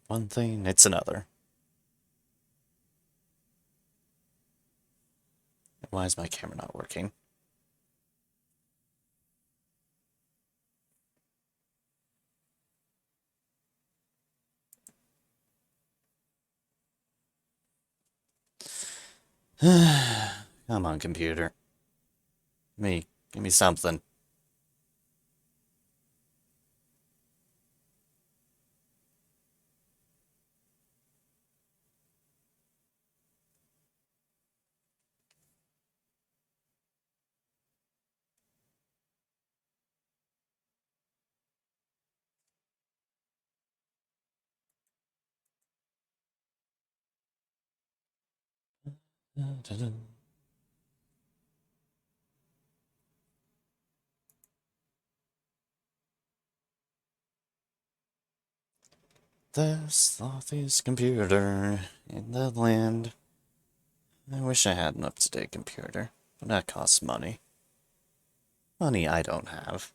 One thing, it's another. Why is my camera not working? Come on, computer. Give me something. The slothiest computer in the land. I wish I had an up-to-date computer, but that costs money. Money I don't have.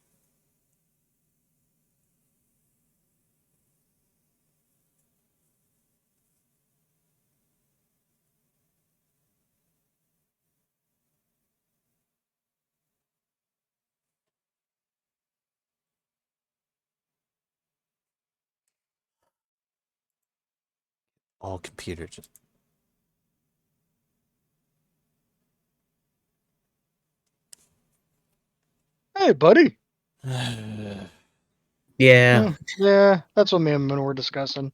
All computers. Hey, buddy. Yeah. Yeah, that's what me and Min were discussing.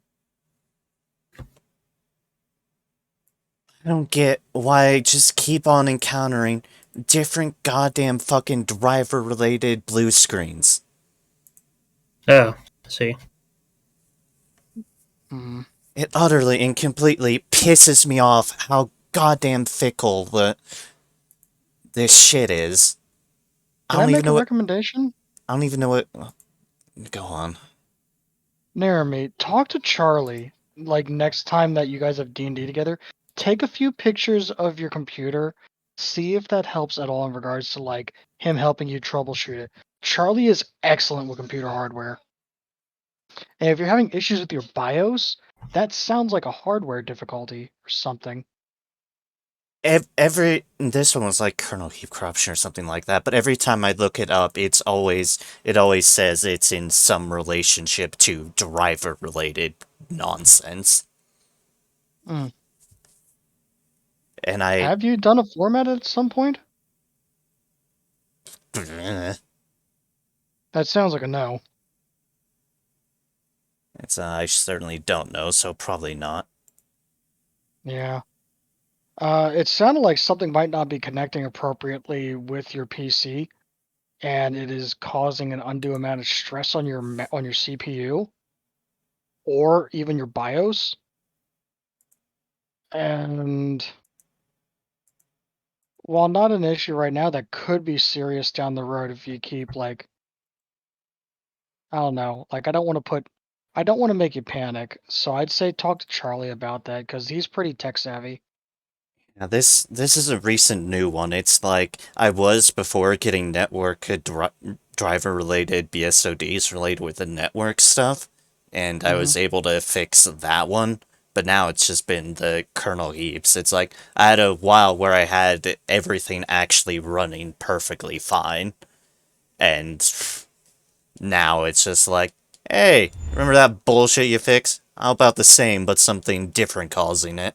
I don't get why I just keep on encountering different goddamn fucking driver-related blue screens. Oh, see. Hmm. It utterly and completely pisses me off how goddamn fickle this shit is. Can I make a recommendation? I don't even know what. Go on. Naomi, talk to Charlie. Like next time that you guys have D&D together, take a few pictures of your computer. See if that helps at all in regards to like him helping you troubleshoot it. Charlie is excellent with computer hardware. And if you're having issues with your BIOS, that sounds like a hardware difficulty or something. This one was like kernel heap corruption or something like that, but every time I look it up, it always says it's in some relationship to driver related nonsense. Mm. And I Have you done a format at some point? it's That sounds like a no. I certainly don't know, so probably not. Yeah. It sounded like something might not be connecting appropriately with your PC, and it is causing an undue amount of stress on your CPU or even your BIOS. And while not an issue right now, that could be serious down the road if you keep like I don't know, like I don't want to make you panic. So I'd say talk to Charlie about that because he's pretty tech savvy. Now this is a recent new one. It's like I was before getting network driver related BSODs related with the network stuff, and I Hmm. was able to fix that one. But now it's just been the kernel heaps. It's like I had a while where I had everything actually running perfectly fine, and now it's just like, hey, remember that bullshit you fixed? How about the same, but something different causing it?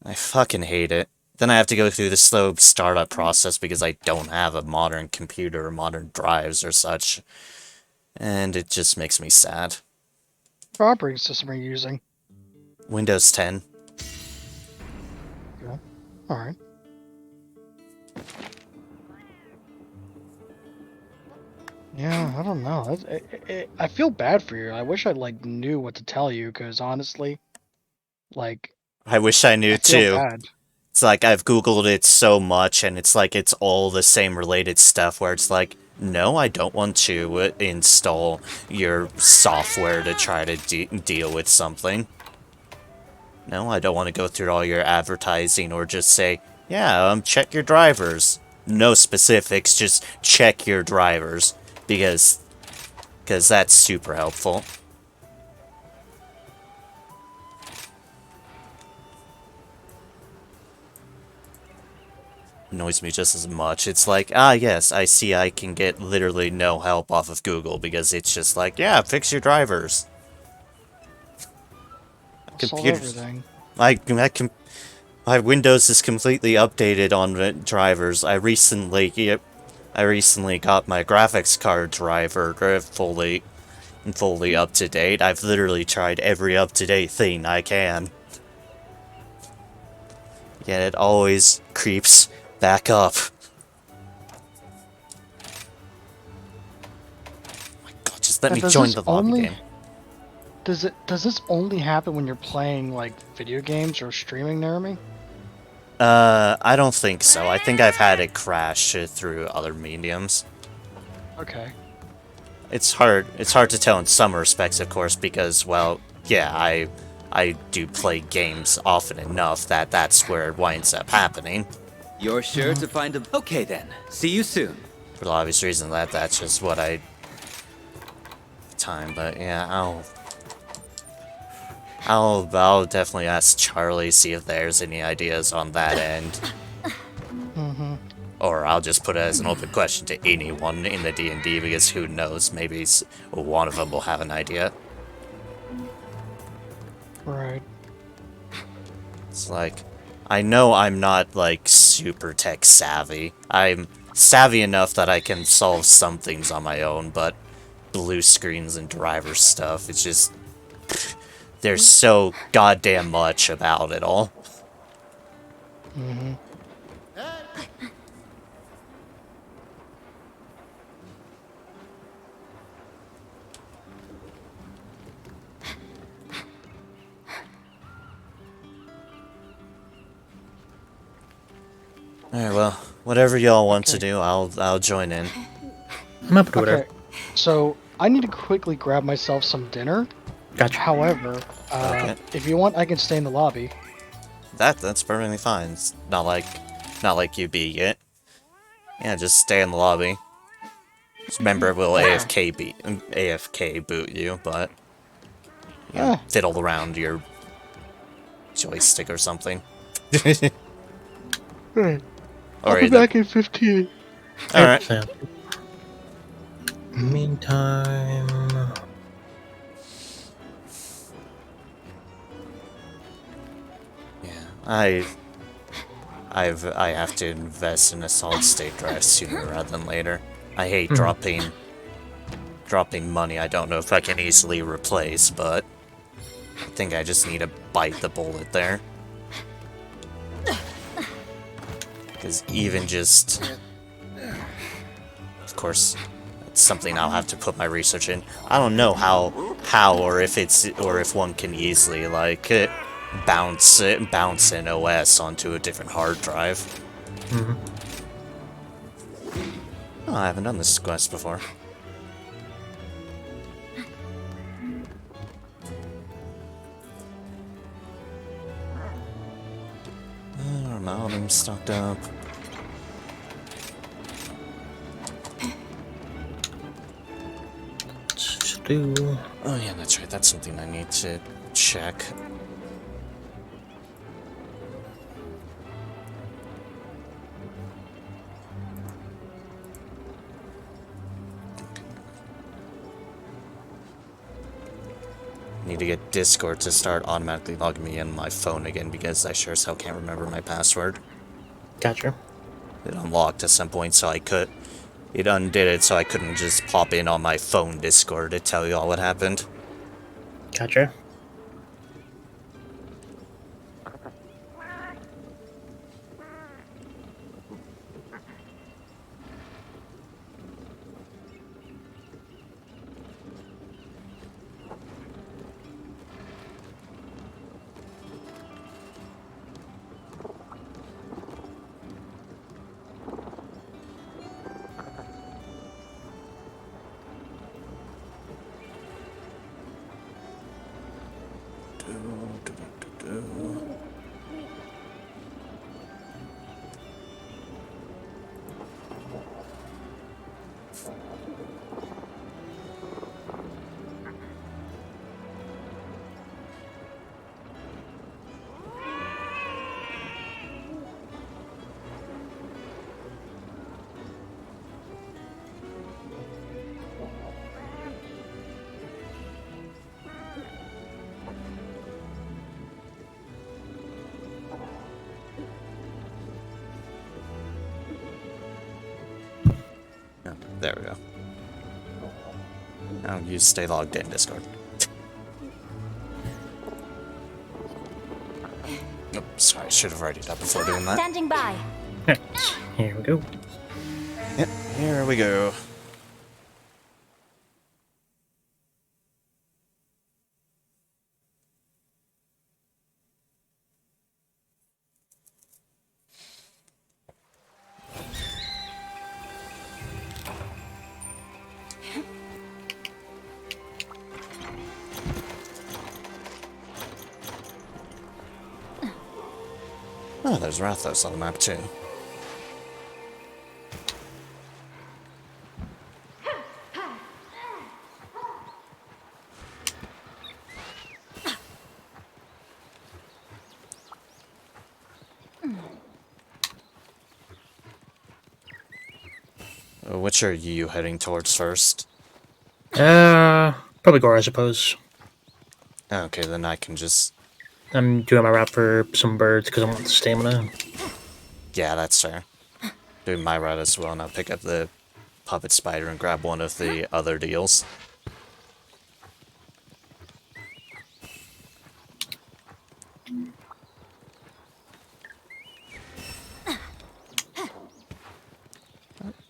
I fucking hate it. Then I have to go through the slow startup process because I don't have a modern computer or modern drives or such. And it just makes me sad. What operating system are you using? Windows 10. Yeah. All right. Yeah, I don't know. I feel bad for you. I wish I like knew what to tell you because honestly, like I wish I I knew feel too. bad. It's like I've googled it so much and it's like it's all the same related stuff where it's like, no, I don't want to install your software to try to deal with something. No, I don't want to go through all your advertising or just say, Yeah, check your drivers. No specifics, just check your drivers. Because that's super helpful. Annoys me just as much. It's like, yes, I see I can get literally no help off of Google because it's just like, yeah, fix your drivers. Solve Computers. everything. My Windows is completely updated on drivers. I recently got my graphics card driver fully up to date. I've literally tried every up to date thing I can. Yet it always creeps back up. Oh my god, just let me join the lobby game. Does this only happen when you're playing like video games or streaming, Naomi? I don't think so. I think I've had it crash through other mediums. Okay. It's hard to tell in some respects, of course, because, well, yeah, I do play games often enough that that's where it winds up happening. You're sure to find a... Okay then, see you soon. For the obvious reason that that's just what I... time, but yeah, I'll definitely ask Charlie, see if there's any ideas on that end. Or I'll just put it as an open question to anyone in the D&D, because who knows, maybe one of them will have an idea. Right. It's like, I know I'm not, like, super tech savvy. I'm savvy enough that I can solve some things on my own, but blue screens and driver stuff, it's just... there's so goddamn much about it all. Alright, well, whatever y'all want to do, I'll join in. I'm up to whatever. Okay. So I need to quickly grab myself some dinner. Gotcha. However, Okay. if you want, I can stay in the lobby. That's perfectly fine. It's not like you beat it. Yeah, just stay in the lobby. Just remember, we'll AFK boot you, but you know, fiddle around your joystick or something. Right. Or I'll be back in 15. Alright. Sounds good. Meantime... Yeah, I have to invest in a solid state drive sooner rather than later. I hate dropping money I don't know if I can easily replace, but I think I just need to bite the bullet there. Because even just... Of course, it's something I'll have to put my research in. I don't know how or if one can easily, like, bounce an OS onto a different hard drive. Oh, I haven't done this quest before. My item's stocked up. Do... Oh yeah, that's right. That's something I need to check. Need to get Discord to start automatically logging me in my phone again because I sure as hell can't remember my password. Gotcha. It unlocked at some point, so it undid it, so I couldn't just pop in on my phone Discord to tell you all what happened. Gotcha. There we go. Now you stay logged in, Discord. Oops, sorry, I should have already done before doing that. Standing by. Right, here we go. Yep, here we go. Oh, there's Rathos on the map too. Which are you heading towards first? Probably Gore, I suppose. Okay, then I can just... I'm doing my route for some birds because I want the stamina. Yeah, that's fair. Doing my route as well, and I'll pick up the puppet spider and grab one of the other deals.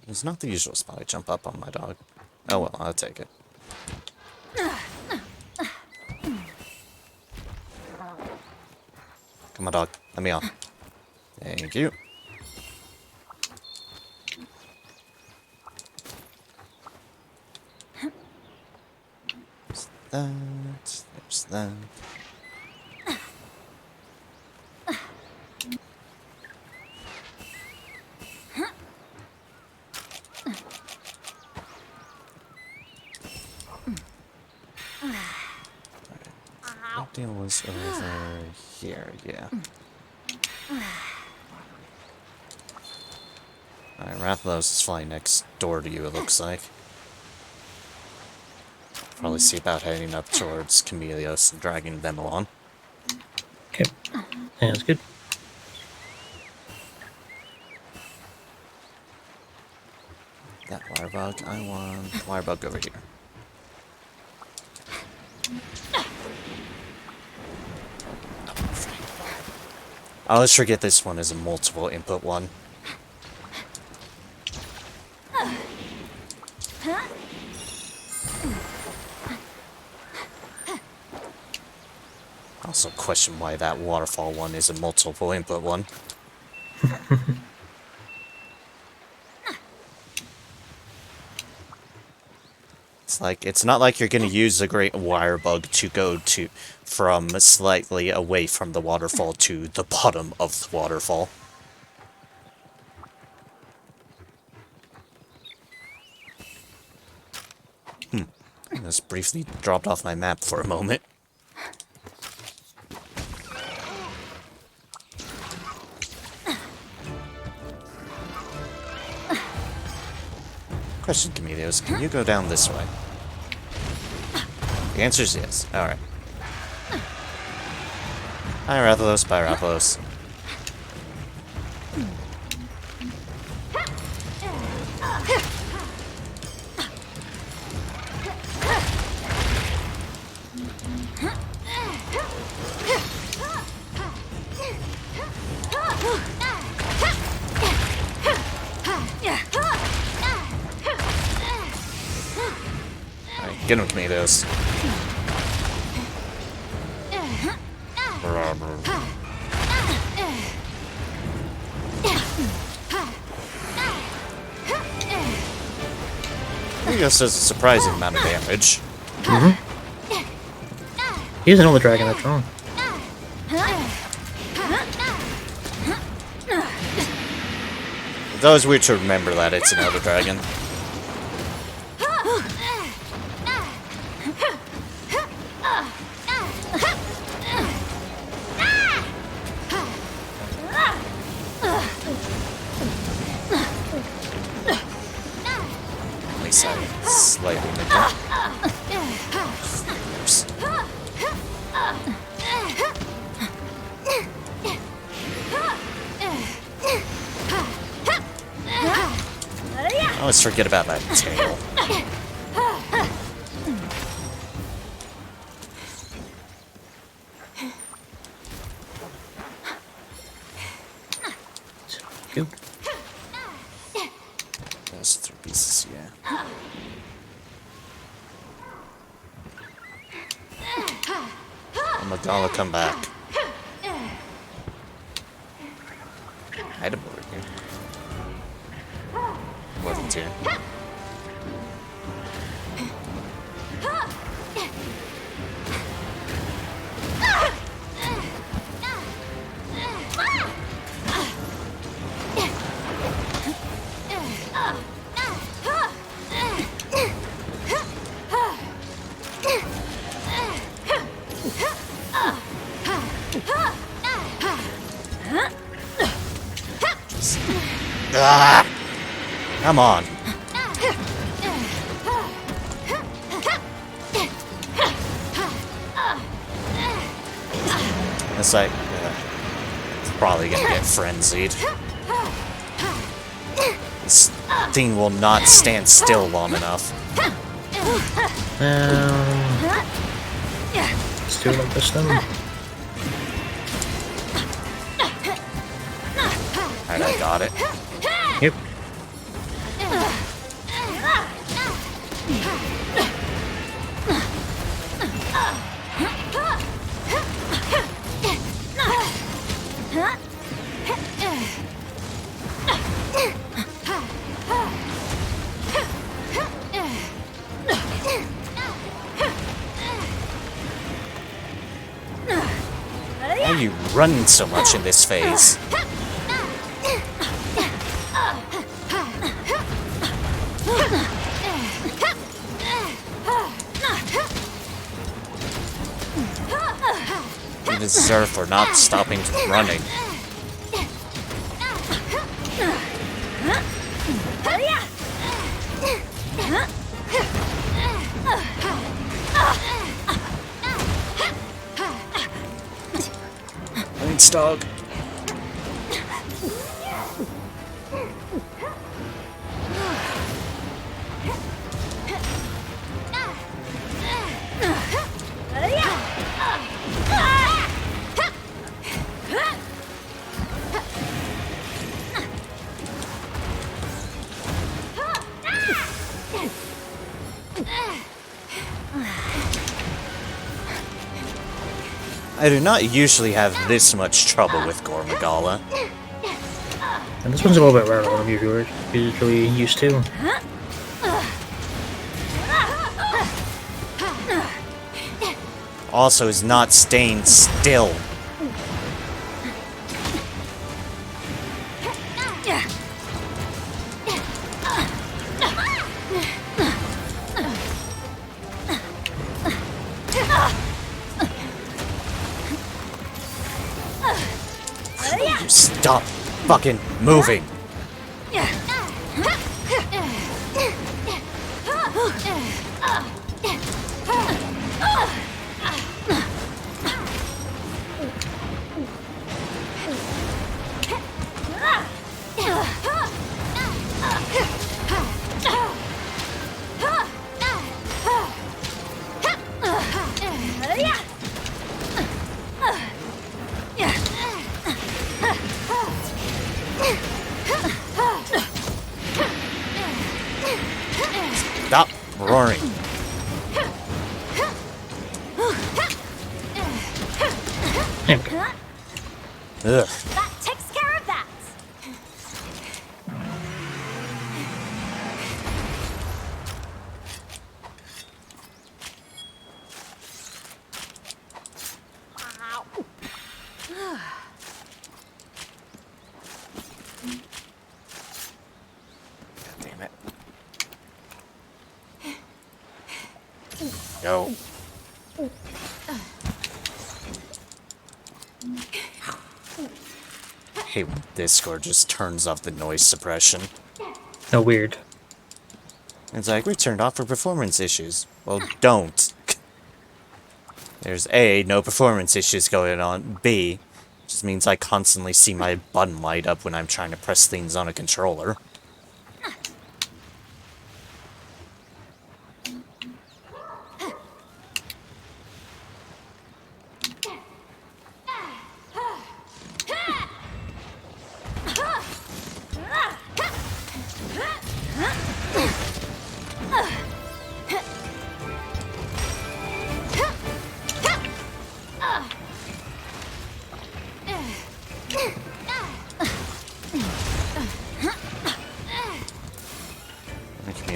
It's not the usual spot I jump up on my dog. Oh well, I'll take it. Come on, dog. Let me on. Thank you. There's that. That deal was over here, yeah. Alright, Rathos is flying next door to you, it looks like. Probably see about heading up towards Chameleos and dragging them along. Okay, sounds good. That wire bug, I want wire bug over here. I always forget this one is a multiple input one. Also question why that waterfall one is a multiple input one. It's like, it's not like you're gonna use the great wire bug to go to from slightly away from the waterfall to the bottom of the waterfall. I just briefly dropped off my map for a moment. Question, Chameleos, can you go down this way? The answer is yes. Alright. Hi, Rathos. Bye, Rathos. Alright, get him, Chameleos. Chameleos does a surprising amount of damage. He doesn't know the dragon that's wrong. It's always weird to remember that it's an elder dragon. At least I slightly make that. always forget about that tail. Go. Those 3 pieces, yeah. Oh, Magala, come back. Item over here. Wasn't here. Ah! Come on. It's like, it's probably gonna get frenzied. This thing will not stand still long enough. Let's do it like this then. Alright, I got it. Yep. Why are you running so much in this phase? You deserve for not stopping running. Thanks, dog. I do not usually have this much trouble with Magala. And this one's a little bit rarer than I'm usually used to. Also is not staying still. Stop fucking moving. Stop roaring. Ugh. That takes care of that. God damn it. Go. Hey, Discord just turns off the noise suppression. Oh, weird. It's like, we turned off for performance issues. Well, don't. There's A, no performance issues going on. B, just means I constantly see my button light up when I'm trying to press things on a controller.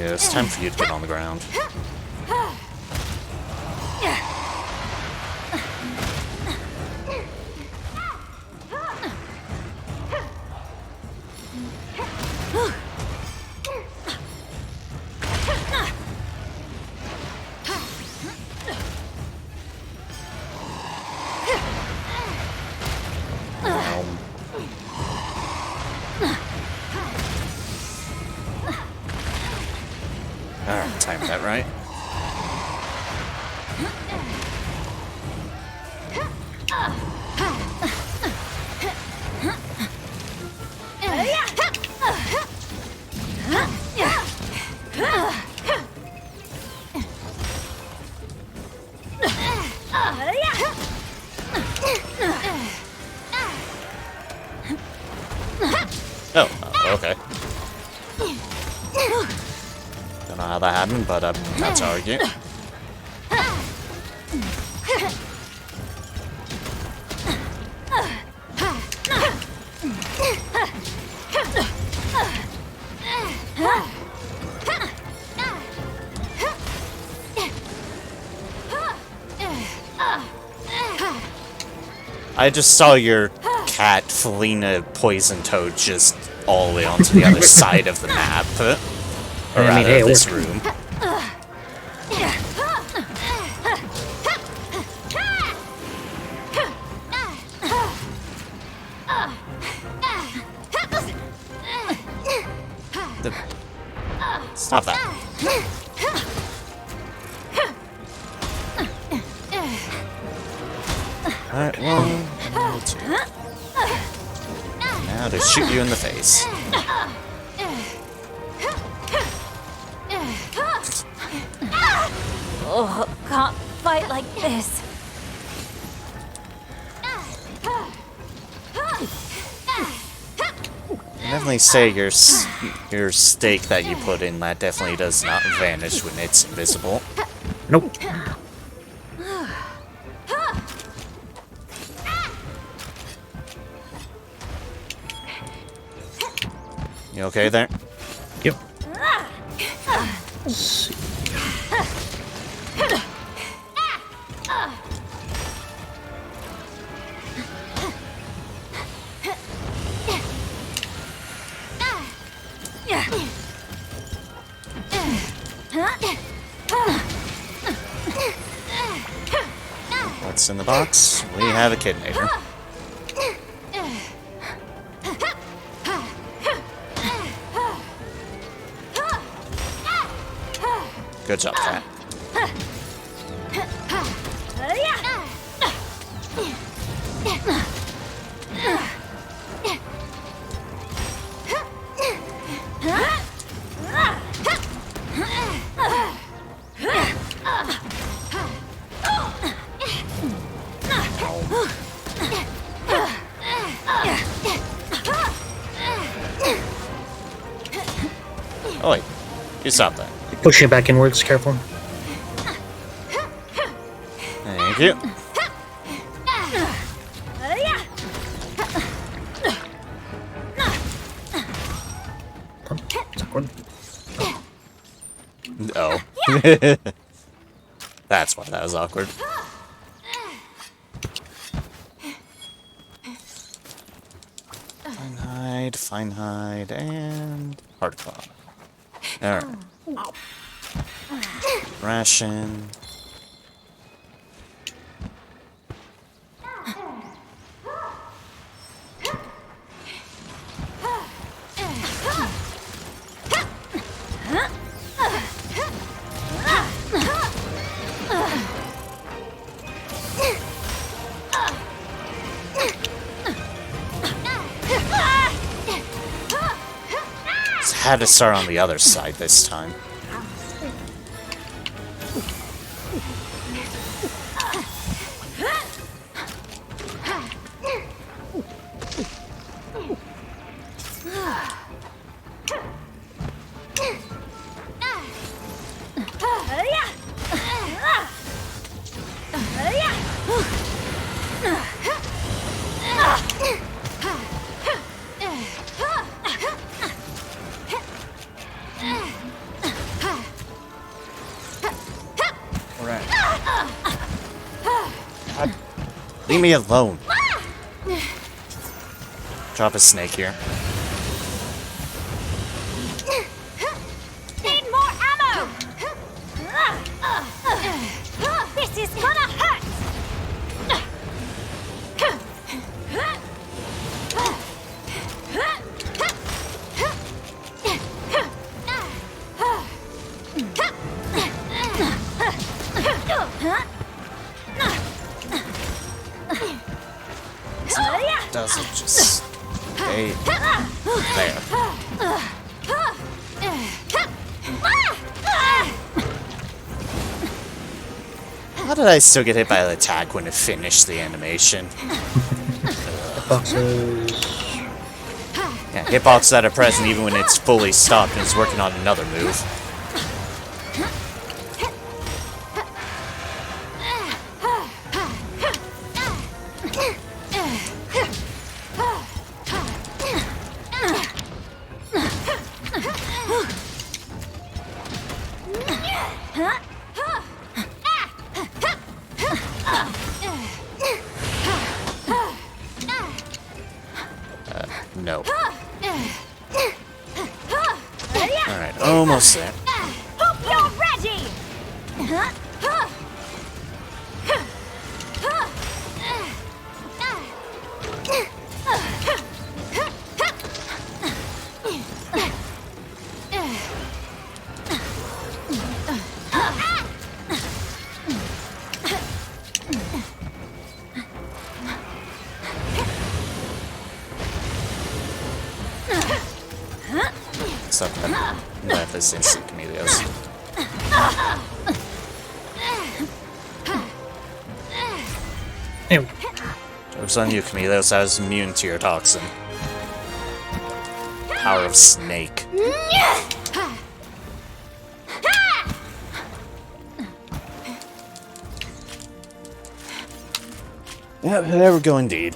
Yeah, it's time for you to get on the ground. Alright, timed that right. Oh, okay. Don't know how that happened, but not to argue. I just saw your cat fling a poison toad just all the way onto the other side of the map. Or rather, hey, this room. Stop that. Alright, one, two. Now to shoot you in the face. Oh, can't fight like this. Definitely say your stake that you put in that definitely does not vanish when it's invisible. Nope. You okay there? Yep. Let's see. What's in the box? We have a Kidnator. Good job, cat. Oh wait, you stop that. Pushing it back inwards, careful. Thank you. Oh. That's why that was awkward. Fine hide, and hard claw. Alright. Ration. Had to start on the other side this time. Leave me alone. Drop a snake here. Need more ammo! This is gonna hurt! Does it just stay there? How did I still get hit by the attack when it finished the animation? Boxes. Yeah, hitboxes that are present even when it's fully stopped and it's working on another move. No. Alright, almost there. Hope you're ready! Except that Rathos instant Chameleos. Ew. Joke's on you, Chameleos. I was immune to your toxin. Power of snake. Yeah, there we go indeed.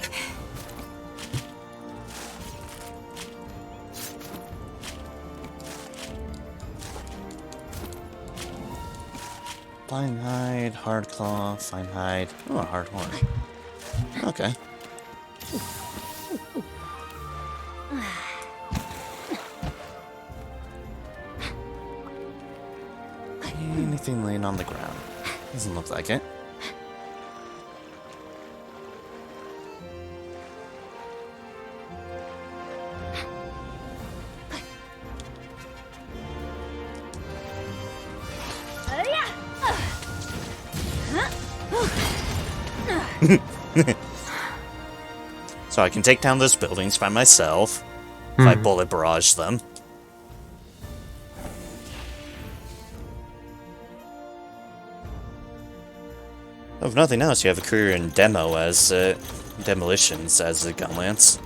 Fine hide, hard claw, fine hide. Oh, a hard horn. Okay. Anything laying on the ground? Doesn't look like it. So I can take down those buildings by myself if I bullet barrage them. Oh, if nothing else, you have a career in demo as demolitions as a gun lance.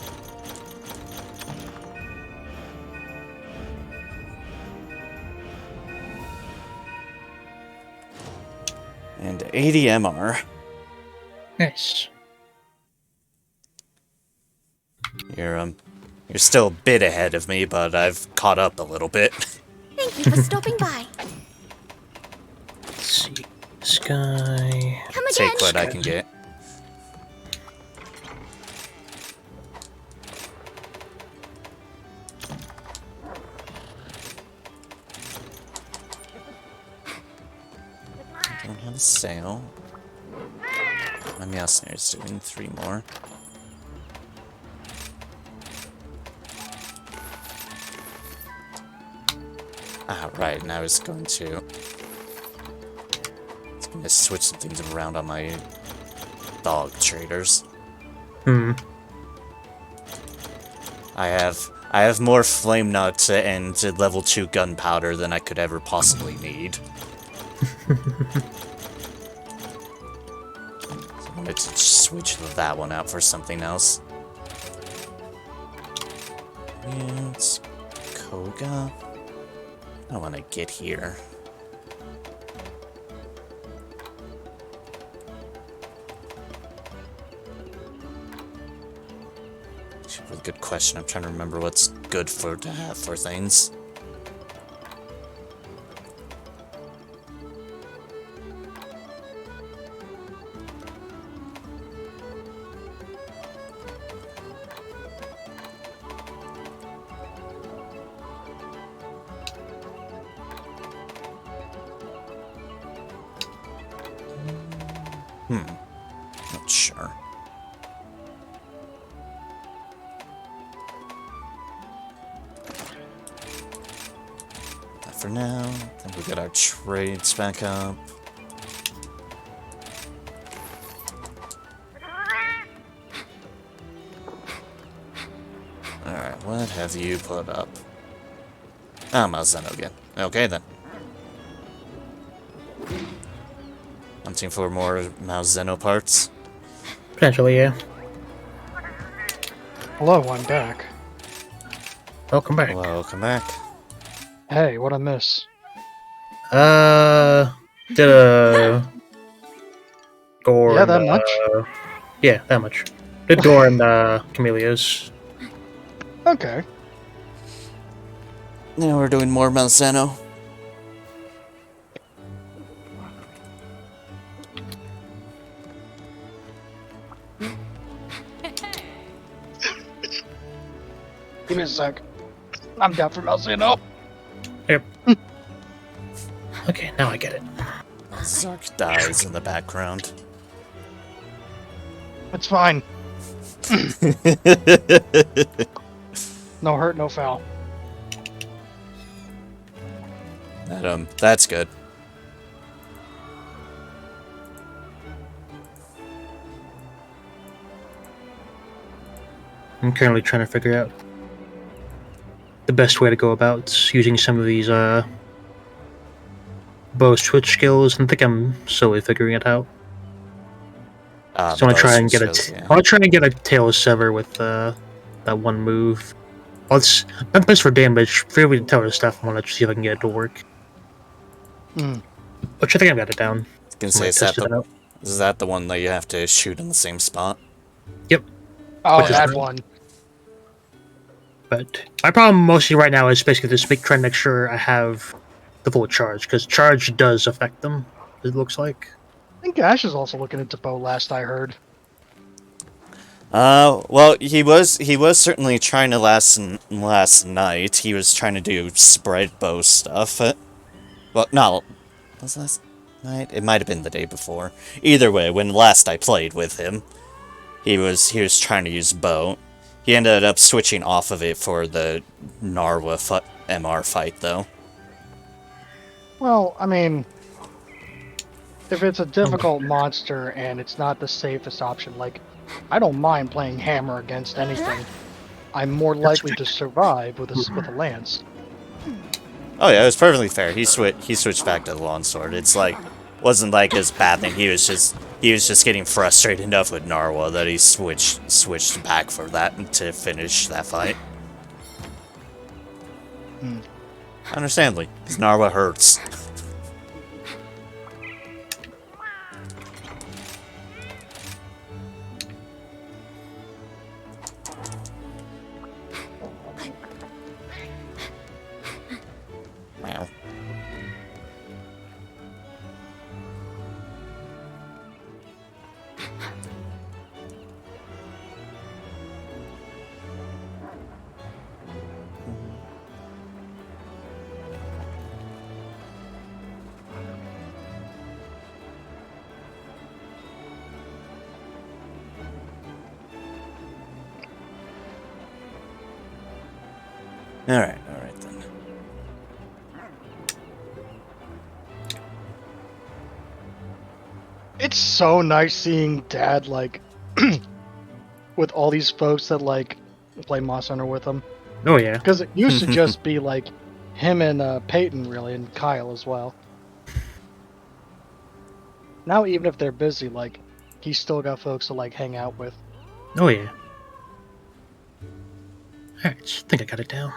And 80 MR. Nice. You're still a bit ahead of me, but I've caught up a little bit. Thank you for stopping by. Let's see. Skye. Come again. Take what I can get. Don't have a sail. My Meowsnare's doing 3 more. Ah, right, and I was going to switch some things around on my dog traders. I have more flame nuts and level 2 gunpowder than I could ever possibly need. So I wanted to switch that one out for something else. Yeah, it's Koga. I want to get here. A good question. I'm trying to remember what's good to have for things. Not sure. That for now. Then we get our trades back up. Alright, what have you put up? Ah, Malzeno again. Okay then. Hunting for more Malzeno parts. Potentially, yeah. Hello, I'm back. Welcome back. Welcome back. Hey, what I miss? Did a door Yeah, and that much? yeah, that much. Did door and Camellias. Okay. Now we're doing more Malzeno. Give me a sec. I'm down for Malzeno. Yep. Okay, now I get it. Zark dies in the background. It's fine. No hurt, no foul. That's good. I'm currently trying to figure out the best way to go about using some of these bow switch skills, and I think I'm slowly figuring it out. So I want to try and get I want to try and get a tail sever with that one move. Well, it's not best for damage. For every tail stuff, I want to see if I can get it to work. Which I think I've got it down. Can say, is that the one that you have to shoot in the same spot? Yep. Oh, that one. But my problem mostly right now is basically just trying to make sure I have the full charge, because charge does affect them, it looks like. I think Ash is also looking into bow, last I heard. Well, he was certainly trying to last night. He was trying to do spread bow stuff. Well, no, was last night? It might have been the day before. Either way, when last I played with him, he was trying to use bow. He ended up switching off of it for the Narwa MR fight, though. Well, I mean, if it's a difficult monster and it's not the safest option, like, I don't mind playing hammer against anything. I'm more likely to survive with a lance. Oh yeah, it was perfectly fair. He switched back to the longsword. It's like, wasn't like his bad thing. He was just getting frustrated enough with Narwa that he switched back for that to finish that fight. Understandably, because Narwa hurts. Wow. Alright then. It's so nice seeing Dad, like, with all these folks that, like, play Monster Hunter with him. Oh, yeah. Because it used to just be, like, him and Peyton, really, and Kyle as well. Now, even if they're busy, like, he's still got folks to, like, hang out with. Oh, yeah. Alright, I think I got it down.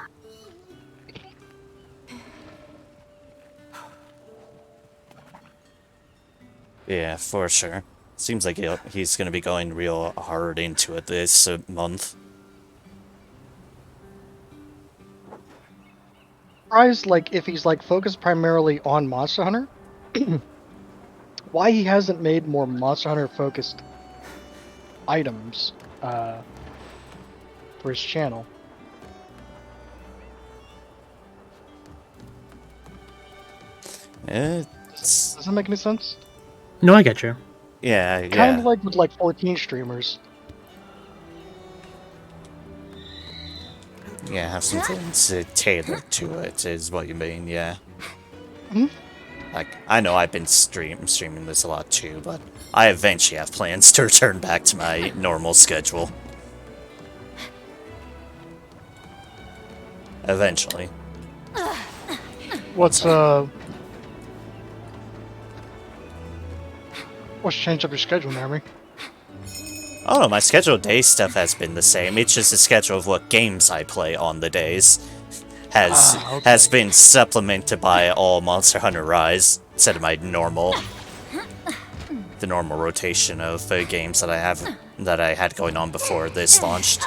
Yeah, for sure. Seems like he's gonna be going real hard into it this month. Surprised, like, if he's, like, focused primarily on Monster Hunter, why he hasn't made more Monster Hunter focused items for his channel. It's... Does that make any sense? No, I get you. Yeah, Kind of like with like 14 streamers. Yeah, have something to tailor to it is what you mean, yeah. Hmm? Like, I know I've been streaming this a lot too, but I eventually have plans to return back to my normal schedule. Eventually. What's changed up your schedule, Naomi? Oh no, my scheduled day stuff has been the same. It's just the schedule of what games I play on the days has been supplemented by all Monster Hunter Rise instead of my normal rotation of games that I had going on before this launched.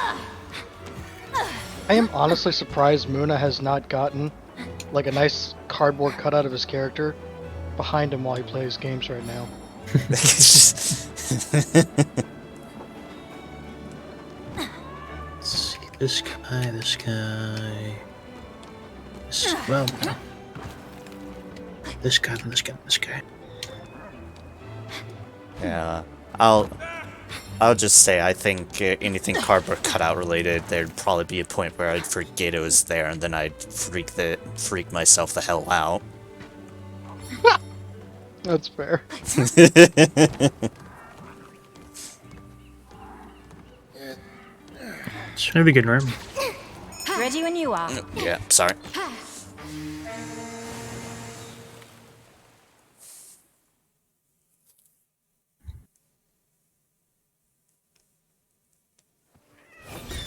I am honestly surprised Muna has not gotten like a nice cardboard cutout of his character behind him while he plays games right now. See, this guy. Well, this guy, and this guy. Yeah, I'll just say I think anything cardboard cutout related, there'd probably be a point where I'd forget it was there, and then I'd freak myself the hell out. That's fair. Should be good, right? Ready when you are. Yeah, sorry.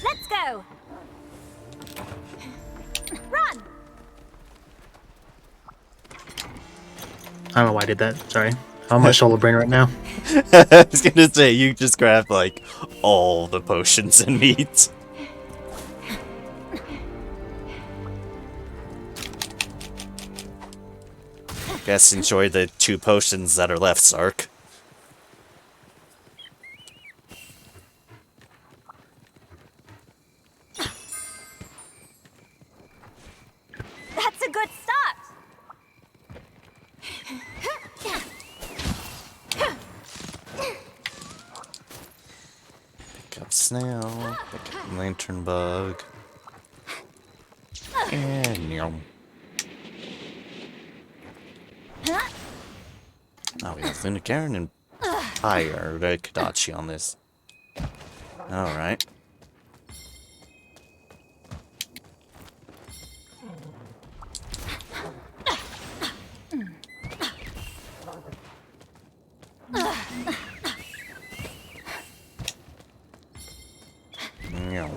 Let's go. Run. I don't know why I did that. Sorry. I'm on my solo brain right now. I was gonna say, you just grab, like, all the potions and meat. Guess enjoy the 2 potions that are left, Sark. That's a good start. Pick up Snail, pick up Lantern Bug. And yum. Now we have Garen and Fire Kadachi on this. Alright. Yum.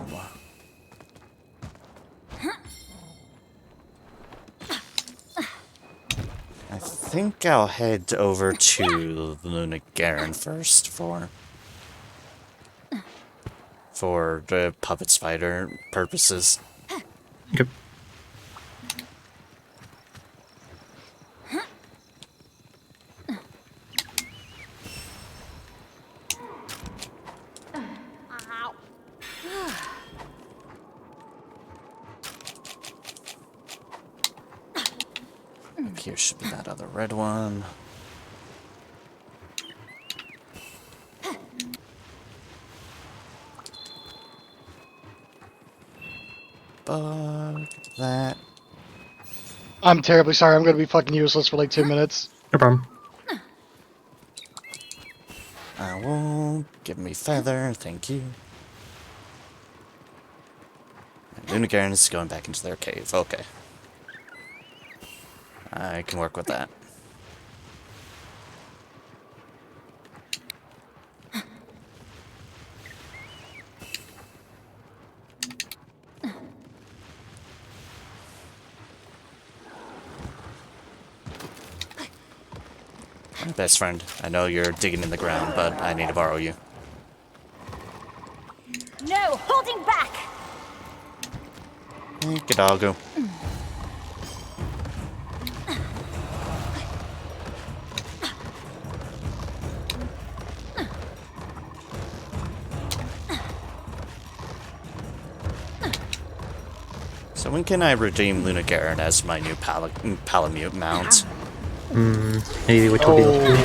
I think I'll head over to Luna Garen first for the puppet spider purposes. Yep. Up here should be that other red one. Bug that. I'm terribly sorry. I'm gonna be fucking useless for like 2 minutes. No problem. I won't. Give me feather, thank you. Luna Garen is going back into their cave. Okay. I can work with that. Best friend, I know you're digging in the ground, but I need to borrow you. No, holding back. Hey, Gadalgo. So when can I redeem Luna Garen as my new Palamute mount? Maybe we told you.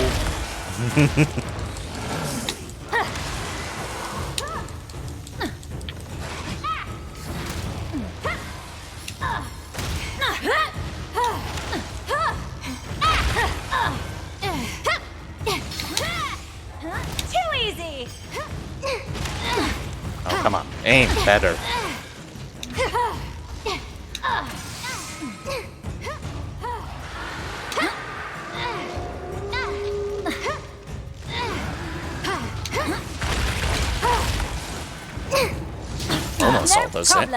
better. Almost all those hit.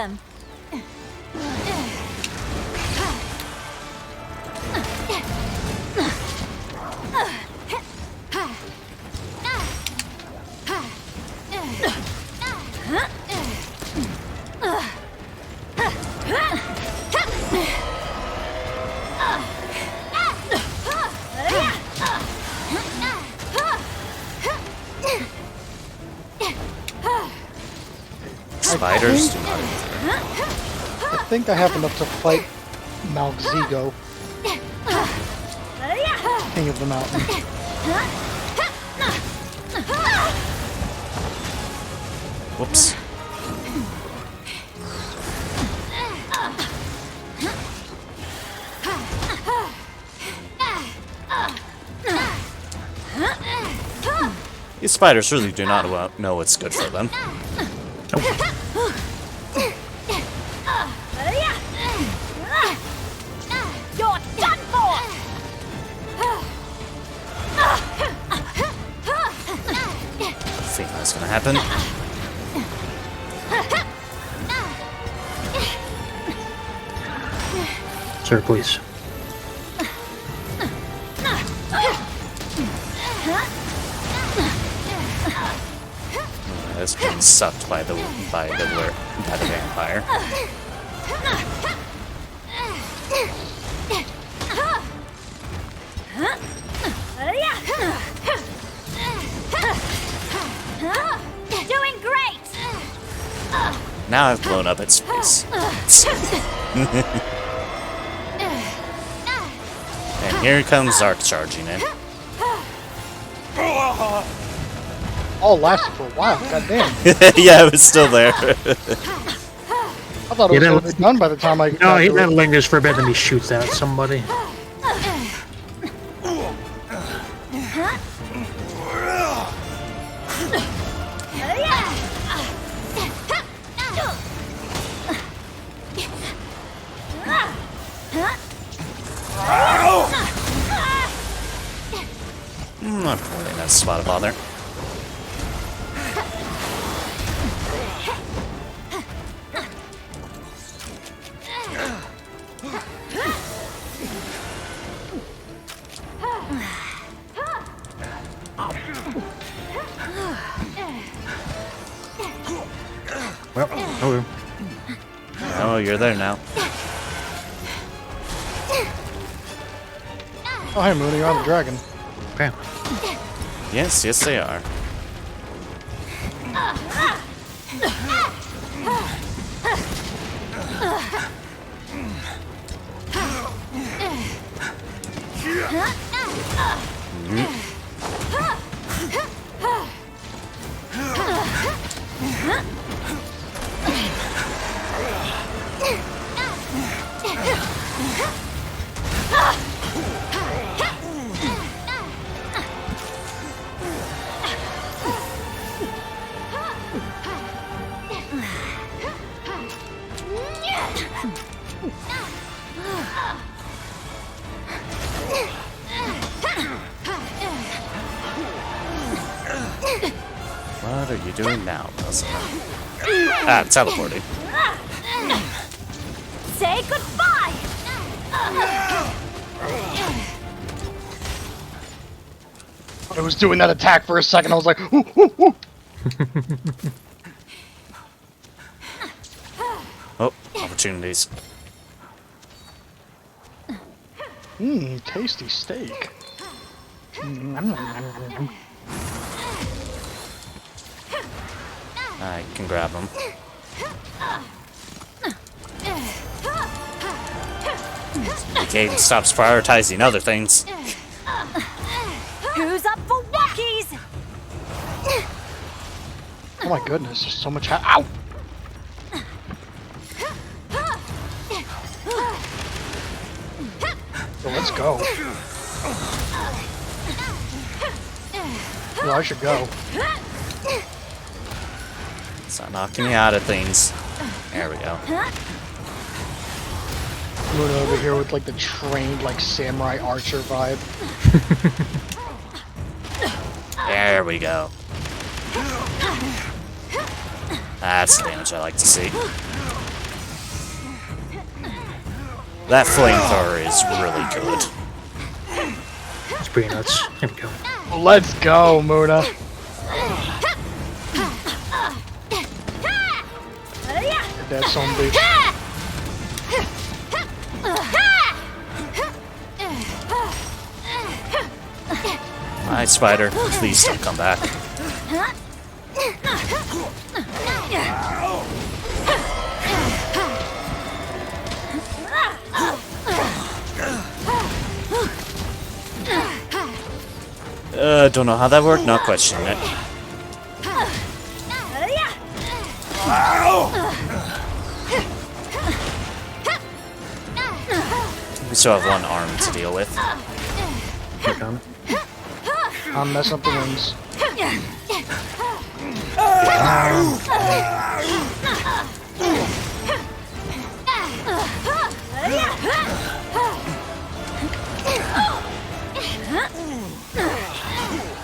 Spiders do not interfere. I think I have enough to fight Malzigo, King of the Mountain. Whoops. These spiders really do not know what's good for them. You're done for! I think that's gonna happen. Sir, please. That's being sucked by the vampire. Doing great! Now I've blown up its face. And here comes Zark charging in. All lasted for a while, goddamn. Yeah, it was still there. I thought it was already done by the time I... No, he then lingers for a bit and he shoots at somebody. Not really in that spot of bother. Well, oh, Oh, you're there now. Oh, hey, Mooney, you're on the dragon. okay. Yes, yes they are. What are you doing now, Elsa? Ah, teleporting. Say goodbye! I was doing that attack for a second, I was like, ooh, ooh, ooh. Oh, opportunities. Mmm, tasty steak. I can grab them. The game stops prioritizing other things. Who's up for walkies? Oh my goodness, there's so much ow! Well, let's go. Well, I should go. Stop knocking me out of things. There we go. Luna over here with like the trained like samurai archer vibe. There we go. That's the damage I like to see. That flamethrower is really good. It's pretty nuts. There we go. Let's go, Muna. That son of a bitch. Alright, Spider, please don't come back. Don't know how that worked, not questioning it. We still have one arm to deal with. Work on it. I'm messing up the wings.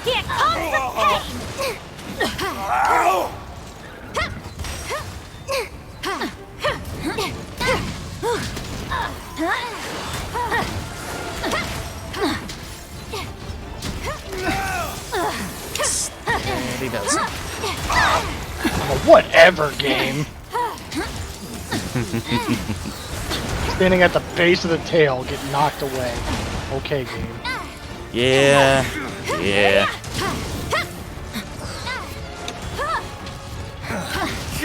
Here comes the And he does. Whatever, game. Standing at the base of the tail, get knocked away. Okay, game. Yeah. Yeah.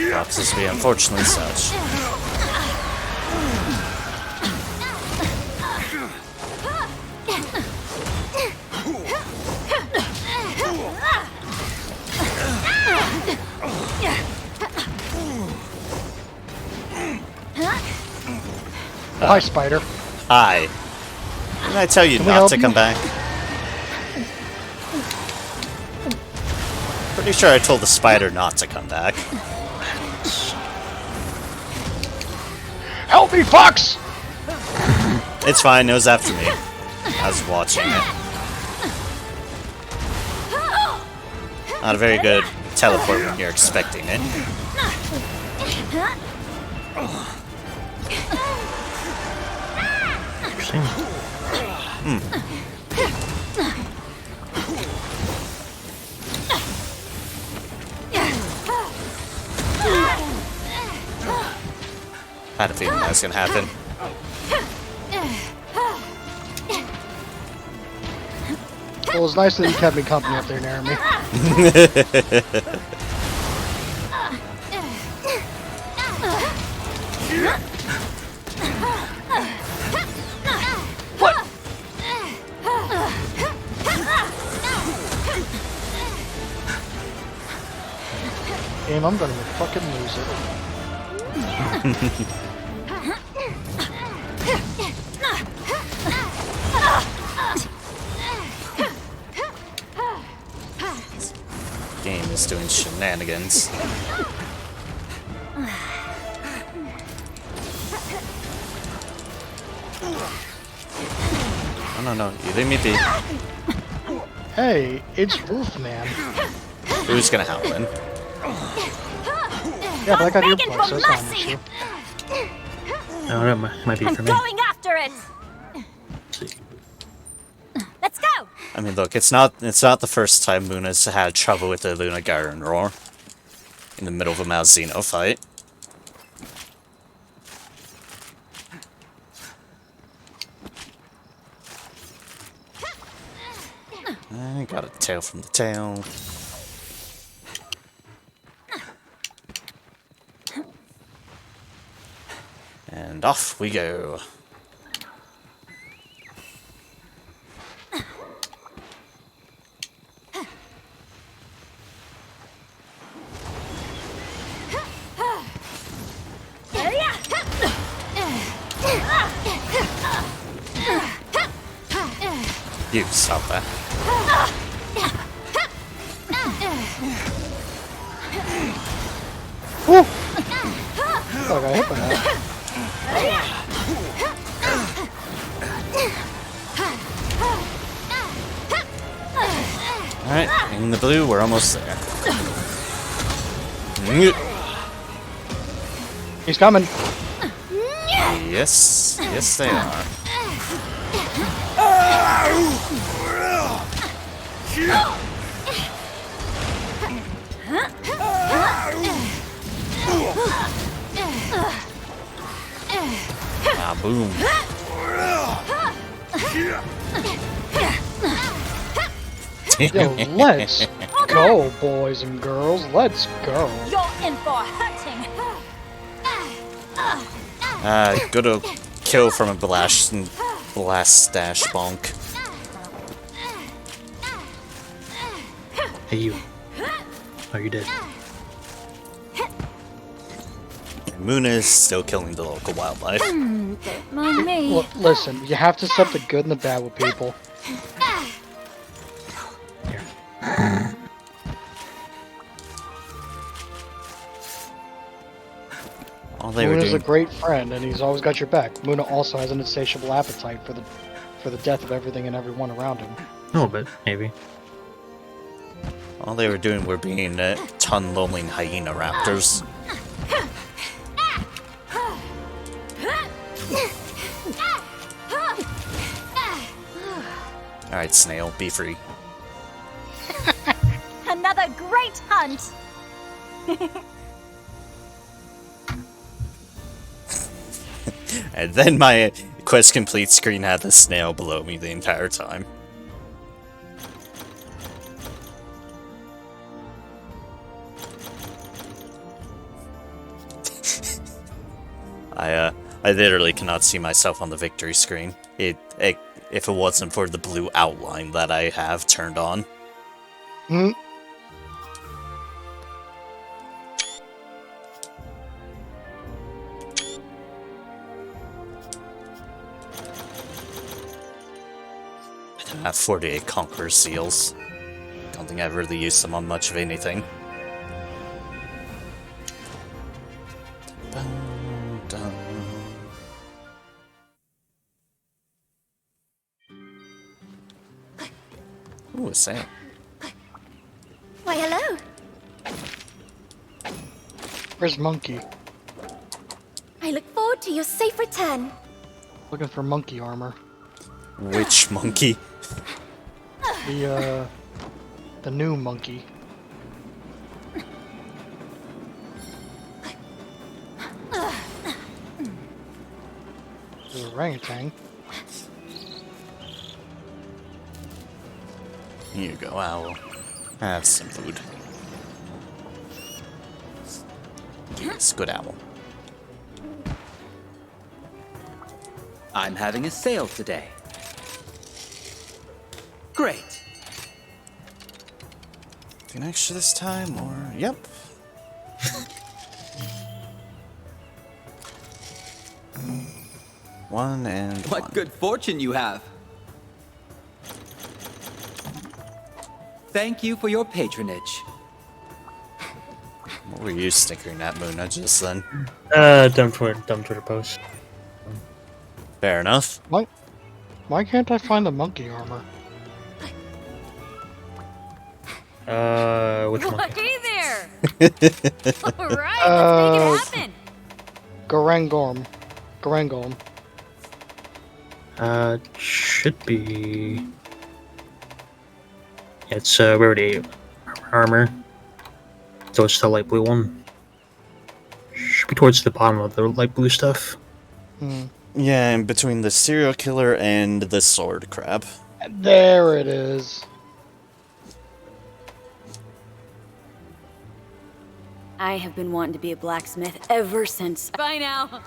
Proxies be unfortunately such. Oh, hi, Spider. Hi. Didn't I tell you Can we not help to you? come back? Pretty sure I told the spider not to come back. Help me, Fox! It's fine, it was after me. I was watching it. Not a very good teleport when you're expecting it. Interesting. I had a feeling that was gonna happen. Well, it was nice that you kept me company up there, Naomi. Game, I'm gonna fucking lose it. Game is doing shenanigans. Oh no, you leave me be. Hey, it's Wolfman. Who's gonna help him? Yeah, but I got begging earplugs, so for that's not an mercy. issue. Oh, that might be I'm for me. going after it. Let's go. I mean, look, it's not the first time Luna's had trouble with the Luna Garen roar in the middle of a Malzeno fight. I got a tail from the tail. And off we go. You stop that. Woo! Oh, I got hit by that. Alright, in the blue, we're almost there. He's coming. Yes, yes they are. Ah, boom. Yo, let's go, boys and girls. Let's go. You're in for hurting. Good old kill from a blast stash bonk. Hey, you. Oh, you did. Moon is still killing the local wildlife. Mind me. Listen, you have to set the good and the bad with people. All they were Moon is a doing, great friend, and he's always got your back. Muna also has an insatiable appetite for the death of everything and everyone around him. A little bit, maybe. all they were doing were being ton-loaling hyena raptors. Alright, Snail, be free. Another great hunt. And then my quest complete screen had the snail below me the entire time. I literally cannot see myself on the victory screen. If it wasn't for the blue outline that I have turned on. Hmm. I have 48 Conqueror Seals. Don't think I've really used them on much of anything. Ooh, a sail. Why, hello. Where's Monkey? I look forward to your safe return. Looking for monkey armor. Which monkey? The new monkey. The orangutan. Here you go, owl. Have some food. Yes, good owl. I'm having a sale today. Great. An extra this time, or... Yep. One and What one. good fortune you have. Thank you for your patronage. What were you snickering at, Muna, just then? Dumb Twitter post. Fair enough. Why can't I find the monkey armor? Which one? Hey there. All right, let's make it happen. Garangorm. Garangolm. Should be... Yeah, it's, rarity armor. So it's the light blue one. Should be towards the bottom of the light blue stuff. Hmm. Yeah, in between the serial killer and the sword crab. There it is. I have been wanting to be a blacksmith ever since. Bye now.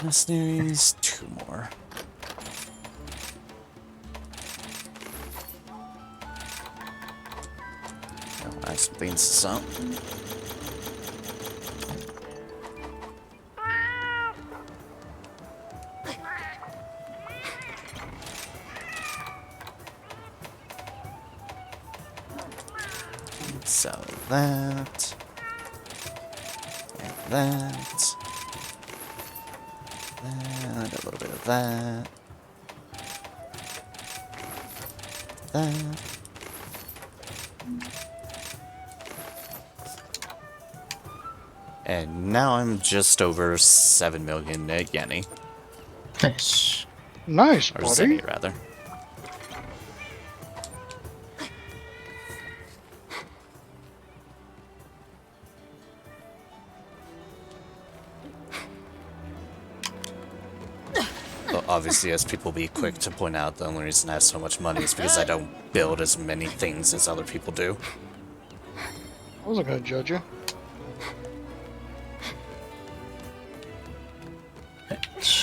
Mercenaries, 2 more. Oh, I some beans out. So that. And that. And a little bit of that. That. And now I'm just over 7 million Yenny. Nice. Nice, Or buddy. Zenny, rather. Well, obviously, as people be quick to point out, the only reason I have so much money is because I don't build as many things as other people do. I wasn't gonna judge you.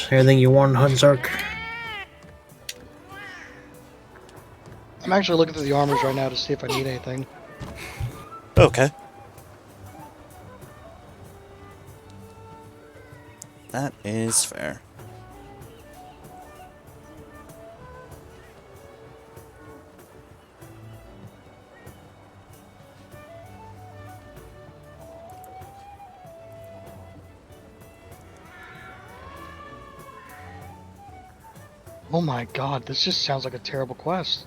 Anything you want, Hunzark? I'm actually looking through the armors right now to see if I need anything. Okay. That is fair. Oh my god, this just sounds like a terrible quest.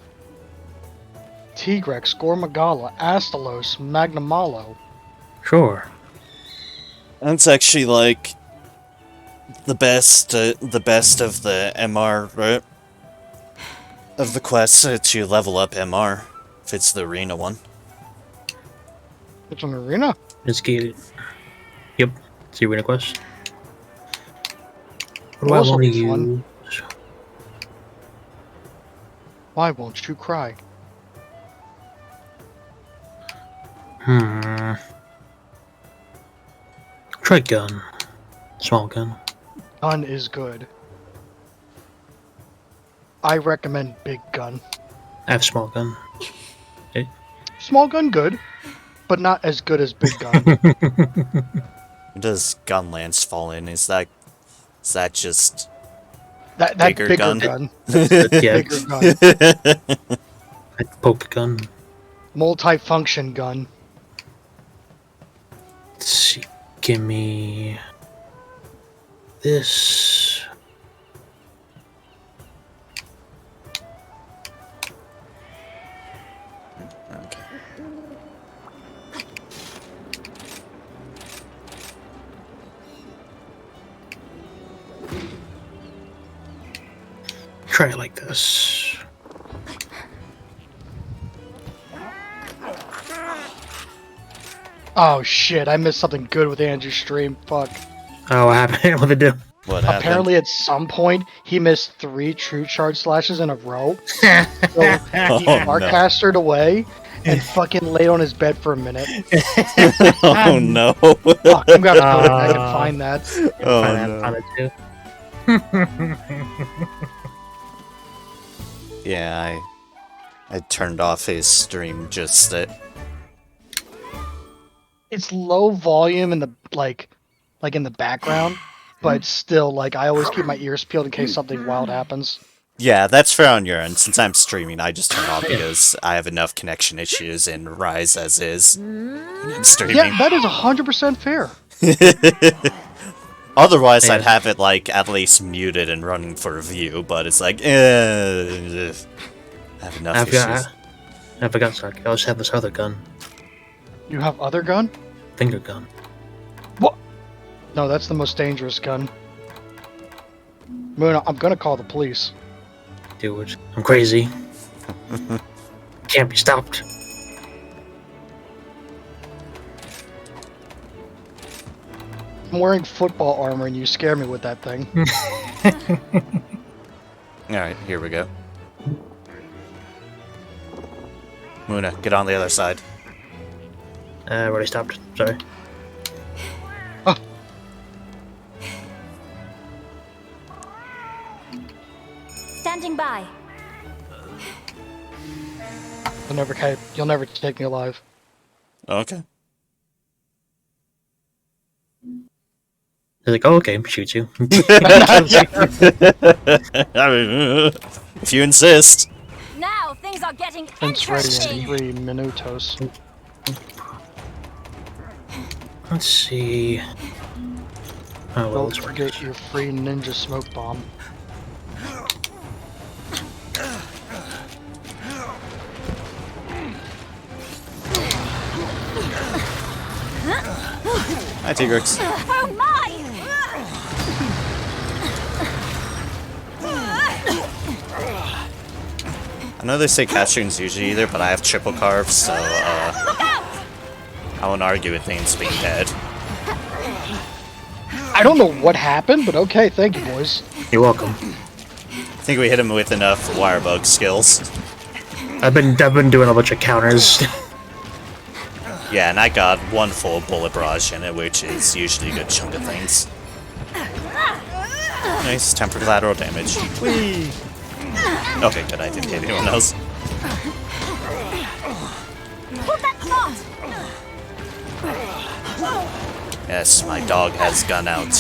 Tigrex, Magala, Astalos, Magnamalo. Sure. That's actually like the best of the MR, right? Of the quests to level up MR, if it's the arena one. It's an arena? It's gated. Yep. It's the arena quest. What do Well, I this'll want to be fun. use? Why won't you cry? Try gun. Small gun. Gun is good. I recommend big gun. I have small gun. Small gun good, but not as good as big gun. Where does Gunlance fall in? Is that just that bigger bigger gun? gun. Yeah. Bigger gun. Poke gun. Multi-function gun. Let's see. Give me this. Okay. Try it like this. Oh shit, I missed something good with Andrew's stream. Fuck. Oh, what happened? What did it do? What happened? Apparently at some point, he missed 3 true charge slashes in a row. So he Markcastered away and fucking laid on his bed for a minute. Oh no. Fuck, I'm gonna go back and find that. Oh Find no. it too. Yeah, I turned off his stream just It's low volume in the like in the background, but still like I always keep my ears peeled in case something wild happens. Yeah, that's fair on your end. Since I'm streaming, I just turn off because I have enough connection issues in Rise as is. And I'm streaming. Yeah, that is 100% fair. Otherwise, Yeah. I'd have it like at least muted and running for review, but it's like, I have enough issues. I forgot, sorry. I also have this other gun. You have other gun? Finger gun. What? No, that's the most dangerous gun. Moon, I'm gonna call the police. Dude, I'm crazy. Can't be stopped. I'm wearing football armor and you scare me with that thing. Alright, here we go. Muna, get on the other side. I already stopped. Sorry. Oh. Standing by. You'll never take me alive. Okay. They're like, oh, okay, shoot you. If you insist. Now things are getting Prince ready in interesting. 3 minutos. Let's see. Oh, well, Don't forget your free ninja smoke bomb. Hi, Tigrex. Oh my! I know they say Castroon's usually either, but I have triple carve, so I won't argue with things being dead. I don't know what happened, but okay, thank you, boys. You're welcome. I think we hit him with enough wirebug skills. I've been doing a bunch of counters. Yeah, and I got one full bullet barrage in it, which is usually a good chunk of things. Nice, temper collateral damage. Whee! Okay, good, I didn't hit anyone else. Yes, my dog has gone out.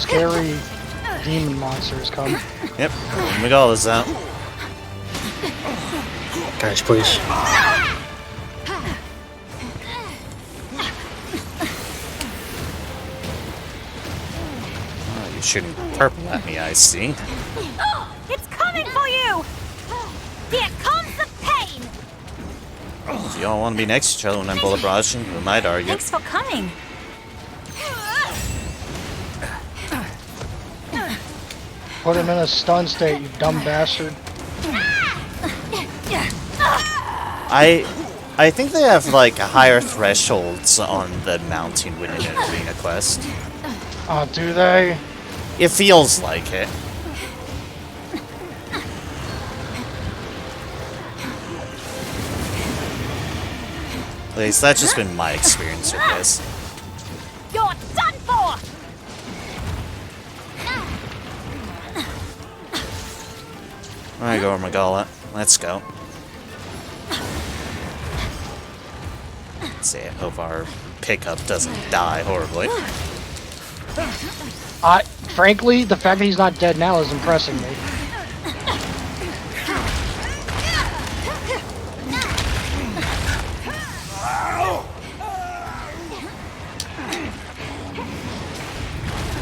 Scary demon monsters come. Yep, Magala's out. Guys, please. Oh, you're shooting purple at me, I see. It's coming for you! Here comes the pain! Do y'all want to be next to each other when I'm bullet barraging? We might argue. Thanks for coming. Put him in a stun state, you dumb bastard. I think they have like higher thresholds on the mounting within an arena quest. Oh, do they? It feels like it. At least that's just been my experience with this. You're done for! Alright, go Magala. Let's go. Let's see, I hope our pickup doesn't die horribly. Frankly, the fact that he's not dead now is impressing me.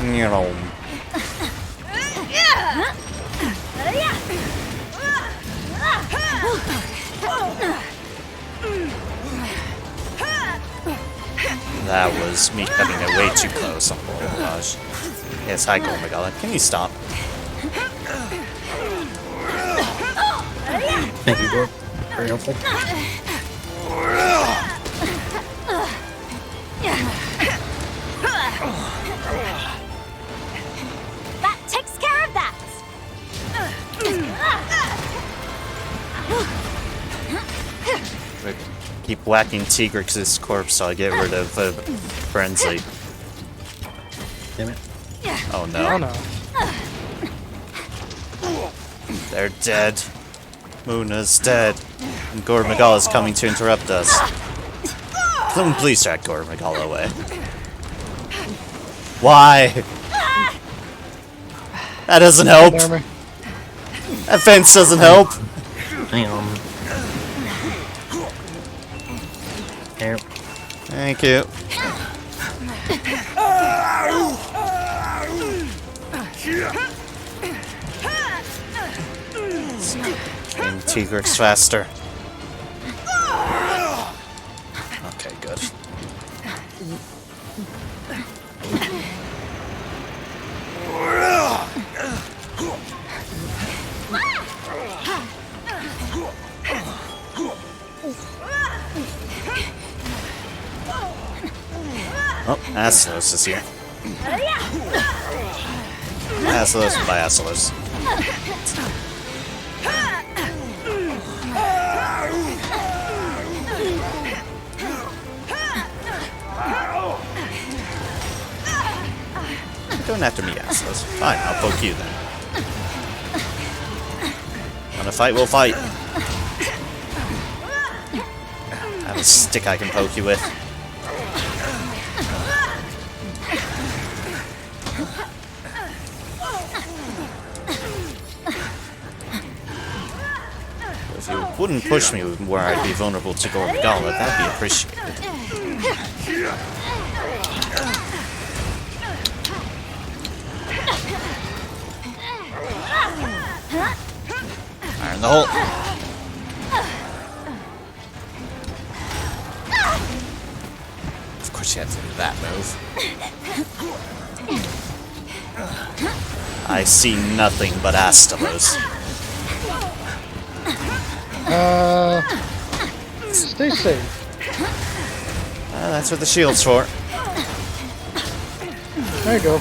You know. That was me cutting it way too close. Oh my gosh. Yes, hi, Magala. Can you stop? Thank you, Gord. Very helpful. That takes care of that! Keep whacking Tigrex's corpse so I get rid of Frenzy. Damn it. Oh no. Oh no. They're dead. Muna's dead. And Gord Magala is coming to interrupt us. Someone please track Gord Magala away. Why? That doesn't help. That fence doesn't help. Hang on. Here. Thank you. Getting Tigrex faster. Okay, good. Oh, Astalos is here. Astalos by Astalos. Going after me, Astalos. Fine, I'll poke you then. Wanna fight? We'll fight. I have a stick I can poke you with. If you wouldn't push me where I'd be vulnerable to Magala, that'd be appreciated. Fire in the hole. Of course you have to do that move. I see nothing but Astalos. Stay safe. That's what the shield's for. There you go.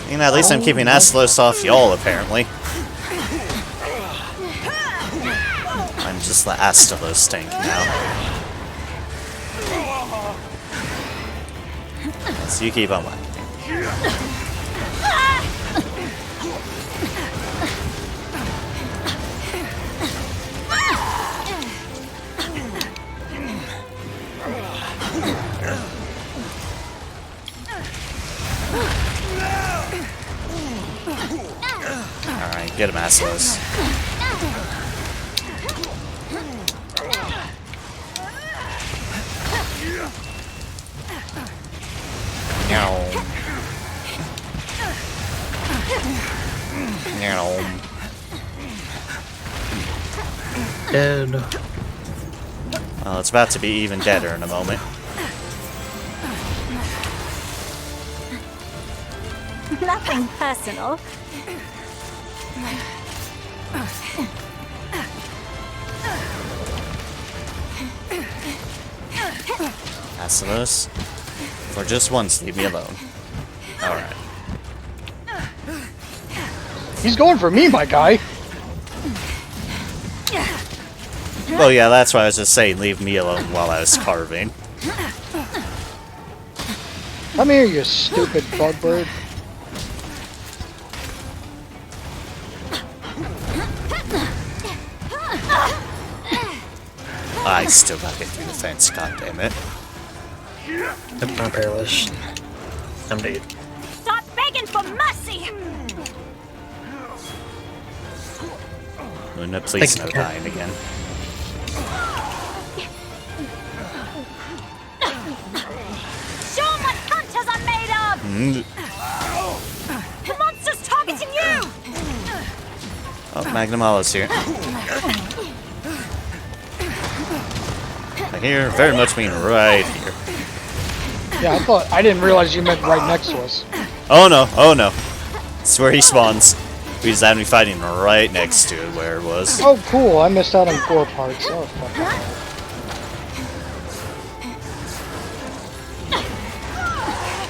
And at least I'm keeping Astalos off y'all, apparently. I'm just the Astalos tank now. So you keep on whacking. Alright, get him, Astalos. Dead. Well, it's about to be even deader in a moment. Nothing personal. Astalos, for just once, leave me alone. Alright. He's going for me, my guy. Well, yeah, that's why I was just saying, leave me alone while I was carving. Come here, you stupid bug bird. I still got hit through the fence, goddammit. I'm not perilous. I'm dead. Stop begging for mercy! Luna, please no dying again. Show 'em what hunters are made of! The monster's targeting you! Oh, Magnamala's here. Here, very much mean right here. Yeah, I didn't realize you meant right next to us. Oh no, oh no. It's where he spawns. We just had me fighting right next to it where it was. Oh, cool. I missed out on gore parts. Oh, fuck.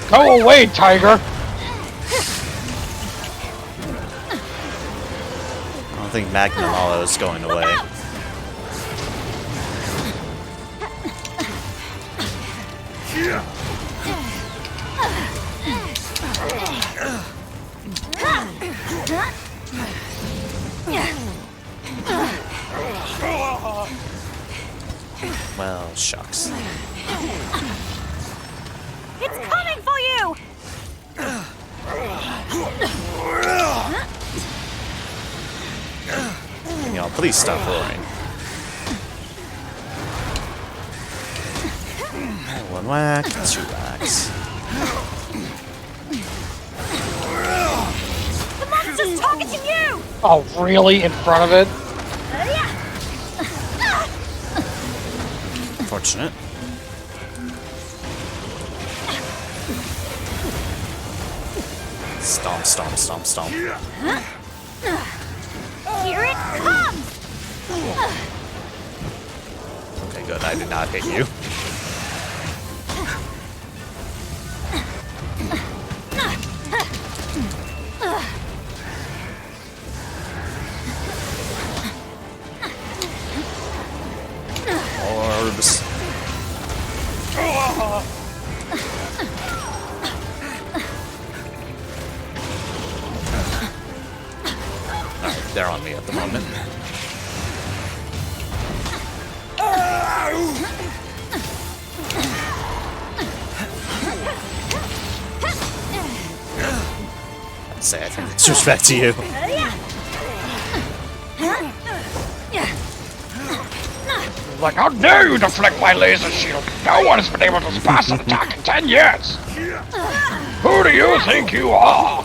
Go away, tiger! I don't think Magnamala is going away. Well, shucks. It's coming for you! Y'all, please stop roaring. One whack, two whacks. The monster's targeting you! Oh, really? In front of it? Unfortunate. Stomp, stomp, stomp, stomp. Here it comes! Okay, good. I did not hit you. Orbs. Alright, they're on me at the moment. disrespect to you. Like, how dare you deflect my laser shield? No one has been able to surpass an attack in 10 years! Who do you think you are?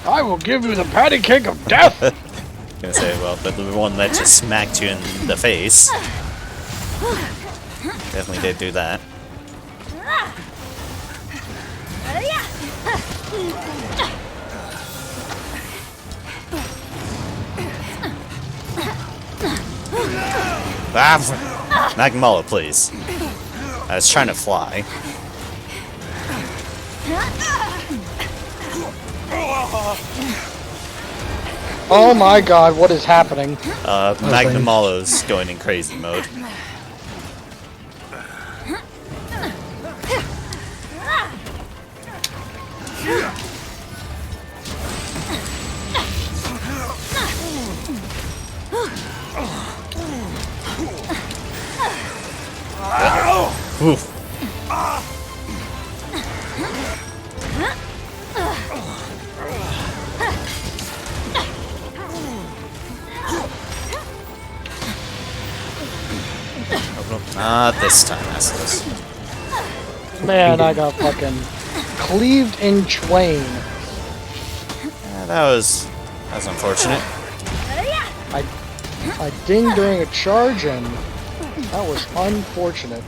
I will give you the patty cake of death! I was gonna say, well, but the one that just smacked you in the face. Definitely did do that. Magala, please. I was trying to fly. Oh my god, what is happening? Magala's going in crazy mode. Oof. Not this time, Rathos. Man, I got fucking cleaved in twain. Yeah, that was unfortunate. I dinged during a charge and that was unfortunate.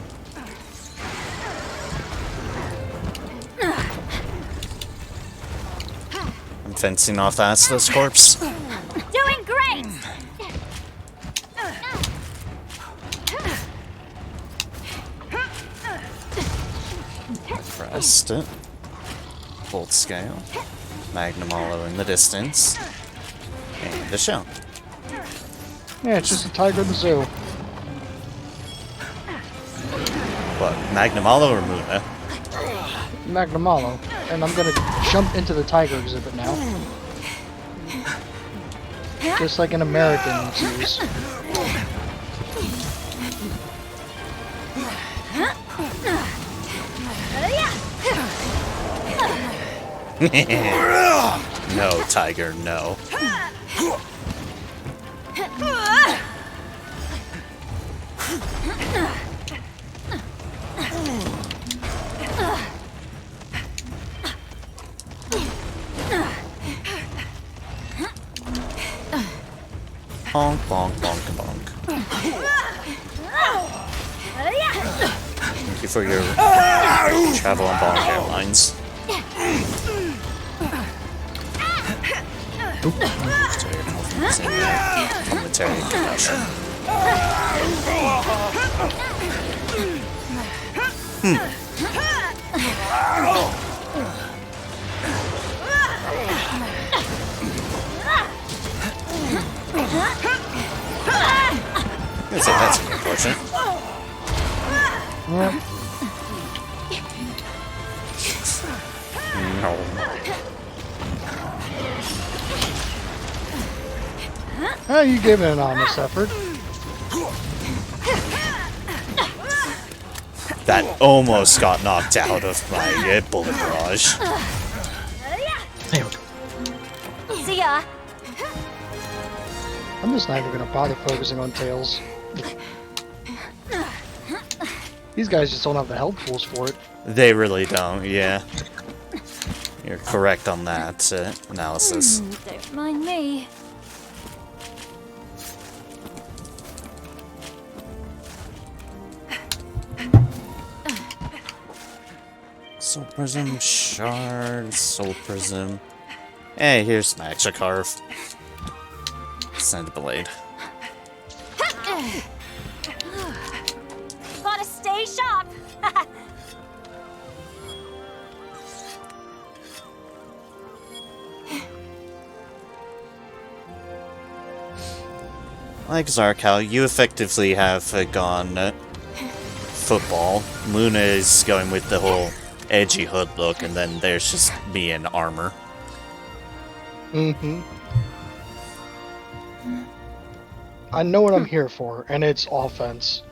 I'm fencing off Rathos' corpse. Doing great! Pressed it. Bolt scale. Magala in the distance. And a shell. Yeah, it's just a tiger in the zoo. What, Magala or Muna? Magala. And I'm gonna jump into the tiger exhibit now. Just like an American zoos. No, tiger, no. Bonk, bonk, bonk, bonk. Thank you for your travel on Bonk Airlines. Commentary concussion. That's unfortunate. Yeah. No. Oh, you gave it an honest effort. That almost got knocked out of my bullet barrage. See ya! I'm just not even gonna bother focusing on Tails. These guys just don't have the health pools for it. They really don't, yeah. You're correct on that analysis. Don't mind me. Soul Prism, Shard, Soul Prism. Hey, here's some extra carve. Send a blade. Gotta stay sharp! Like Zarkal, you effectively have gone football. Luna is going with the whole edgy hood look, and then there's just me in armor. Mm-hmm. I know what I'm here for, and it's offense.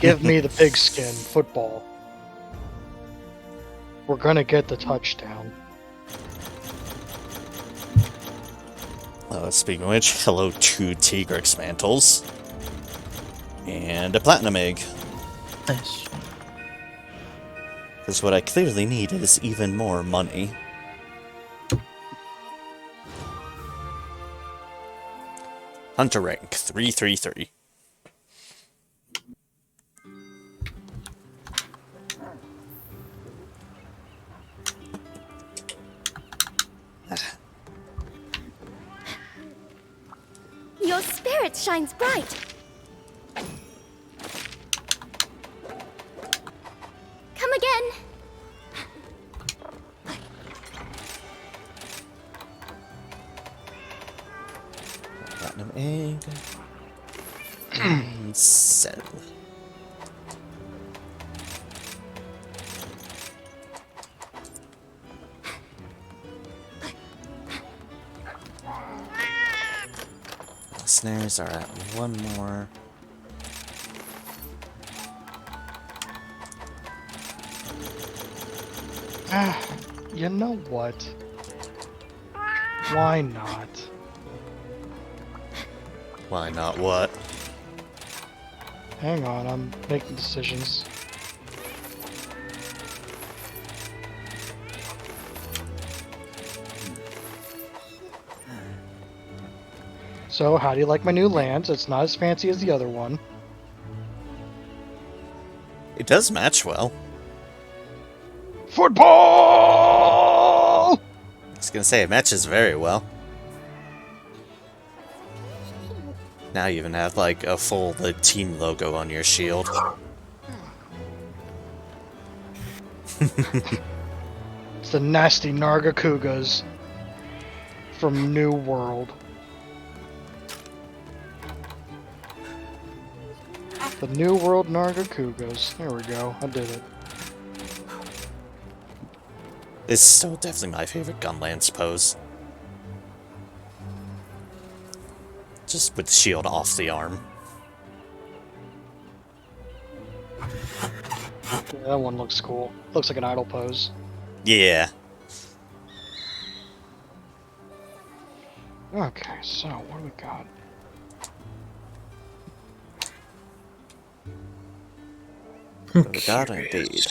Give me the pigskin football. We're gonna get the touchdown. Speaking of which, hello 2 Tigrex mantles. And a platinum egg. Nice. Because what I clearly need is even more money. Hunter rank 333. Your spirit shines bright. Come again. Platinum egg. And sell. Snares are at 1 more. You know what? Why not? Why not what? Hang on, I'm making decisions. So, how do you like my new lance? It's not as fancy as the other one. It does match well. Football! I was gonna say, it matches very well. Now you even have, like, a full team logo on your shield. It's the nasty Nargacugas from New World. The New World Nargacugas. There we go. I did it. It's still definitely my favorite Gunlance pose. Just with the shield off the arm. Yeah, that one looks cool. Looks like an idle pose. Yeah. Okay, so what do we got? What we got indeed.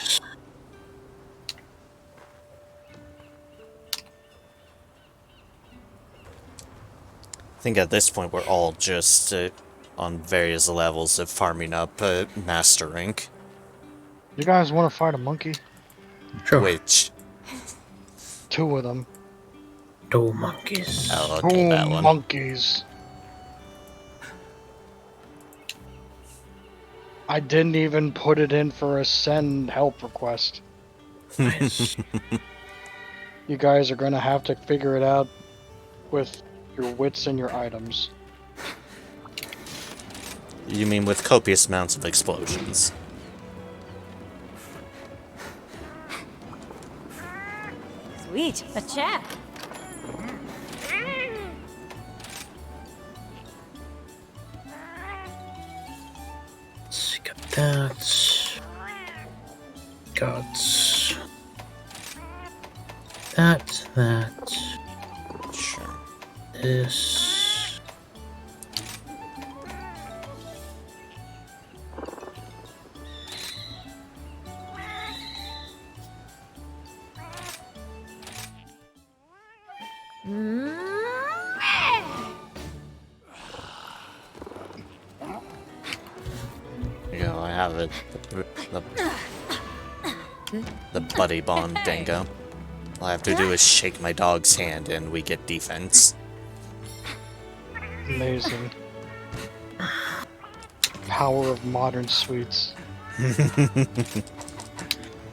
I think at this point we're all just on various levels of farming up Master Rank. You guys want to fight a monkey? Sure. Which... 2 of them. 2 monkeys. I'll 2 take that one. monkeys. I didn't even put it in for a send help request. Nice. You guys are gonna have to figure it out with your wits and your items. You mean with copious amounts of explosions? Sweet, a chat. Got that. Got that. Sure. This. You know, I have it. The buddy bond dingo. All I have to do is shake my dog's hand and we get defense. Amazing. Power of modern sweets.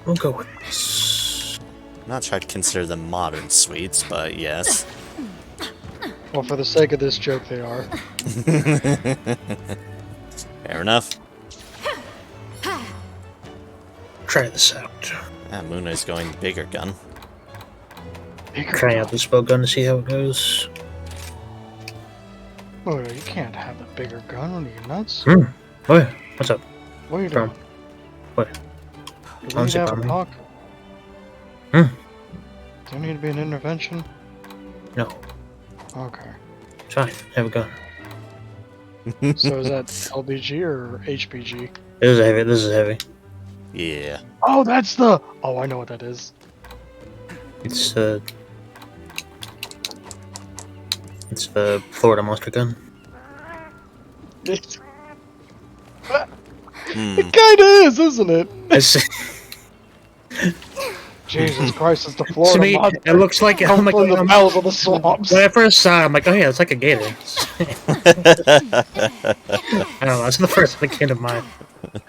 We'll go with this. I'm not sure I'd consider them modern sweets, but yes. Well, for the sake of this joke, they are. Fair enough. Try this out. Ah, Muna's going bigger gun. Try out this bow gun to see how it goes. Oh, you can't have the bigger gun. What are you nuts? Oh yeah. What's up? What are you From? doing? What? You Don't need say to have about a me. talk. Hmm. Do you need to be an intervention? No. Okay. It's fine. Have a gun. So is that LBG or HBG? This is heavy. This is heavy. Yeah. Oh, that's the. Oh, I know what that is. It's the Florida monster gun. It kind of is, isn't it? It's, Jesus Christ, it's the to Florida me, monster. it looks like Come I'm like from the bowels of the swamps. when I first saw it, I'm like, oh yeah, it's like a gator. I don't know. That's the first thing that came to mind. I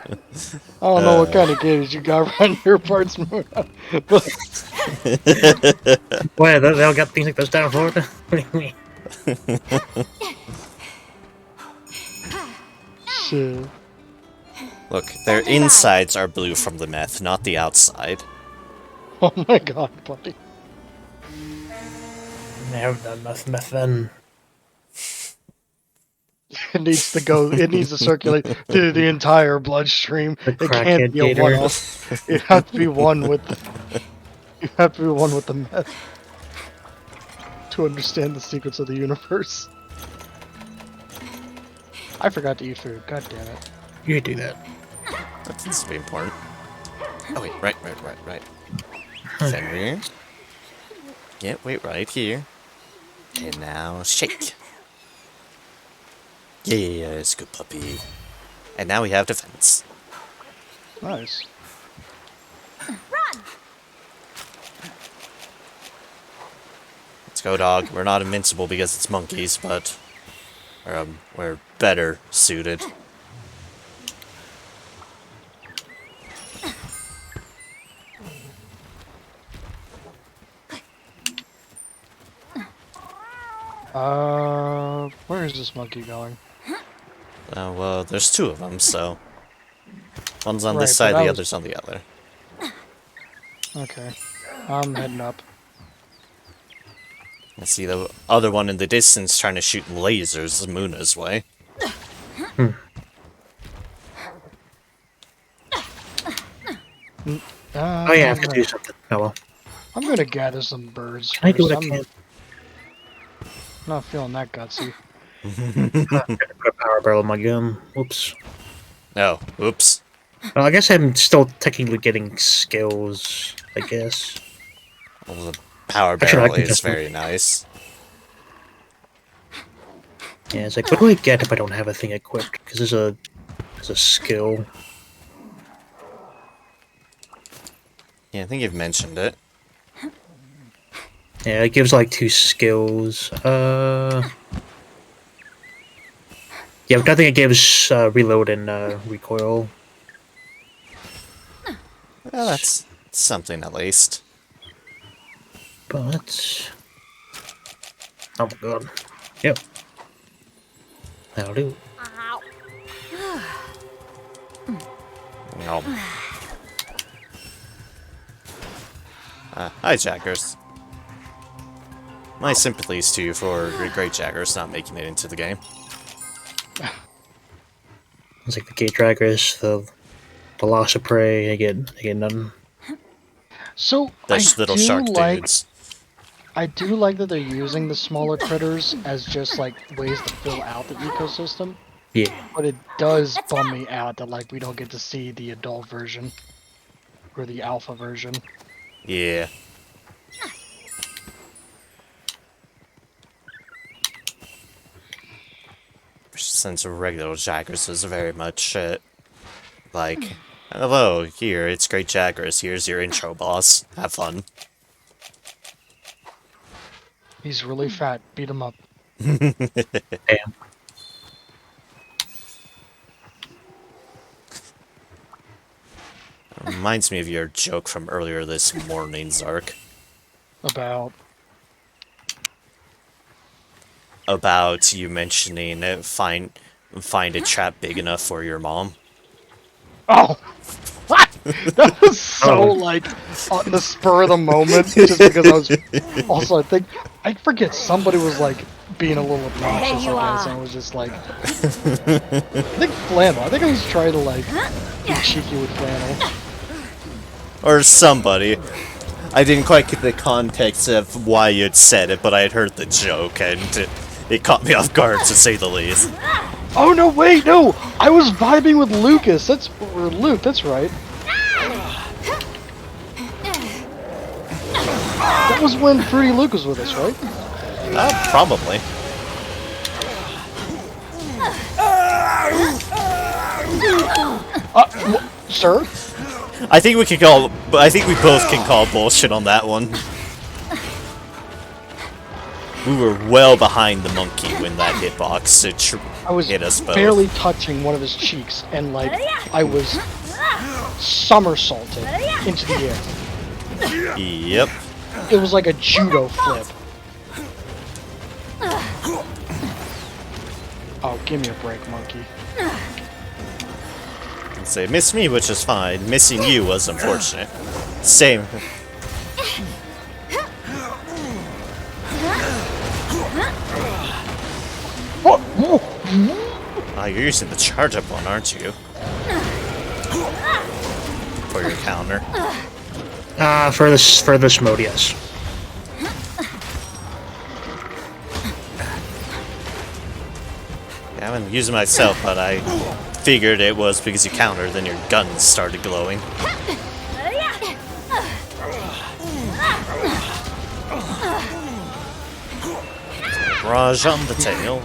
don't know what kind of gators you got around your parts, but Wait, they all got things like those down in Florida? What do you mean? shit. Look, their insides are blue from the meth, not the outside. Oh my god, buddy. They haven't done meth then. It needs to go. It needs to circulate through the entire bloodstream. The It can't crackhead be a gator. one-off. You have to be one with. You have to be one with the meth to understand the secrets of the universe. I forgot to eat food. God damn it. You do that. That seems to be important. Oh wait, right. Center. Yeah, wait, right here. And now shake. Yes, good puppy. And now we have defense. Nice. Let's go, dog. We're not invincible because it's monkeys, but we're better suited. Where is this monkey going? Well, there's two of them, so one's on Right, this side, but I the was- other's on the other. Okay. I'm heading up. I see the other one in the distance trying to shoot lasers Muna's way. Oh yeah, I have to do something. Oh well. I'm gonna gather some birds. I do first. what I can. Not feeling that gutsy. Put a power barrel in my gun. Whoops. Oh, oops. Well, I guess I'm still technically getting skills, I guess. Well, the power Actually, I barrel can is just- very nice. Yeah, it's like, what do I get if I don't have a thing equipped? Because there's a skill. Yeah, I think you've mentioned it. Yeah, it gives like 2 skills. Yeah, but I think it gives reload and recoil. Well, that's something at least. But oh my god. Yep. That'll do. No. Hi, Jackers. My sympathies to you for your great Jackers not making it into the game. It's like the gate draggers, the loss of prey. They get nothing. So Those I little do shark like. dudes. I do like that they're using the smaller critters as just like ways to fill out the ecosystem. Yeah. But it does bum me out that like we don't get to see the adult version or the alpha version. Yeah. Since regular Jackers is very much like, hello, here, it's Great Jackers, here's your intro boss, have fun. He's really fat. Beat him up. Damn. Reminds me of your joke from earlier this morning, Zark. About you mentioning find a trap big enough for your mom. Oh! What? That was so like on the spur of the moment, just because I was. Also, I forget somebody was like being a little obnoxious, There you I guess, are. and I was just like, I think Flannel. I think I was trying to like be cheeky with Flannel. Or somebody. I didn't quite get the context of why you'd said it, but I had heard the joke, and it caught me off guard, to say the least. Oh no, wait, no! I was vibing with Lucas. Or Luke. That's right. That was when Fruity Luke was with us, right? Probably. Sir? I think we both can call bullshit on that one. We were well behind the monkey when that hitbox I was hit us both. barely touching one of his cheeks, and like I was somersaulted into the air. Yep. It was like a judo flip. Oh, give me a break, monkey. Say, miss me, which is fine. Missing you was unfortunate. Same. Oh, you're using the charge up one, aren't you? For your counter. For this mode, yes. Yeah, I haven't used it myself, but I figured it was because you countered, then your guns started glowing. Barrage on the tail.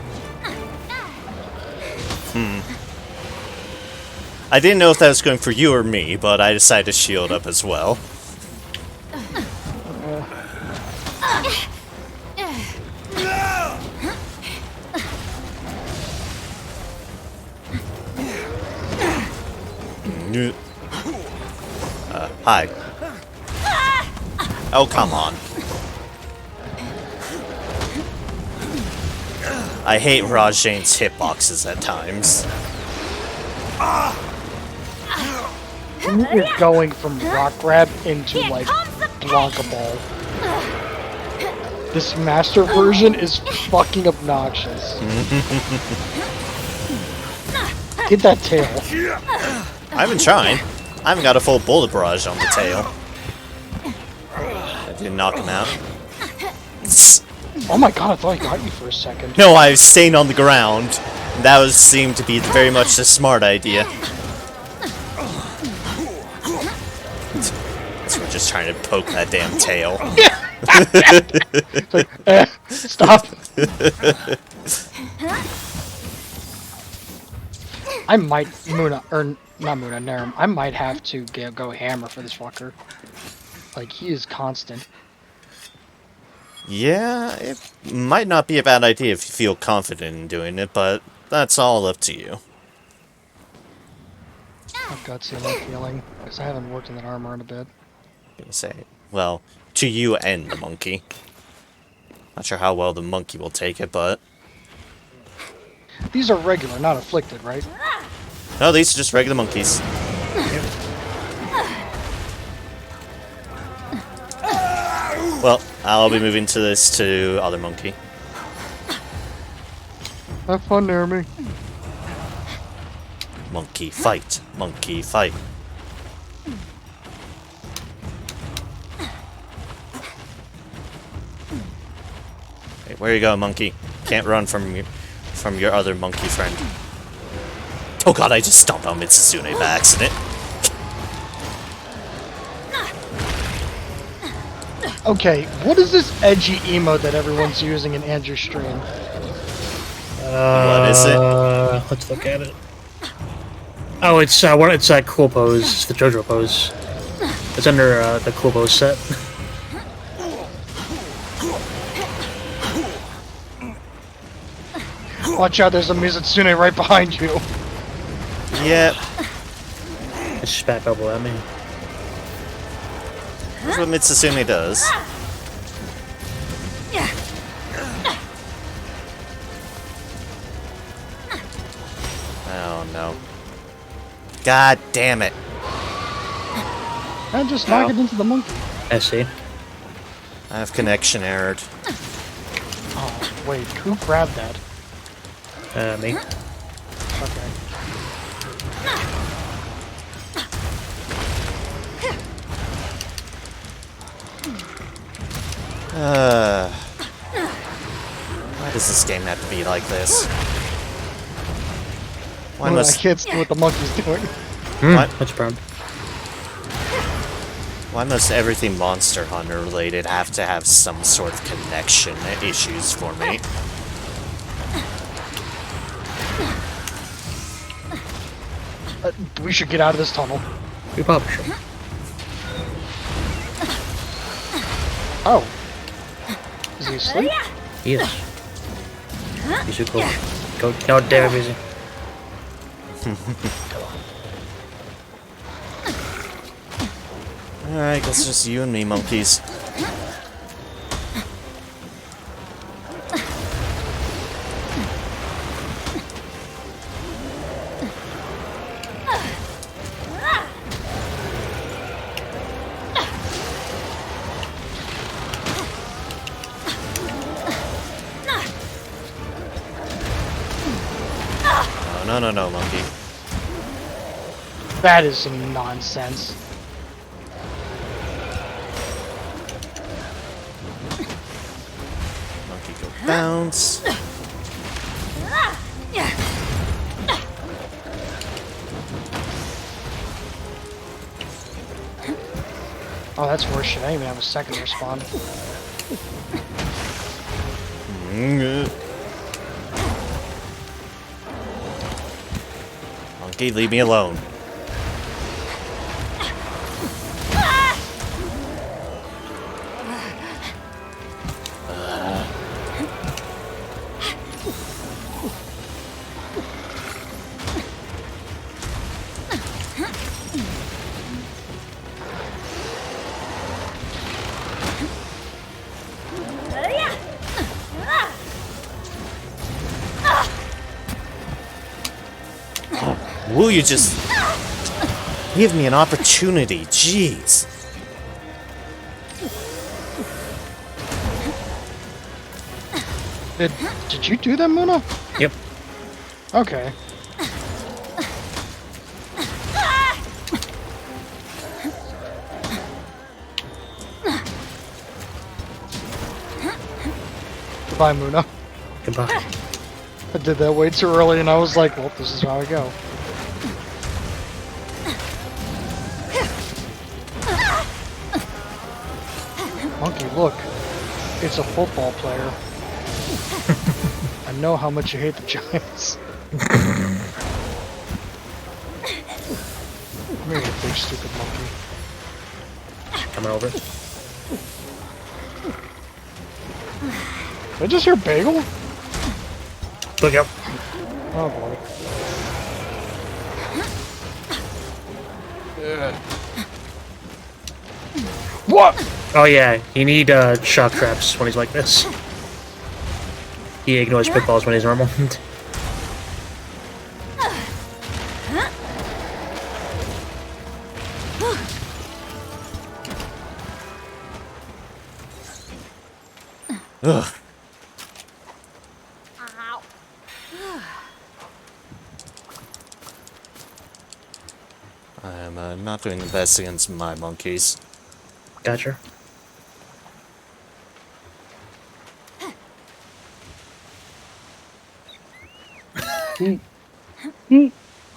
I didn't know if that was going for you or me, but I decided to shield up as well. Hi. Oh, come on. I hate Rajane's hitboxes at times. Who is going from rock grab into like Blanca ball? This master version is fucking obnoxious. Get that tail. I've been trying. I haven't got a full bullet barrage on the tail. I didn't knock him out. Oh my god, I thought I got you for a second. No, I was staying on the ground. That seemed to be very much the smart idea. So we're just trying to poke that damn tail. It's like, stop. I might I might have to go hammer for this fucker. Like, he is constant. Yeah, it might not be a bad idea if you feel confident in doing it, but that's all up to you. I've got that feeling, because I haven't worked in that armor in a bit. I'm gonna say, well, to you and the monkey. Not sure how well the monkey will take it, but... These are regular, not afflicted, right? No, these are just regular monkeys. Well, I'll be moving to this to other monkey. Have fun near me. Monkey fight. Monkey fight. Hey, where you go, monkey? Can't run from your other monkey friend. Oh god, I just stomped on Mitsuzune by accident. Okay, what is this edgy emote that everyone's using in Andrew's stream? What is it? Let's look at it. Oh, it's that cool pose. It's the JoJo pose. It's under the cool pose set. Watch out, there's a Mizutsume right behind you. Yep. It's just back bubble at me. That's what Mitsuzune does. Oh no. God damn it. And just knock it into the monkey. I see. I have connection errored. Oh, wait, who grabbed that? Me. Okay. Why does this game have to be like this? Why I must can't see what the monkey's doing. What? What's the problem? why must everything Monster Hunter related have to have some sort of connection issues for me? We should get out of this tunnel. We probably should. Oh. Is he asleep? He is. He's so cool. Go damn busy. Alright, guess just you and me, monkeys. No, monkey. That is some nonsense. Monkey go bounce. Oh, that's worse shit. I didn't even have a second to respond. Monkey, leave me alone. Will you just give me an opportunity? Jeez. Did you do that, Muna? Yep. Okay. Goodbye, Muna. Goodbye. I did that way too early and I was like, well, this is how I go. Monkey, look. It's a football player. I know how much you hate the Giants. Come here, you big stupid monkey. Coming over. Did I just hear bagel? Look out. Oh boy. What? Oh yeah, you need shock traps when he's like this. He ignores pitfalls when he's normal. Ugh. I'm not doing the best against my monkeys. Gotcha.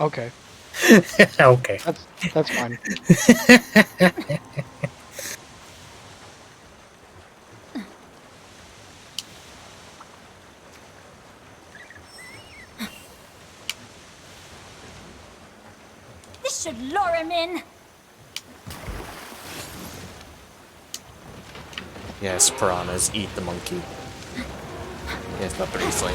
Okay. Okay. That's fine. This should lure him in. Yes, piranhas eat the monkey. Yes, but briefly.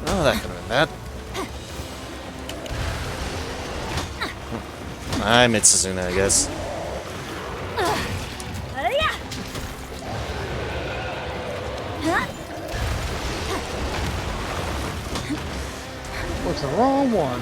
Oh, that could have been bad. I'm Mitsuzuna, I guess. What's the wrong one?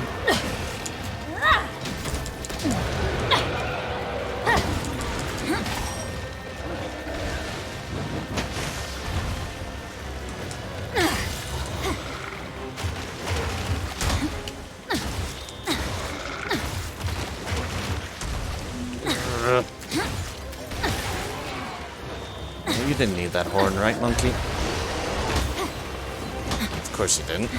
You didn't need that horn, right, monkey? Of course you didn't.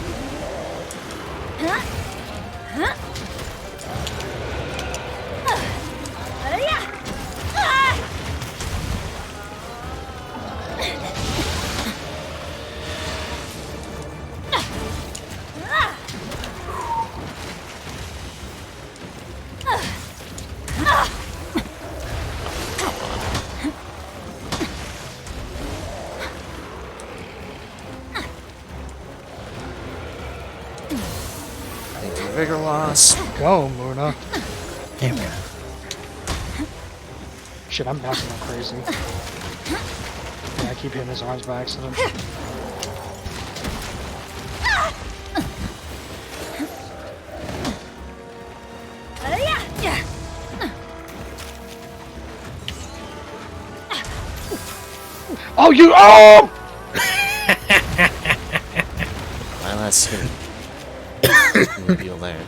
Vigor loss. Go, Muna. Damn it. Shit, I'm bouncing like crazy. Yeah, I keep hitting his arms by accident. Oh, you! Oh! Well, that's good. Reveal there.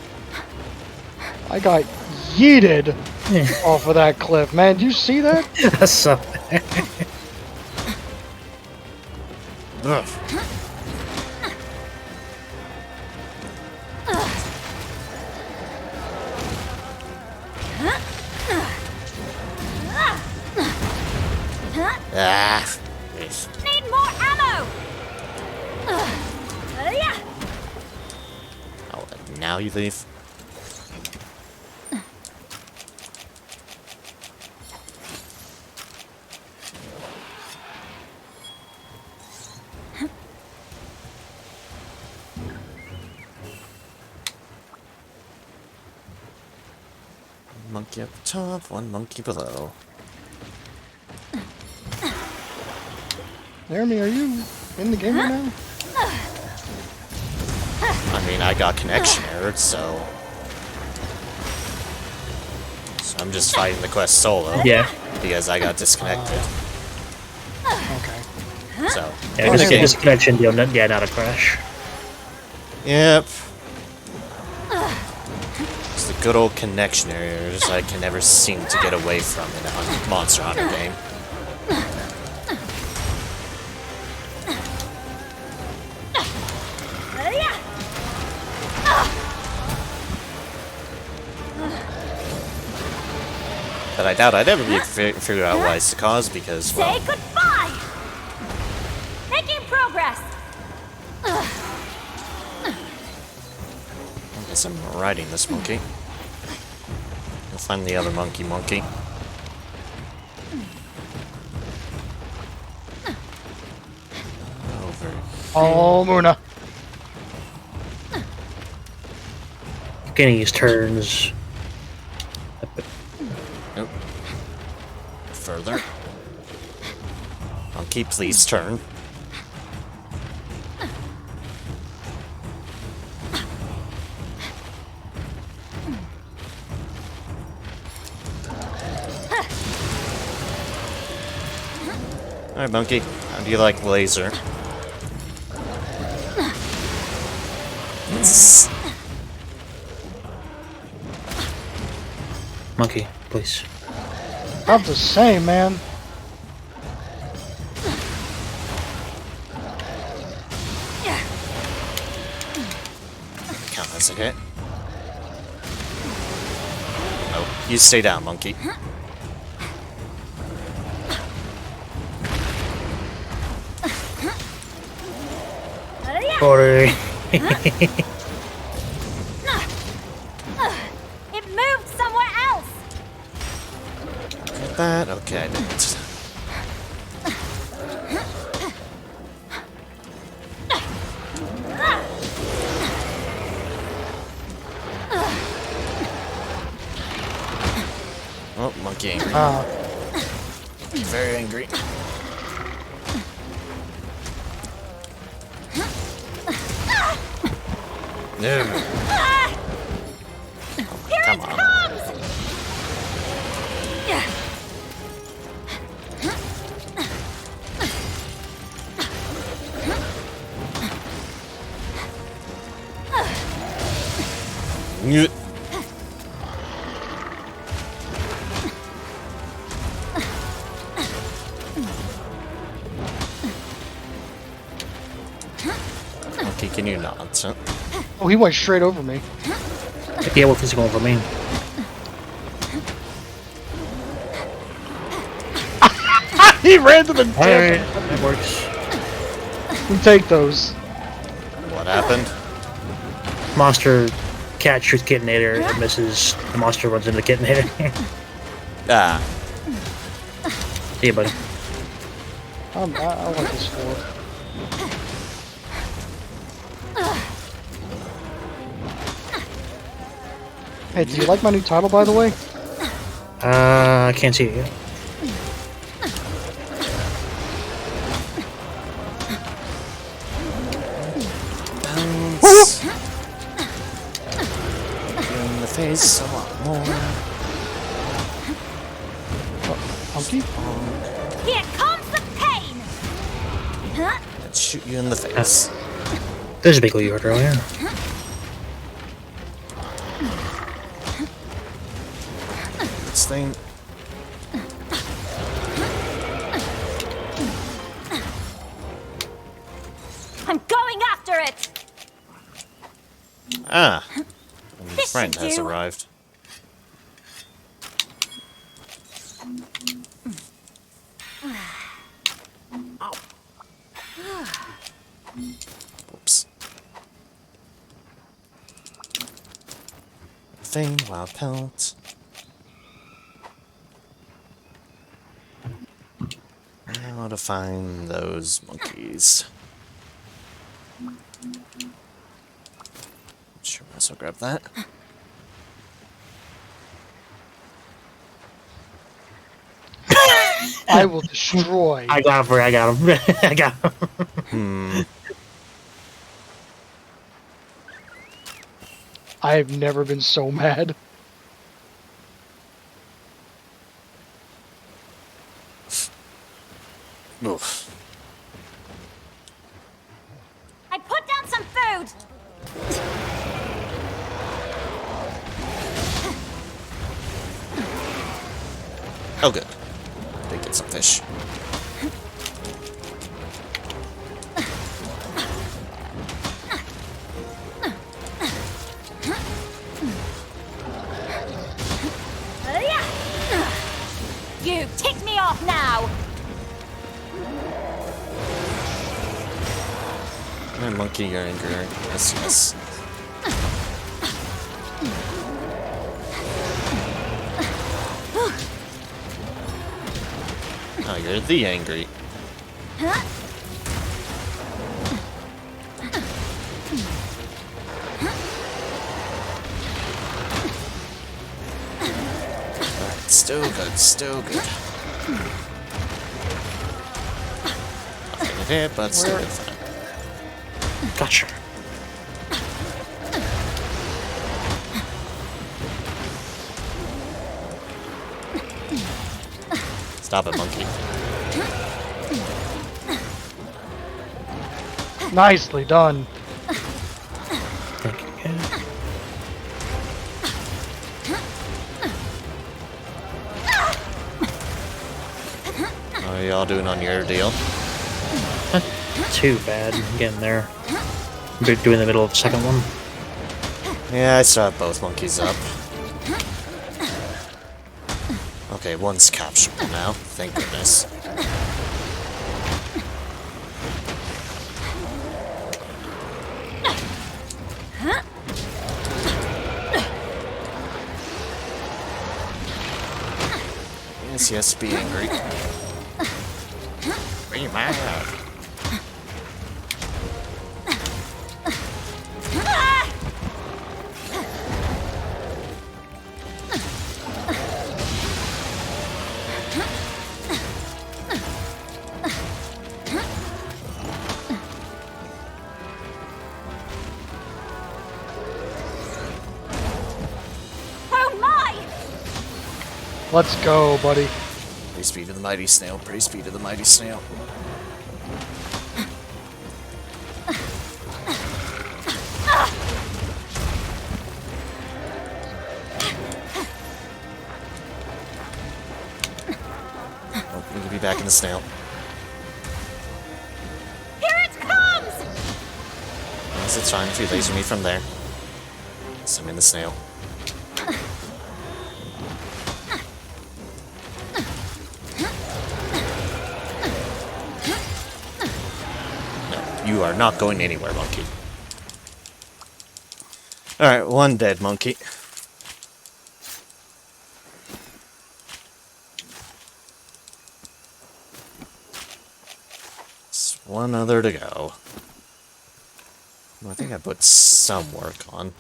I got yeeted off of that cliff, man. Do you see that? That's so. Ugh. Ah. Need more ammo! Oh, now you leave? Monkey up top, one monkey below. Jeremy, are you in the game right now? I mean, I got connection error, so I'm just fighting the quest solo. Yeah. Because I got disconnected. Okay. So, Yeah, just a disconnection deal, not a crash. yep. It's the good old connection errors I can never seem to get away from in a Monster Hunter game. But I doubt I'd ever be figure out why it's the cause because, well, Say goodbye! Making progress! I guess I'm riding this monkey. You'll find the other monkey. Over. Oh, Muna. Getting his turns. Nope. Further. Monkey, please turn. Alright, monkey. How do you like laser? Monkey, please. Not the same, man. Count as a hit. Oh, you stay down, monkey. Sorry. It moved somewhere else! Get that? Okay, I didn't. Oh, monkey angry. Very angry. No. Come on. Nyeh. monkey, can you not? Oh, he went straight over me. Yeah, what physical over me? He ran to the tip. Alright, that works. We take those. What happened? Monster cat shoots Kitinator and misses. The monster runs into the Kitinator. Ah. See you, buddy. I want this for. Hey, do you like my new title, by the way? I can't see it yet. Bounce. In the face a lot more. Hunky? Here comes the pain! Huh? Let's shoot you in the face. There's a beagle you heard earlier. This thing. I'm going after it! Ah. A new This friend should has do. arrived. Oops. Thing, wild pelt. Now to find those monkeys. Sure, might as well grab that. I will destroy. I got him, I got him. I got him. I have never been so mad. Oof. I put down some food! Oh, good. Did get some fish. You tick me off now! My monkey, you're angry. Yes, yes. Oh, you're the angry. Alright, still good, still good. Nothing to hit, but still good fine. Gotcha. Stop it, monkey. Nicely done. Thank you. Yeah. How are y'all doing on your deal? Not too bad. I'm getting there. We're doing the middle of the second one. Yeah, I still have both monkeys up. Okay, one's capturable now. Thank goodness. Yes, he has to be angry. Be mad. Oh my! Let's go, buddy. Praise be to the mighty snail. Praise be to the mighty snail. Oh, we can be back in the snail. Here it comes! It's fine if you laser me from there. Send me the snail. No, you are not going anywhere, monkey. Alright, one dead monkey. Just one other to go. I think I put some work on.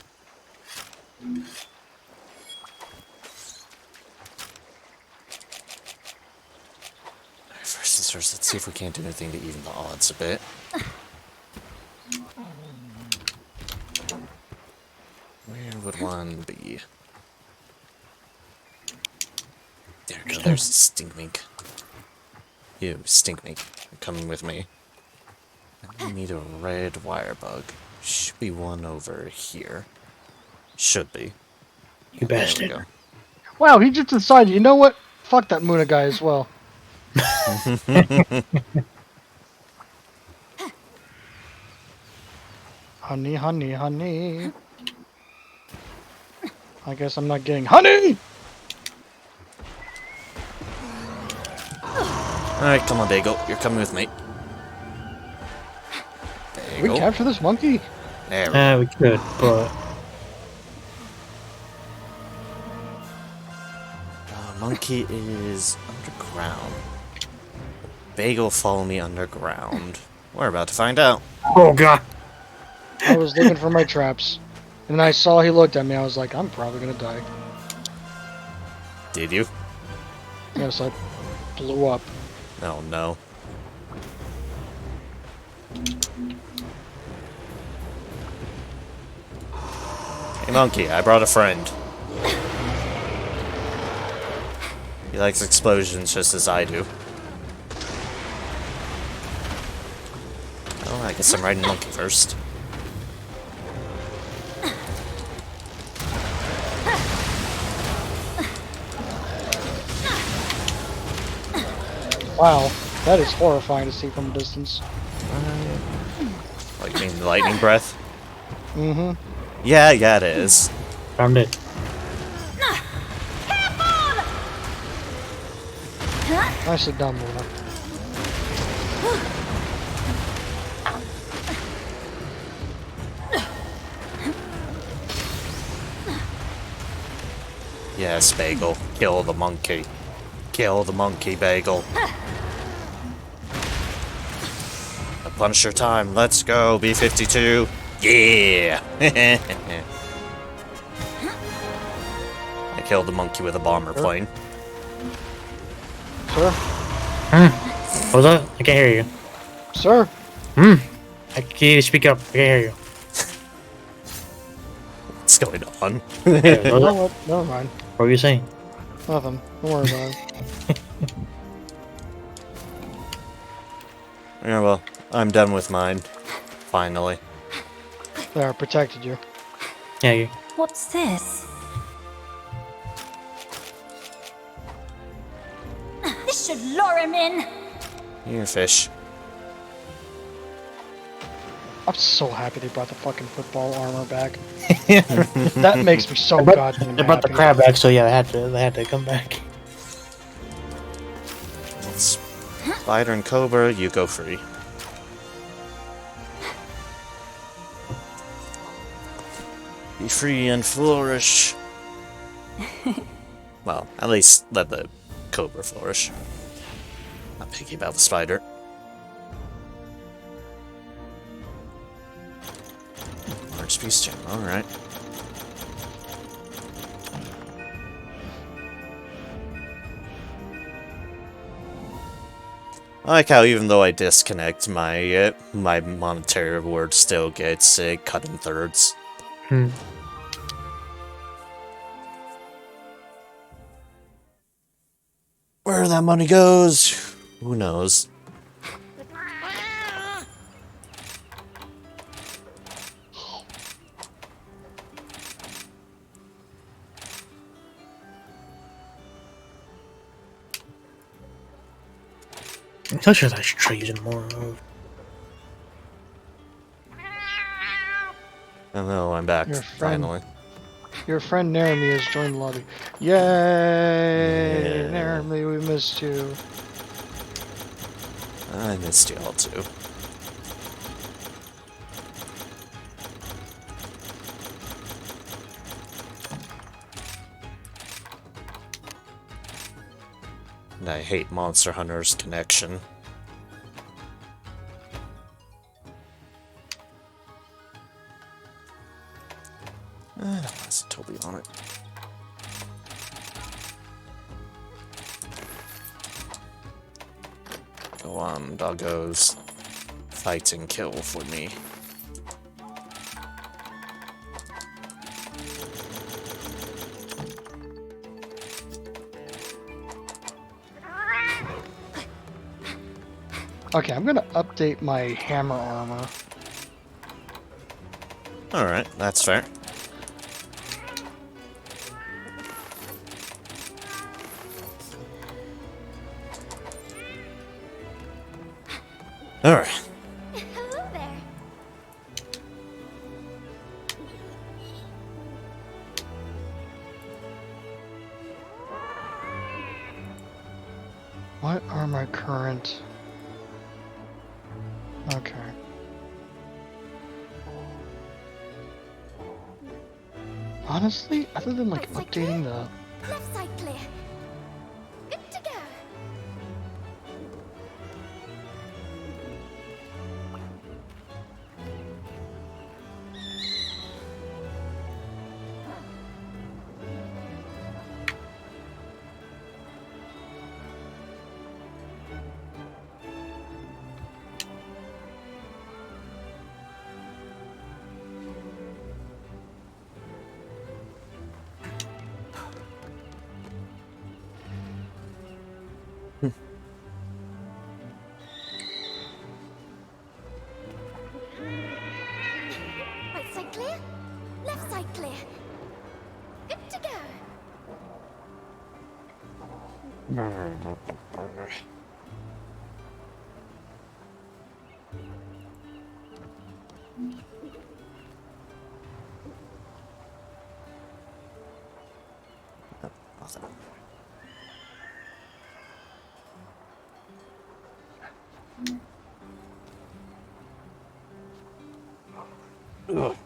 First things first, let's see if we can't do anything to even the odds a bit. Where would one be? There we go, there's a stink mink. You, stink mink, you're coming with me. I need a red wire bug. Should be one over here. Should be. You bastard. There we go. Wow, he just decided, you know what? Fuck that Muna guy as well. Honey, honey, honey. I guess I'm not getting honey! Alright, come on, Bagel. You're coming with me. Did we capture this monkey? There We could, but... Monkey is underground. Bagel follow me underground. We're about to find out. Oh, God! I was looking for my traps. And then I saw he looked at me, I was like, I'm probably gonna die. Did you? Yes, I blew up. Oh no. Hey monkey, I brought a friend. He likes explosions just as I do. Oh, I guess I'm riding monkey first. Wow, that is horrifying to see from a distance. Oh, you mean lightning breath? Mm-hmm. Yeah, it is. Found it. Nicely done, Muna. Yes, Bagel. Kill the monkey. Kill the monkey, Bagel. A Punisher time. Let's go, B-52. Yeah! I killed the monkey with a bomber plane. Sir? What was that? I can't hear you. Sir? I can you speak up. I can't hear you. What's going on? Yeah, You know what? Never mind. what were you saying? Nothing. Don't worry about it. Yeah, well, I'm done with mine. Finally. There, I protected you. Yeah, you. What's this? This should lure him in. Here, fish. I'm so happy they brought the fucking football armor back. That makes me so goddamn They brought the happy. crab back, so yeah, they had to come back. Spider and Cobra, you go free. Be free and flourish. Well, at least let the Cobra flourish. Not picky about the spider. Large piece gem, alright. I like how even though I disconnect, my my monetary reward still gets cut in thirds. Where that money goes, who knows? I'm not sure that I should try using more of. Hello, I'm back, finally. Your friend Naomi has joined the lobby. Yay! Naomi, we missed you. I missed you all too. And I hate Monster Hunter's connection. That's Toby on it. Go on, doggos. Fight and kill for me. Okay, I'm gonna update my hammer armor. Alright, that's fair. Alright. Hello there. What are my current... Okay. Honestly, other than like updating the... Left side clear. Good to go. Right side clear. Left side clear. Good to go. Ugh.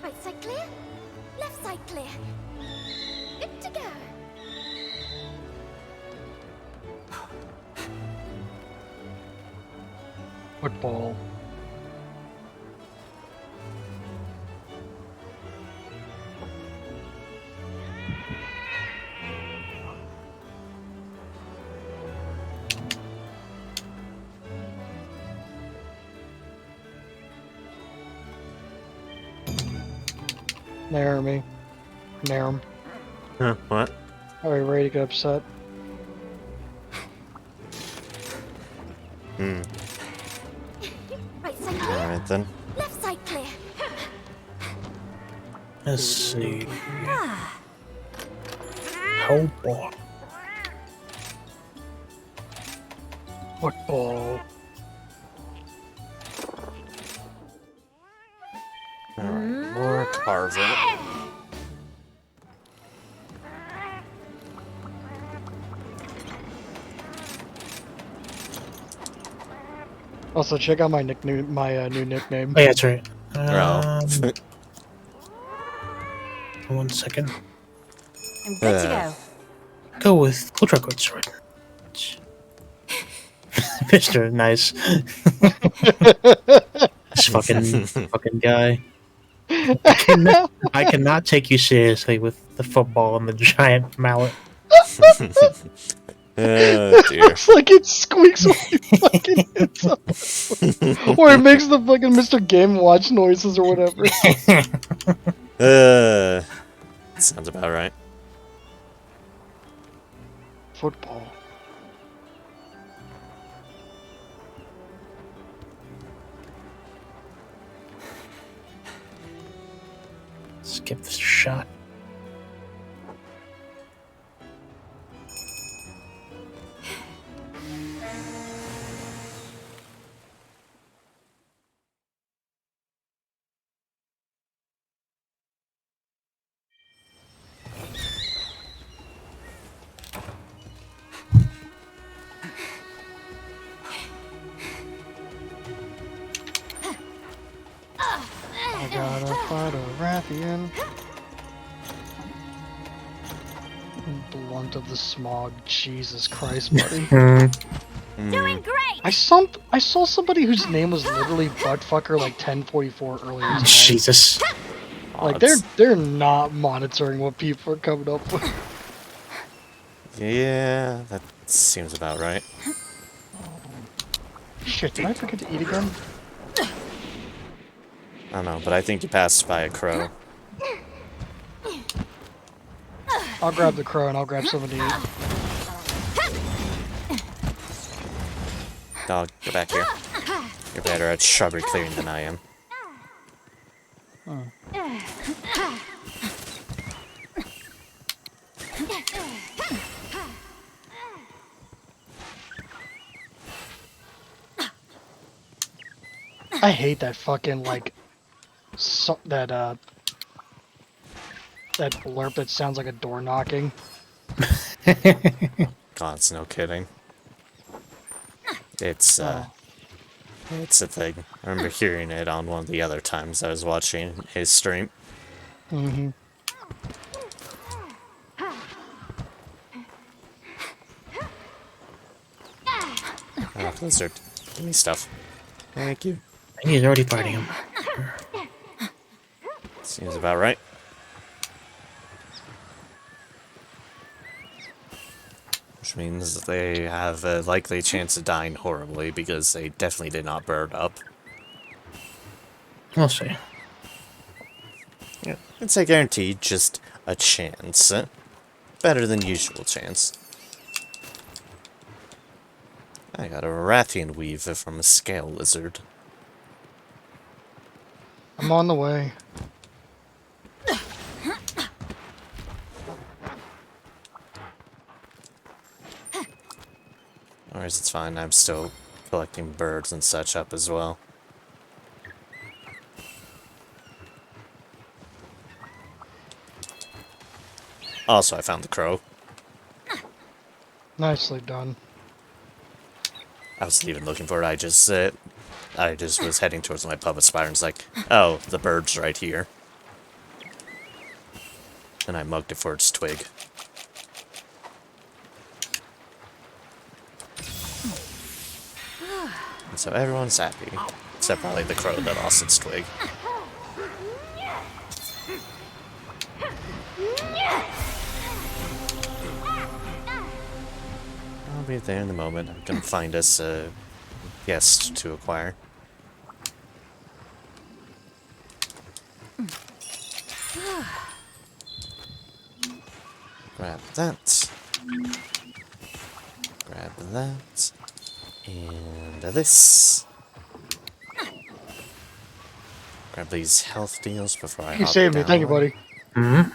Right side clear. Left side clear. Good to go. Football. Naomi. Narum. Huh, what? Are we ready to get upset? Right side clear. Alright then. Left side clear. Let's see. Oh boy. Football. Alright, more carving. Also, check out my nickname, my new nickname. Oh yeah, that's right. Oh. 1 second. I'm good to go. Go with Ultra Good Sword. Mr. Nice. This fucking guy. I cannot take you seriously with the football and the giant mallet. Oh dear. It's like it squeaks when you fucking hit something. Or it makes the fucking Mr. Game Watch noises or whatever. Sounds about right. Football. Let's give this a shot. I gotta fight a Rathian. Blunt of the Smog. Jesus Christ, buddy. Doing great! I saw somebody whose name was literally Buttfucker like 1044 earlier today. Jesus. Like they're not monitoring what people are coming up with. Yeah, that seems about right. Shit, did I forget to eat again? I don't know, but I think you passed by a crow. I'll grab the crow and I'll grab something to eat. Dog, get back here. You're better at shrubbery clearing than I am. I hate that fucking like that blurb that sounds like a door knocking. God, it's no kidding. It's a thing. I remember hearing it on one of the other times I was watching his stream. Mm-hmm. Oh, Blizzard. Give me stuff. Thank you. I think he's already fighting him. Seems about right. Which means they have a likely chance of dying horribly because they definitely did not burn up. We'll see. Yeah, it's a guaranteed just a chance. Better than usual chance. I got a Rathian weave from a scale lizard. I'm on the way. Otherwise, it's fine. I'm still collecting birds and such up as well. Also, I found the crow. Nicely done. I wasn't even looking for it. I just was heading towards my puppet spider and was like, oh, the bird's right here. And I mugged it for its twig. And so everyone's happy. Except probably the crow that lost its twig. I'll be there in the moment. I'm gonna find us a guest to acquire. Grab that. Grab that. And this. Grab these health deals before I You hop saved me, down. thank you, buddy. Mm-hmm.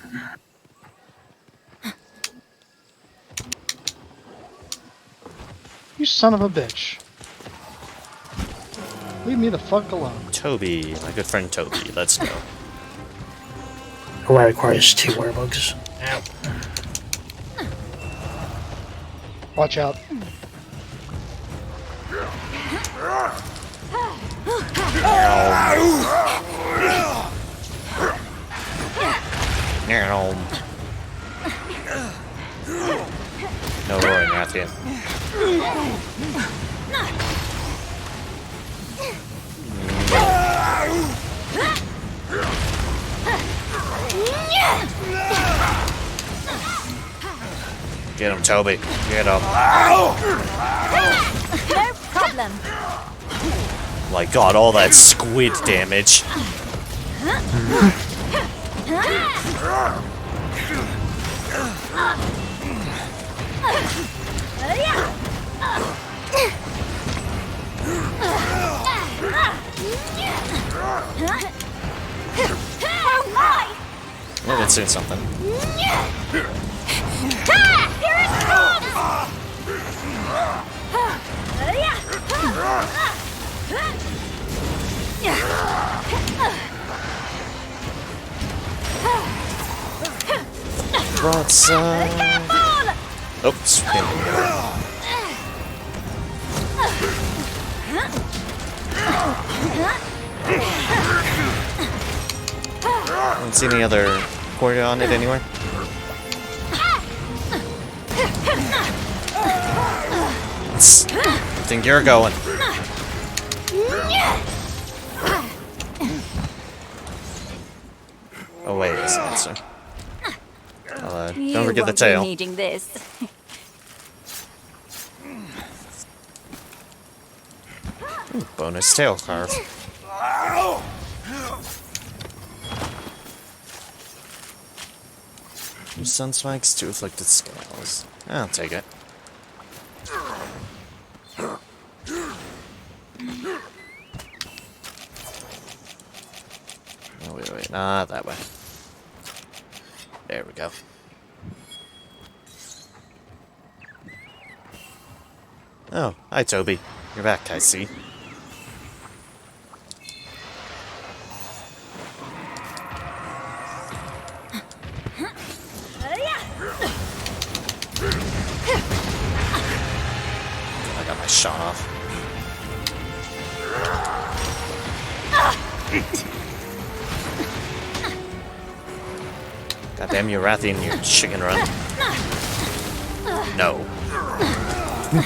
You son of a bitch. Leave me the fuck alone. Toby, my good friend Toby, let's go. Oh, that requires 2 werebugs. Ow. Watch out. Rathian. Get him, Toby. Get him. No problem. My god, all that squid damage. Oh my! Yeah, that's doing something. Here it Broadside. Oops. I don't see any other cord on it anywhere. I think you're going. Oh wait, it's an answer. Don't forget the tail. Needing this. Ooh, bonus tail carve. Two sun spikes, 2 afflicted scales. I'll take it. Oh, wait, not that way. There we go. Oh, hi Toby. You're back, I see. I got my shot off. Goddamn you, Rathian, you chicken run. No. I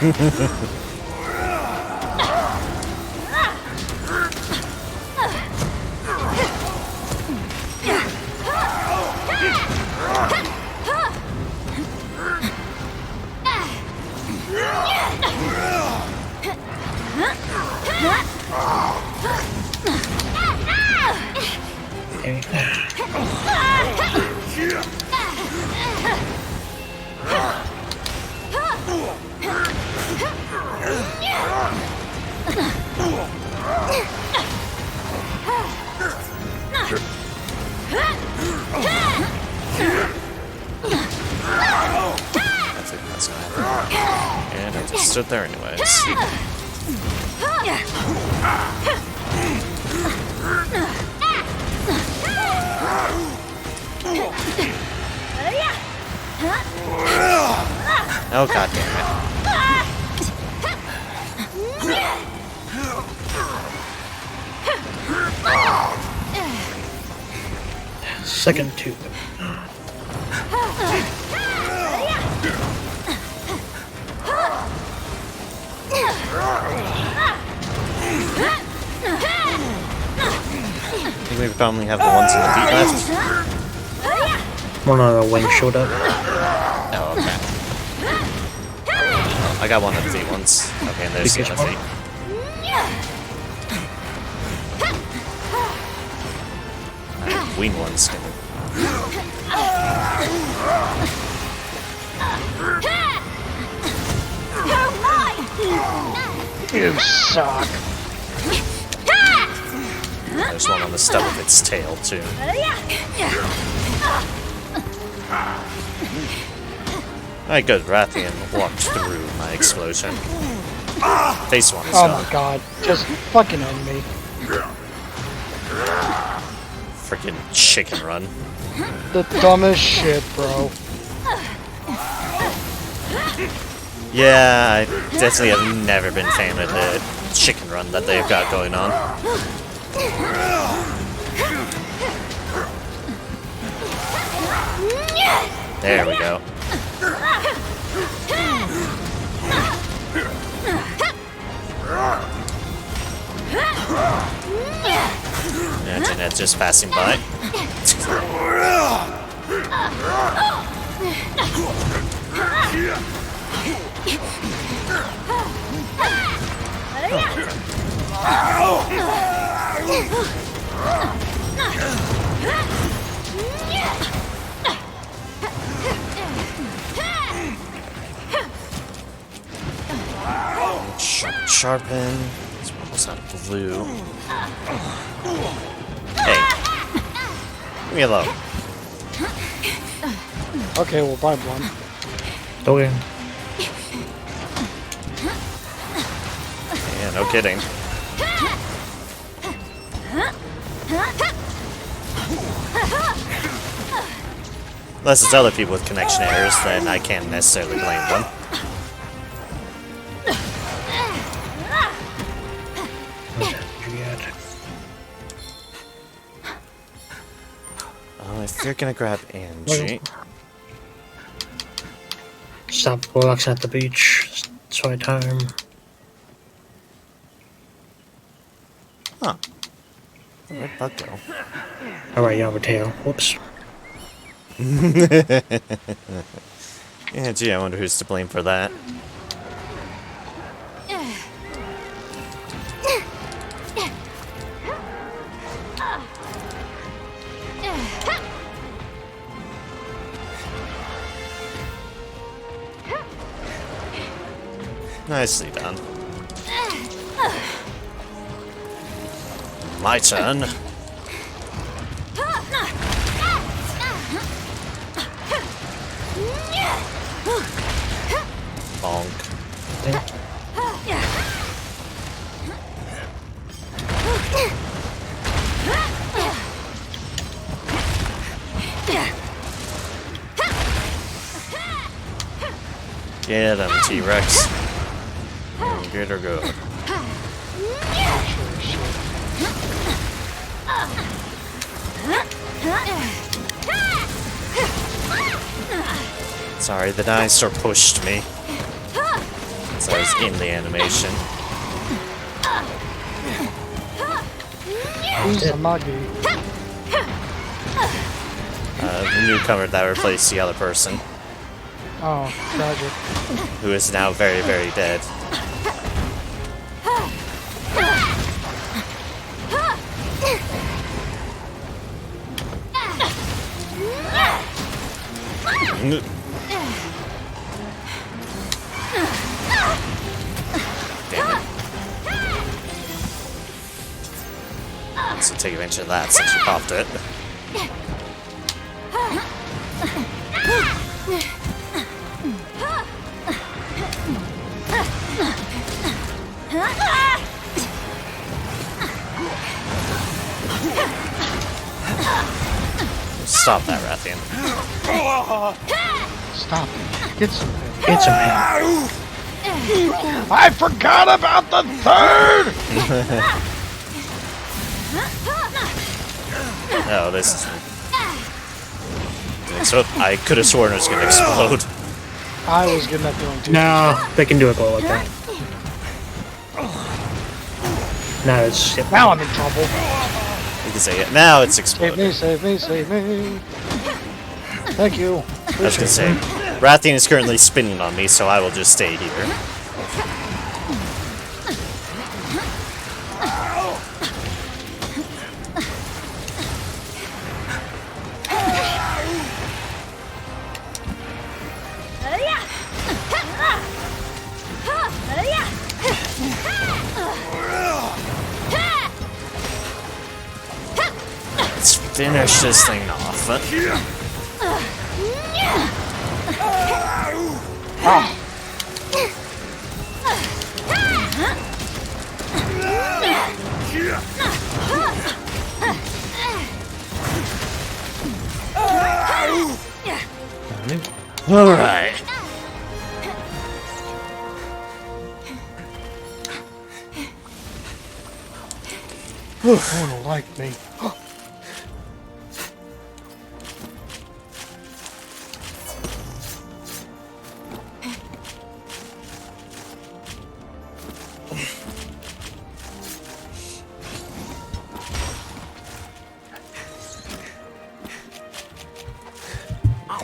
think that's gonna happen. And I just stood there anyways. Oh god damn it. Second tube. I think we probably have the ones in the feet left. One of the wings showed up. Oh, okay. Oh, I got one of the feet ones. Okay, and there's the other feet. Wing ones can. You suck. There's one on the stub of its tail, too. Alright, good. Rathian walked through my explosion. Face one is Oh gone. my god. Just fucking end me. Freaking chicken run. The dumbest shit, bro. Yeah, I definitely have never been a fan of the chicken run that they've got going on. There we go. internet just passing by. Sharpen. This one was out of blue. Hey. Leave me alone. Okay, we'll buy one. Okay. Yeah, no kidding. Unless it's other people with connection errors, then I can't necessarily blame them. If you're gonna grab Angie... Stop relaxing at the beach. It's my time. Huh. Where'd Bug go? Alright, you have a tail. Whoops. Yeah, gee, I wonder who's to blame for that. Nicely done. My turn. Bonk. Get him, T-Rex. Good or good. Sorry, the dinosaur pushed me. So I was in the animation. Who's Amagi? The newcomer that replaced the other person. Oh, tragic. Who is now very, very dead. Damn it. So take advantage of that since you popped it. Stop that, Rathian. Stop it. Get some. Get some help. I forgot about the third! No, this is... So I could have sworn it was going to explode. I was getting that feeling too. No, they can do a goal like that. Now it's... Yep. Now I'm in trouble. You can say it. Now it's exploded. Save me, save me, save me. Thank you. I was going to say, Rathian is currently spinning on me, so I will just stay here. Let's finish this thing off. All right. No one will like me.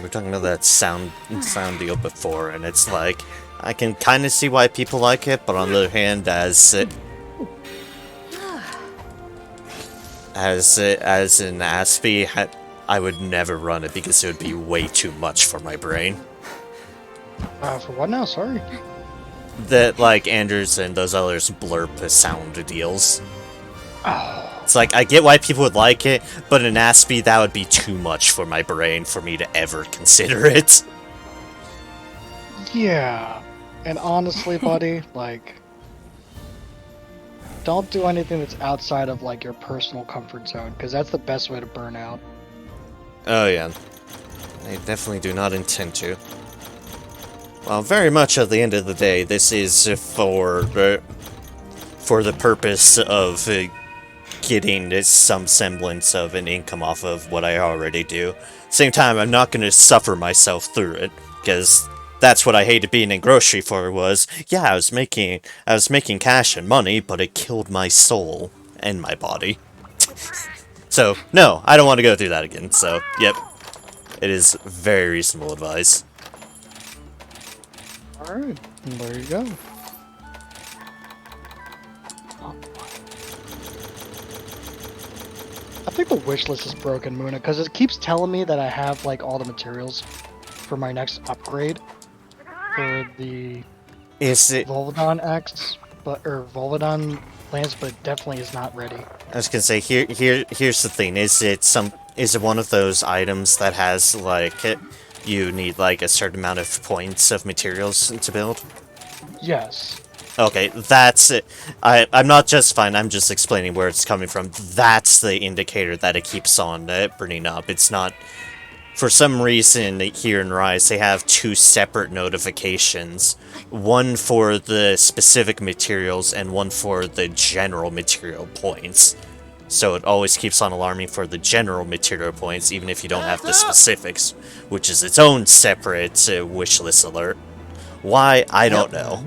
we were talking about that sound deal before, and it's like, I can kind of see why people like it, but on the other hand, as an Aspie, I would never run it because it would be way too much for my brain. For what now? Sorry. That, like, Anders and those others blurb the sound deals. Oh. It's like, I get why people would like it, but in Aspie, that would be too much for my brain for me to ever consider it. Yeah. And honestly, buddy, like, don't do anything that's outside of, like, your personal comfort zone, because that's the best way to burn out. Oh, yeah. I definitely do not intend to. Well, very much at the end of the day, this is for the purpose of getting some semblance of an income off of what I already do. Same time, I'm not going to suffer myself through it, because that's what I hated being in grocery for was, yeah, I was making cash and money, but it killed my soul and my body. So, no, I don't want to go through that again, so, yep. It is very reasonable advice. Alright, there you go. I think the wish list is broken, Muna, because it keeps telling me that I have, like, all the materials for my next upgrade for the Volvodon X, or Volvodon Lance, but it definitely is not ready. I was gonna say, here's the thing, is it one of those items that has, like, you need, like, a certain amount of points of materials to build? Yes. Okay, that's it. I'm not justifying, I'm just explaining where it's coming from. That's the indicator that it keeps on burning up. It's not... For some reason, here in Rise, they have two separate notifications. One for the specific materials, and one for the general material points. So it always keeps on alarming for the general material points, even if you don't have the specifics, which is its own separate wishlist alert. Why? I don't know.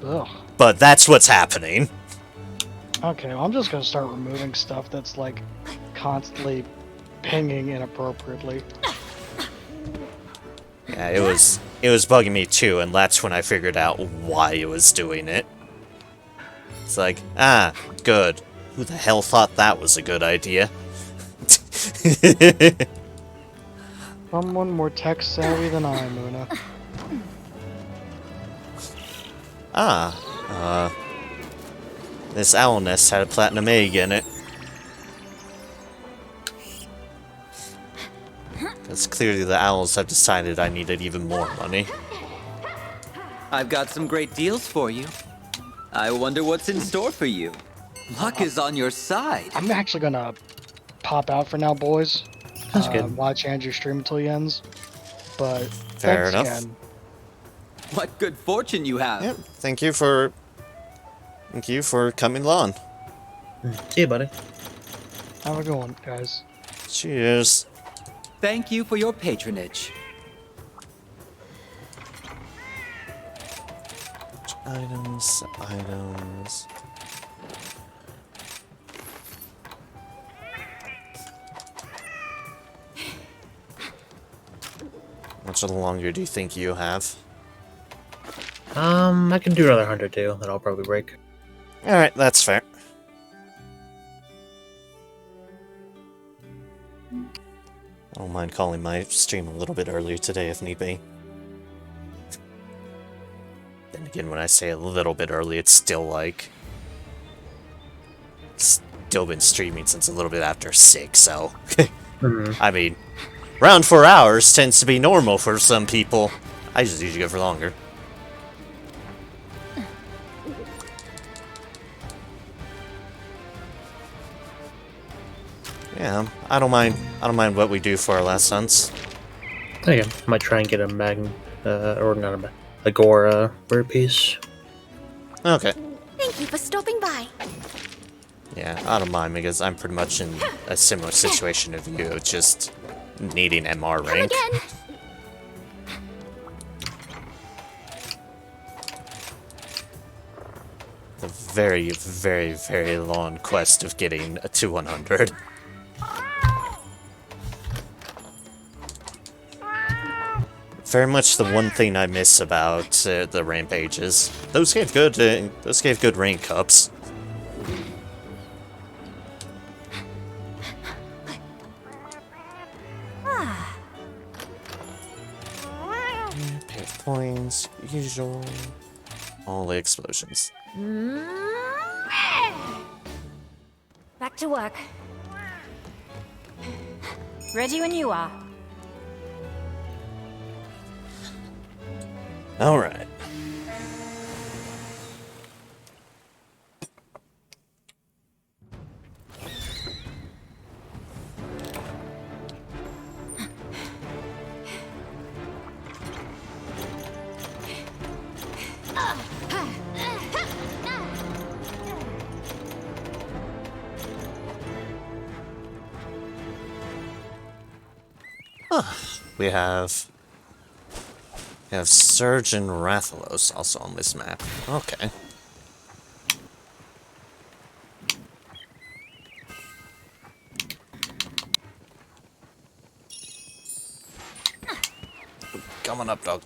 Ugh. But that's what's happening. Okay, well, I'm just gonna start removing stuff that's, like, constantly pinging inappropriately. Yeah, it was bugging me too, and that's when I figured out why it was doing it. It's like, good. Who the hell thought that was a good idea? Someone more tech savvy than I, Muna. This owl nest had a platinum egg in it. Because clearly the owls have decided I needed even more money. I've got some great deals for you. I wonder what's in store for you. Luck is on your side. I'm actually gonna pop out for now, boys. That's good. Watch Andrew stream until he ends. But Fair thanks enough. again. What good fortune you have. Yep, thank you for coming along. See you, buddy. Have a good one, guys. Cheers. Thank you for your patronage. Items. How much longer do you think you have? I can do another 100 too, then I'll probably break. Alright, that's fair. I don't mind calling my stream a little bit earlier today if need be. Then again, when I say a little bit early, it's still like... Still been streaming since a little bit after 6, so... I mean, around 4 hours tends to be normal for some people. I just usually go for longer. Yeah, I don't mind what we do for our last hunts. Okay, I might try and get a or not a Agora bird piece. Okay. Thank you for stopping by. Yeah, I don't mind because I'm pretty much in a similar situation of you, just needing MR Come rank. again. The very, very, very long quest of getting to 100. very much the one thing I miss about the rampages. Those gave good rank cups. Pay points, usual, all the explosions. Back to work. Ready when you are. All right. We have Surge and Rathos also on this map. Okay. Coming up, dog.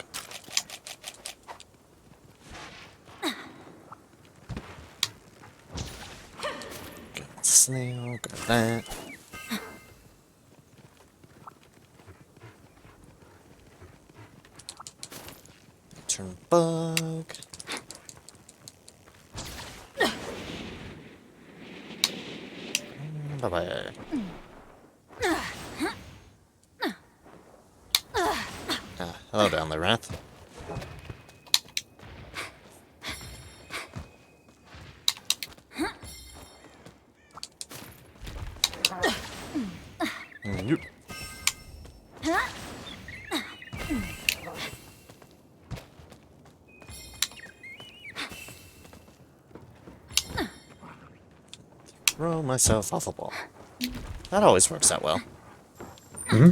Got Snail, got that. Turn bug. Bye-bye. Hello down there, Wrath. Nope. Throw myself off a ball. That always works out well. Mm-hmm.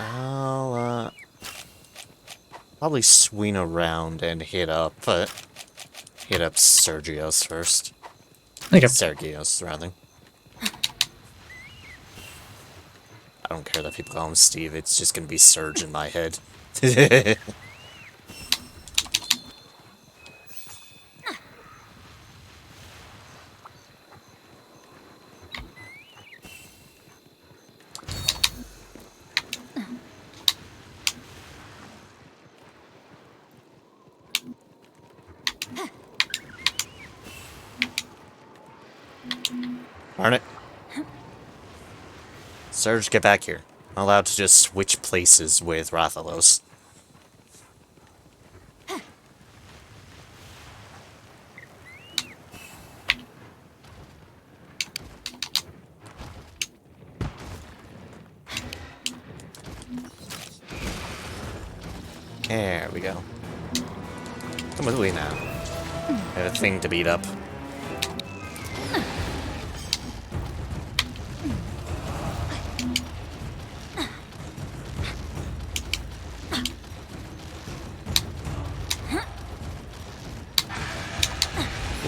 I'll probably swing around and hit up Sergio's first. Okay. Sergios, rather. I don't care that people call him Steve, it's just gonna be Serge in my head. Darn it. Serge, get back here. I'm allowed to just switch places with Rathos. There we go. Come with me now. I have a thing to beat up.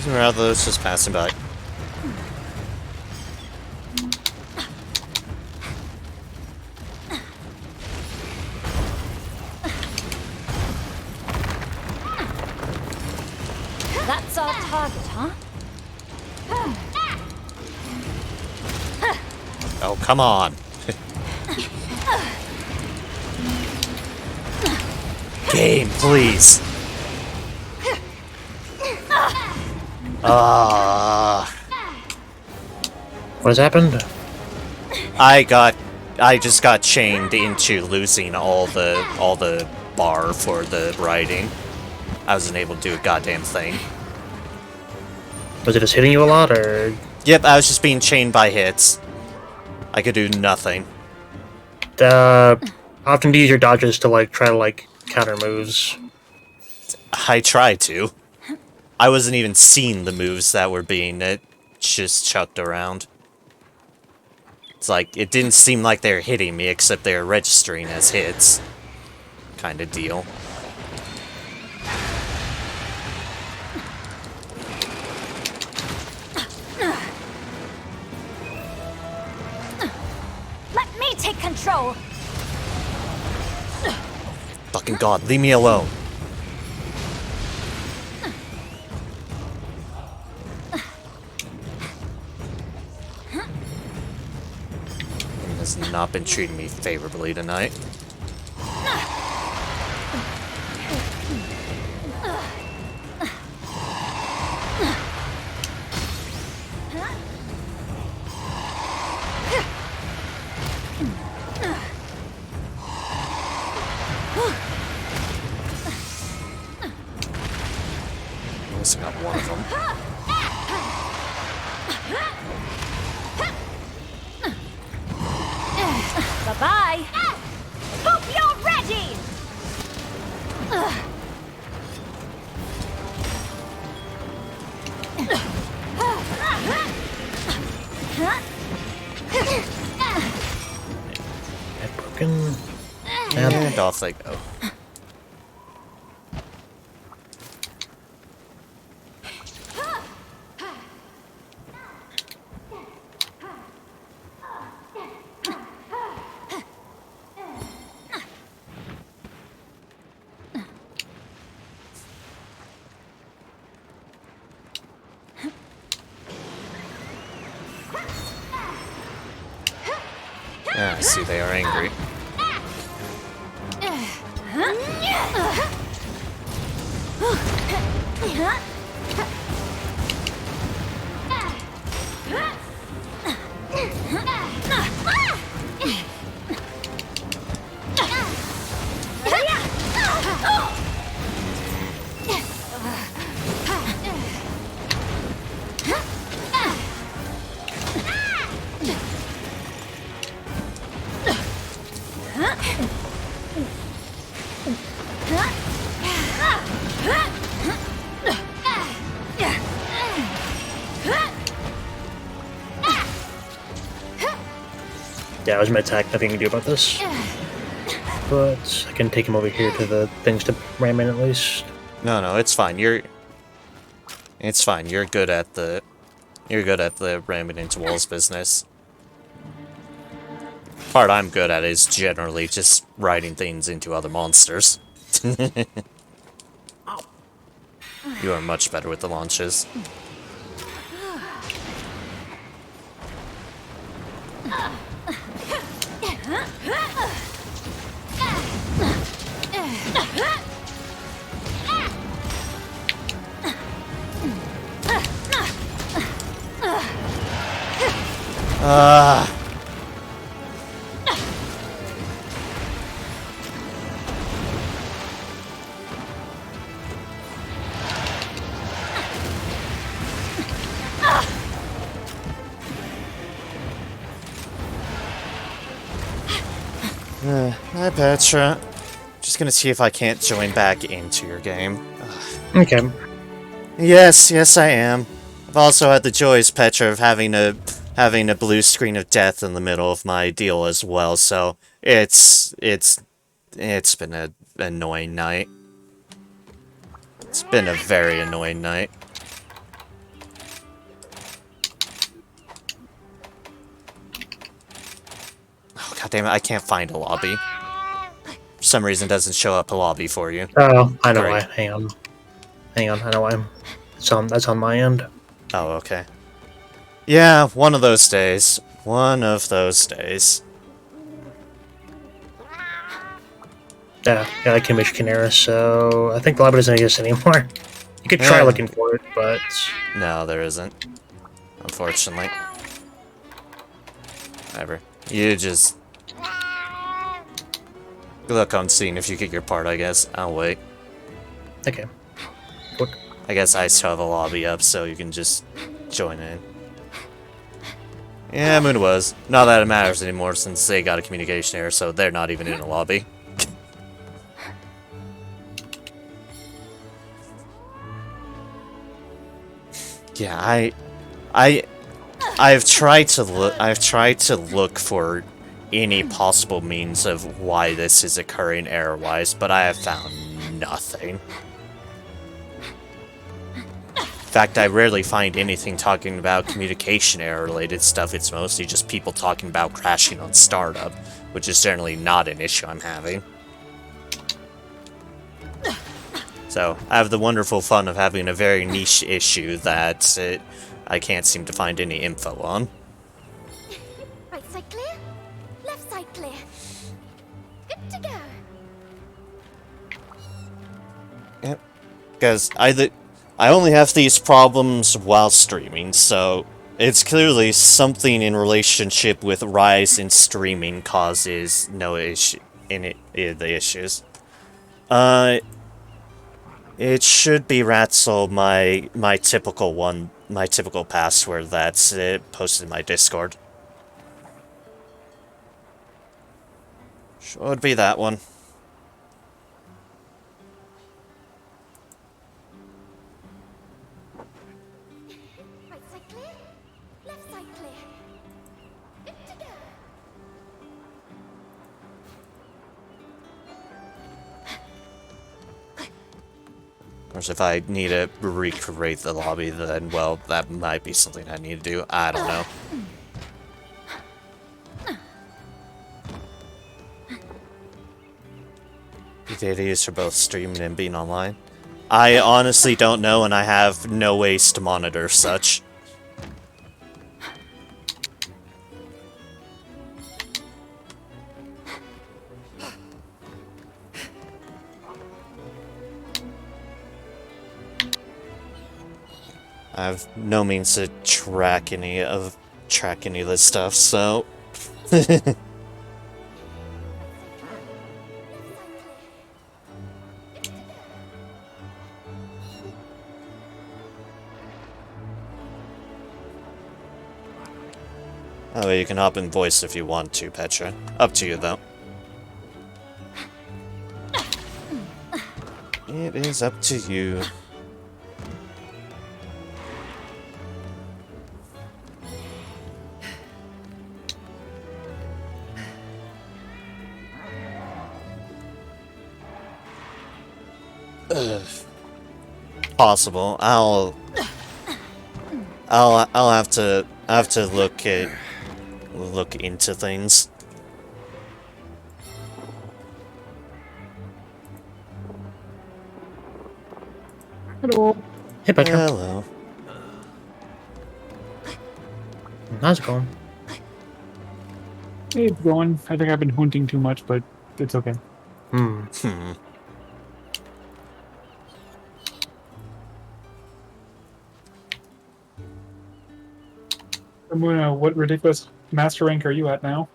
Rather, it's just passing by. That's our target, huh? Oh, come on. Game, please. What has happened? I just got chained into losing all the bar for the riding. I wasn't able to do a goddamn thing. Was it just hitting you a lot, or? Yep, I was just being chained by hits. I could do nothing. Often to use your dodges to try to counter moves. I tried to. I wasn't even seeing the moves that were being just chucked around. It's like, it didn't seem like they were hitting me, except they were registering as hits. Kind of deal. control. Fucking god, leave me alone. He has not been treating me favorably tonight. Missing out one of them. Bye-bye. Hope you're ready. Head broken. And off they go. Yeah, I see they are angry. Yeah, I was mid-attack, nothing you can do about this. But I can take him over here to the things to ram in at least. No, it's fine. It's fine. You're good at the ramming into walls business. Part I'm good at is generally just riding things into other monsters. You are much better with the launches. Hi, Petra. Just gonna see if I can't join back into your game. Okay. Yes, I am. I've also had the joys, Petra, of having a blue screen of death in the middle of my deal as well. So it's been an annoying night. It's been a very annoying night. Oh, God damn it! I can't find a lobby. For some reason, it doesn't show up a lobby for you. Oh, I know why. Great. Hang on, I know why. That's on my end. Oh, okay. Yeah, one of those days. One of those days. Yeah, I can reach Canera, so I think the lobby doesn't exist anymore. You could try Yeah. looking for it, but No, there isn't. Unfortunately. Whatever. You just... look on scene if you get your part, I guess. I'll wait. okay. What? I guess I still have a lobby up, so you can just join in. Yeah, Moon was. Not that it matters anymore since they got a communication error, so they're not even in a lobby. Yeah, I've tried to look for any possible means of why this is occurring error-wise, but I have found nothing. In fact, I rarely find anything talking about communication error-related stuff. It's mostly just people talking about crashing on startup, which is generally not an issue I'm having. So, I have the wonderful fun of having a very niche issue that I can't seem to find any info on. Right side clear, left side clear. Good to go. Yep. Because I only have these problems while streaming, so it's clearly something in relationship with rise in streaming causes no issue in the issues. It should be Ratzel, my typical one, my typical password that's posted in my Discord. Should be that one. Right side clear, left side clear. Good to go. Of course, if I need to recreate the lobby, then, well, that might be something I need to do. I don't know. The data used for both streaming and being online? I honestly don't know, and I have no ways to monitor such. I have no means to track any of this stuff, so oh, you can hop in voice if you want to, Petra. Up to you, though. It is up to you. Possible. I'll have to look into things. Hello. Hey, Petra. Hello. How's it going? Hey, it's going. I think I've been hunting too much, but it's okay. Hmm. Ramuna, what ridiculous master rank are you at now?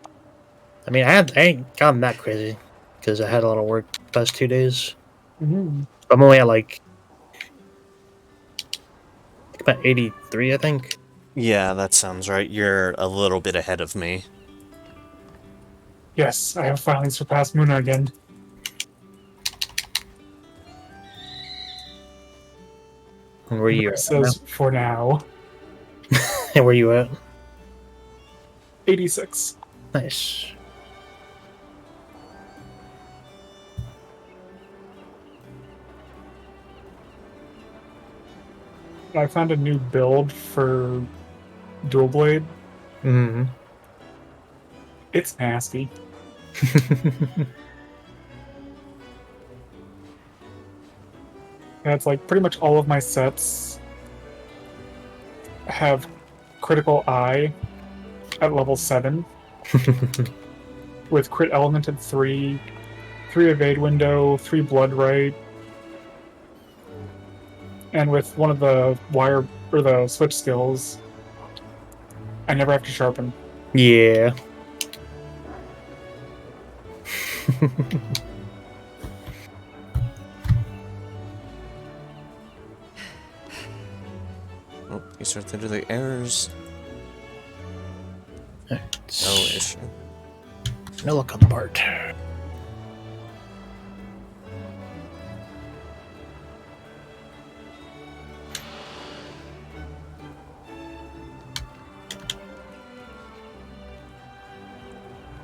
I mean, I ain't gotten that crazy because I had a lot of work the past 2 days. Mm-hmm. I'm only at like about 83, I think. Yeah, that sounds right. You're a little bit ahead of me. Yes, I have finally surpassed Muna again. And where you It at says for now. And where you at? 86. Nice. I found a new build for Dual Blade. Mm-hmm. It's nasty. And it's like pretty much all of my sets have critical eye at level 7 with crit element at 3, 3 evade window, 3 blood right, and with one of the wire or the switch skills, I never have to sharpen. Yeah. Oh, you start to do the errors. No issue. No look on the part.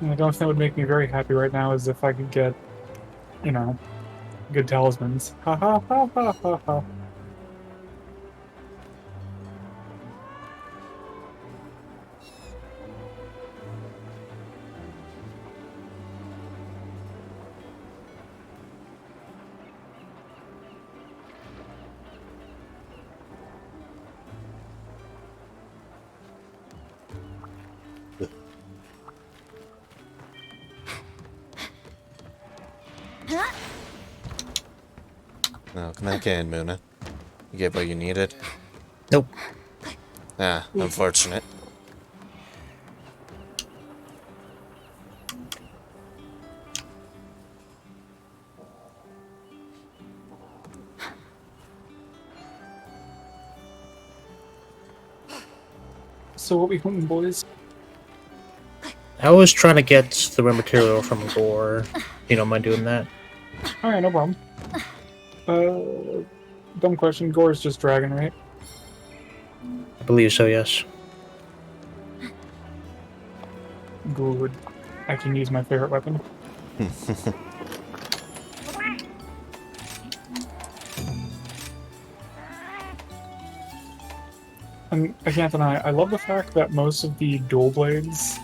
And the only thing that would make me very happy right now is if I could get, you know, good talismans. Ha ha ha ha ha ha. No, come back in, Muna. You get what you needed? Nope. Ah, unfortunate. So what we hunting, boys? I was trying to get the rare material from Gore. You don't mind doing that? Alright, no problem. Dumb question. Gore's just dragon, right? I believe so, yes. Good. I can use my favorite weapon. And I can't deny, I love the fact that most of the dual blades...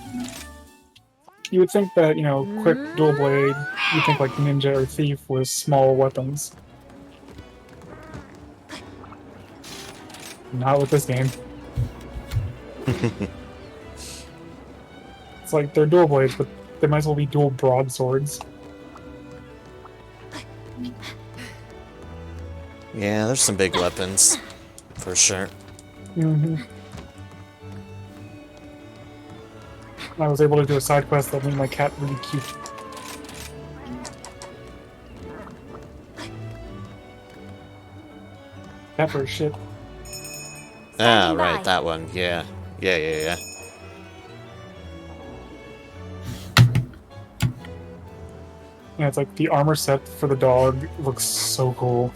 You would think that, you know, quick dual blade, you'd think like ninja or thief was small weapons. Not with this game. It's like they're dual blades, but they might as well be dual broadswords. Yeah, there's some big weapons. For sure. Mm-hmm. I was able to do a side quest that made my cat really cute. Cat for shit. Ah, right, that one. Yeah. Yeah. Yeah, it's like the armor set for the dog looks so cool.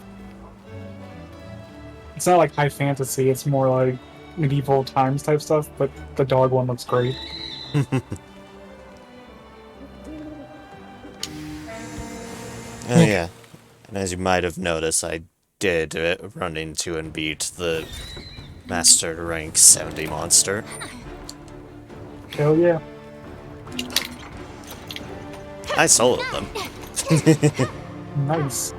It's not like high fantasy, it's more like medieval times type stuff, but the dog one looks great. Oh yeah, and as you might have noticed, I did run into and beat the Master Rank 70 monster. Hell yeah. I soloed them. Nice.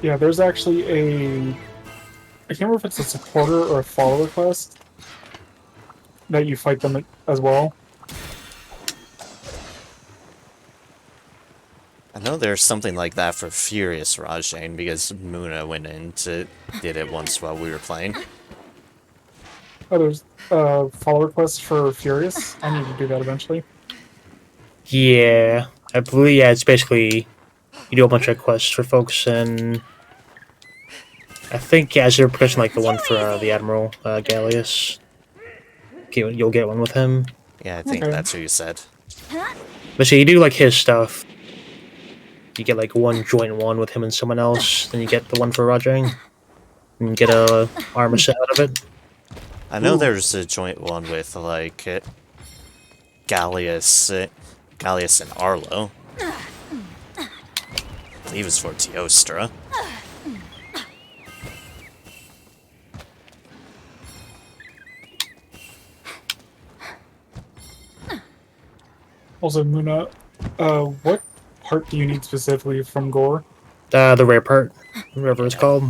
Yeah, there's actually a... I can't remember if it's a supporter or a follower quest that you fight them as well. I know there's something like that for Furious Rajane because Muna went in to did it once while we were playing. Oh, there's follower quests for Furious. I need to do that eventually. Yeah, I believe, yeah, it's basically, you do a bunch of quests for folks, and I think, yeah, as you're progressing, like the one for the Admiral, Gallius, you'll get one with him. Yeah, I think that's what you said. But so you do, like, his stuff. You get, like, one joint one with him and someone else, then you get the one for Rajang, and you get a armor set out of it. I know there's a joint one with, like, Gallius and Arlo. I believe it's for Teostra. Also, Muna, what part do you need specifically from Gore? The rare part, whatever it's called.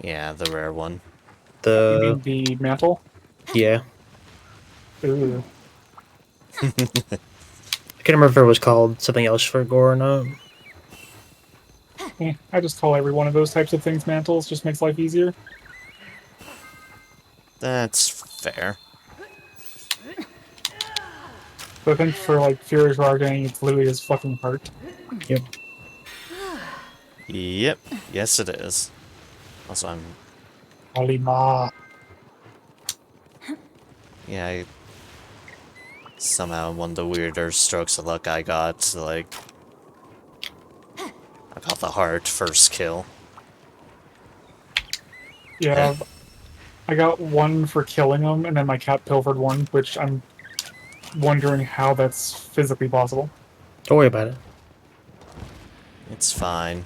Yeah, the rare one. You mean the mantle? Yeah. Ooh. I can't remember if it was called something else for Gore or not. I just call every one of those types of things mantles, just makes life easier. That's fair. But I think for, like, Furious Rajang, it's literally his fucking heart. Yep. Yep. Yes, it is. Also, I'm... Alima. Yeah, somehow one of the weirder strokes of luck I got, like... I got the heart first kill. Yeah, I got one for killing him, and then my cat pilfered one, which I'm wondering how that's physically possible. Don't worry about it. It's fine.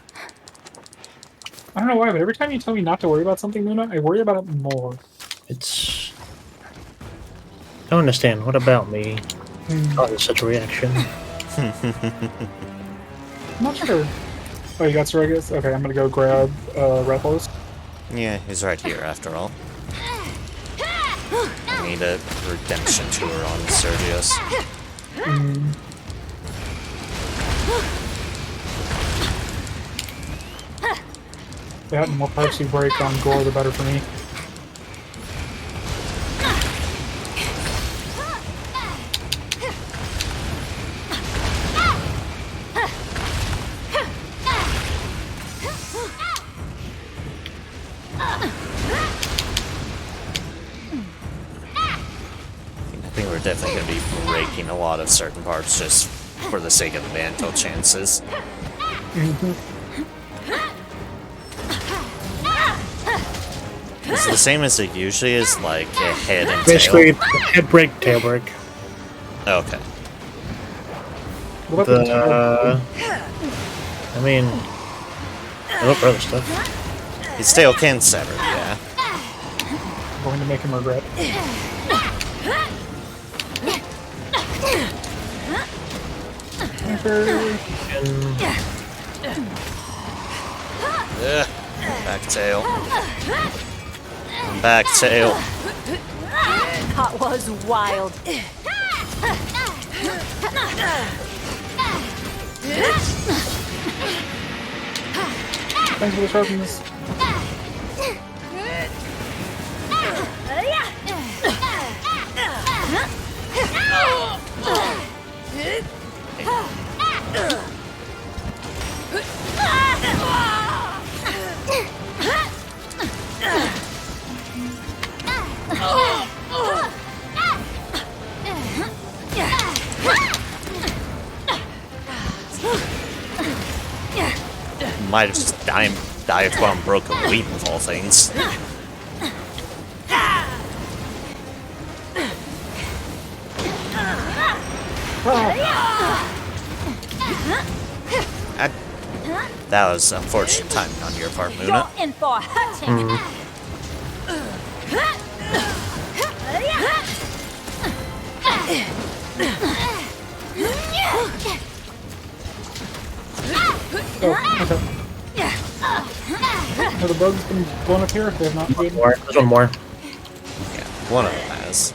I don't know why, but every time you tell me not to worry about something, Muna, I worry about it more. It's... I don't understand. What about me causes such a reaction? I'm not sure. Oh, you got Saragas? Okay, I'm gonna go grab Rathos. Yeah, he's right here after all. need a redemption tour on Sergius. Yeah, the more parts you break on Gore, the better for me. I think we're definitely going to be breaking a lot of certain parts just for the sake of the mantle chances. It's the same as it usually is, like a head and Basically, tail. head break, tail break. Okay. What about I mean, I look for other stuff. His tail can sever, yeah. I'm going to make him regret. Ugh. Back tail. Back tail. That was wild. Thanks for the sharpness. Might have just dive bomb broke a weep of all things. That was unfortunate timing on your part, Muna. You're in for hurting. Oh, okay. Have the bugs been blown up here? They have not been. More. There's one more. Yeah, one of them has.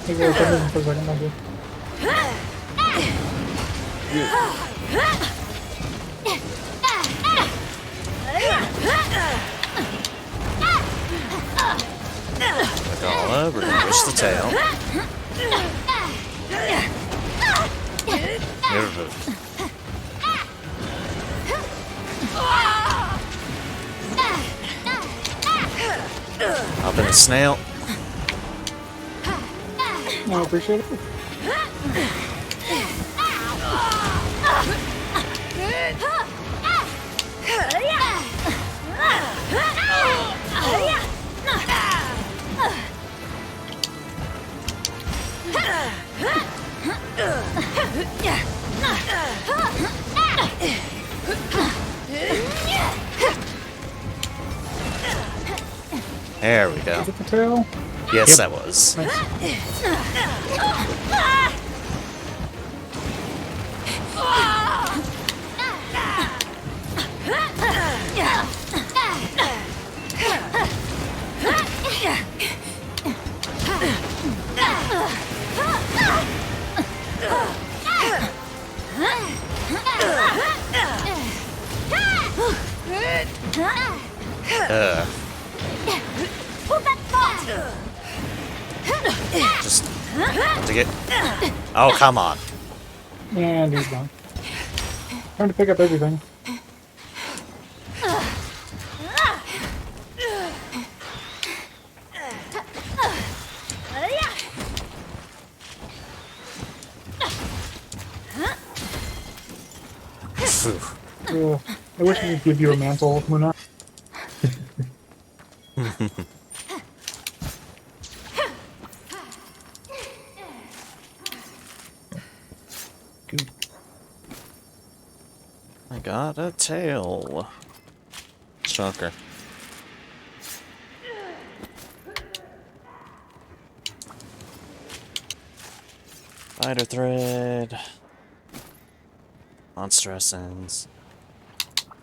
Hey, guys, I'm moving for a second, thank you. Magala, relinquish the tail. Up in the snail. I appreciate it. There we go. Is it the tail? Yes, that was. Just have to get. Oh, come on. And he's gone. Time to pick up everything. I wish I could give you a mantle, Muna. I got a tail. Shocker. Spider thread. Monster essence. I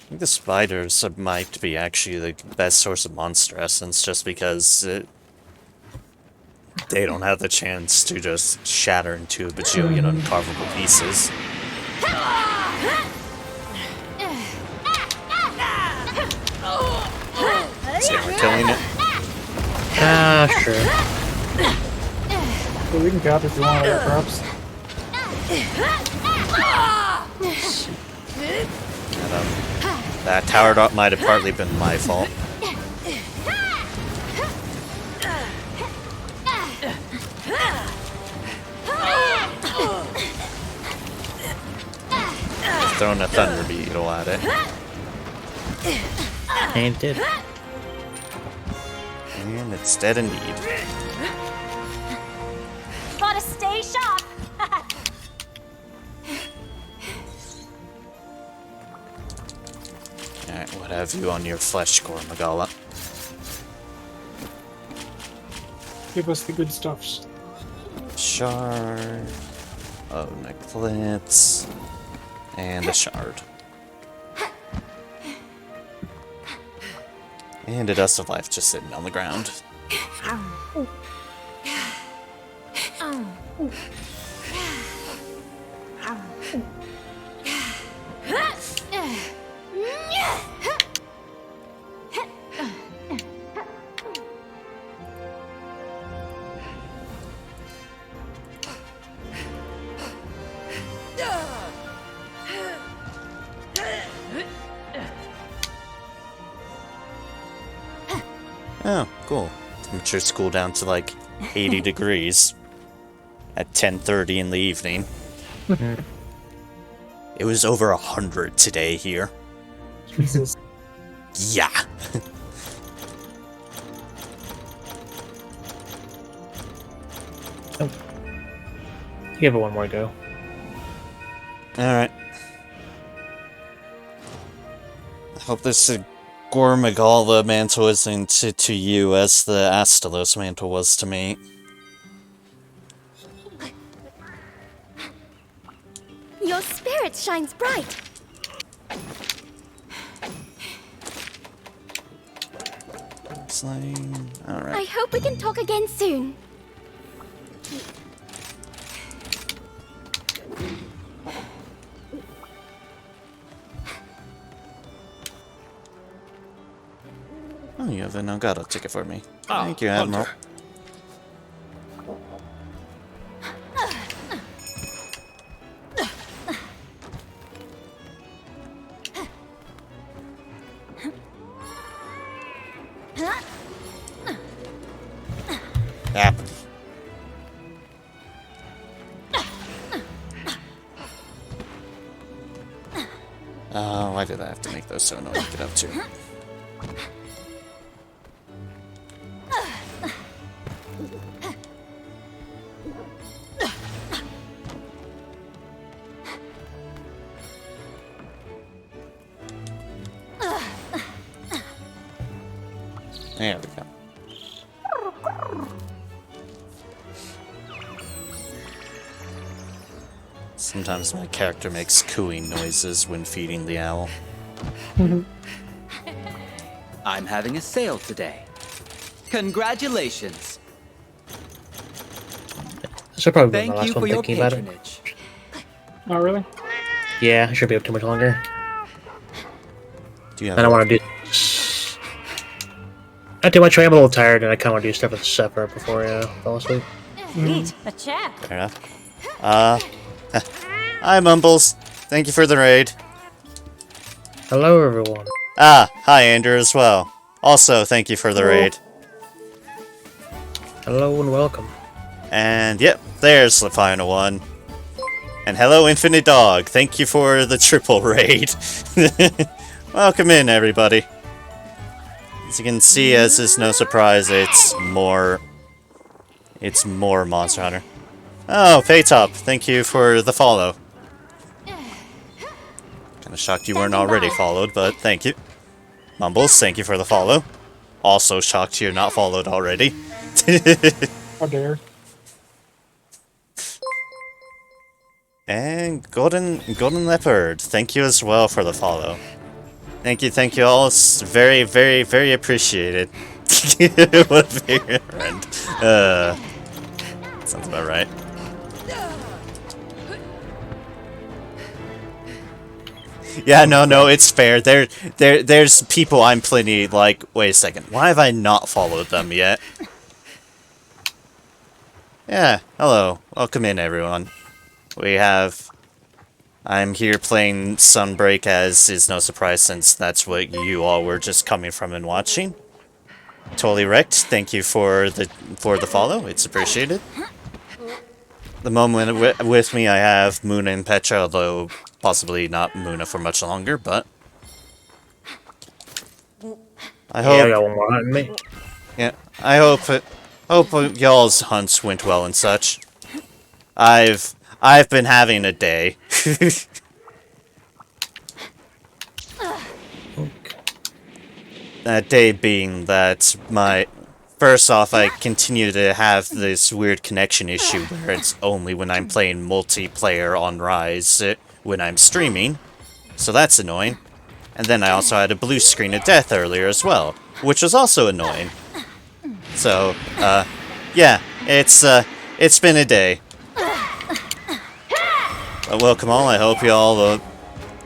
think the spiders might be actually the best source of monster essence, just because they don't have the chance to just shatter into a bajillion uncarvable pieces. See how we're killing it? Sure. Well, we can cap if you want, perhaps. That tower dot might have partly been my fault. Throwing a thunder beetle at it. And it did. And it's dead indeed. Gotta stay sharp. Alright, what have you on your flesh core, Magala? Give us the good stuffs. Shard. Oh, necklace. And a shard. And a dust of life just sitting on the ground. Oh, cool. Temperature's cooled down to like 80 degrees at 10:30 in the evening. It was over 100 today here. Jesus. Yeah. Give it one more go. Alright. I hope this Gormagala mantle isn't to you as the Astalos mantle was to me. Your spirit shines bright. Slain. Alright. I hope we can talk again soon. Oh, you have an Elgato ticket for me. Thank you, Admiral. Yep. Why did I have to make those so annoying to get up to? There we go. Sometimes my character makes cooing noises when feeding the owl. I'm having a sale today. Congratulations. This will probably be Thank my you last for one your thinking about it. patronage. Oh, really? Yeah, I should be up too much longer. Do you have I don't want to do... Not too much, I'm a little tired, and I kind of want to do stuff with the supper before I fall asleep. Neat. A check. Fair enough. Hi, Mumbles. Thank you for the raid. Hello, everyone. Ah, hi, Andrew, as well. Also, thank you for the raid. Hello and welcome. And, yep, there's the final one. And hello, Infinite Dog. Thank you for the triple raid. Welcome in, everybody. As you can see, as is no surprise, it's more Monster Hunter. Oh, Paytop, thank you for the follow. Kinda shocked you weren't already followed, but thank you. Mumbles, thank you for the follow. Also shocked you're not followed already. How dare. And Golden Leopard, thank you as well for the follow. Thank you all. It's very, very, very appreciated. What a big friend. Sounds about right. Yeah, no, it's fair. There's people I'm plenty like, wait a second, why have I not followed them yet? Yeah, hello. Welcome in, everyone. I'm here playing Sunbreak, as is no surprise since that's what you all were just coming from and watching. Totally wrecked. Thank you for the follow. It's appreciated. The moment with me, I have Muna and Petra, although possibly not Muna for much longer, but I hope. Yeah, I got one more on me. Yeah, I hope y'all's hunts went well and such. I've been having a day. That day being that first off, I continue to have this weird connection issue where it's only when I'm playing multiplayer on Rise when I'm streaming, so that's annoying. And then I also had a blue screen of death earlier as well, which was also annoying. So, yeah, it's been a day. Welcome all, I hope y'all will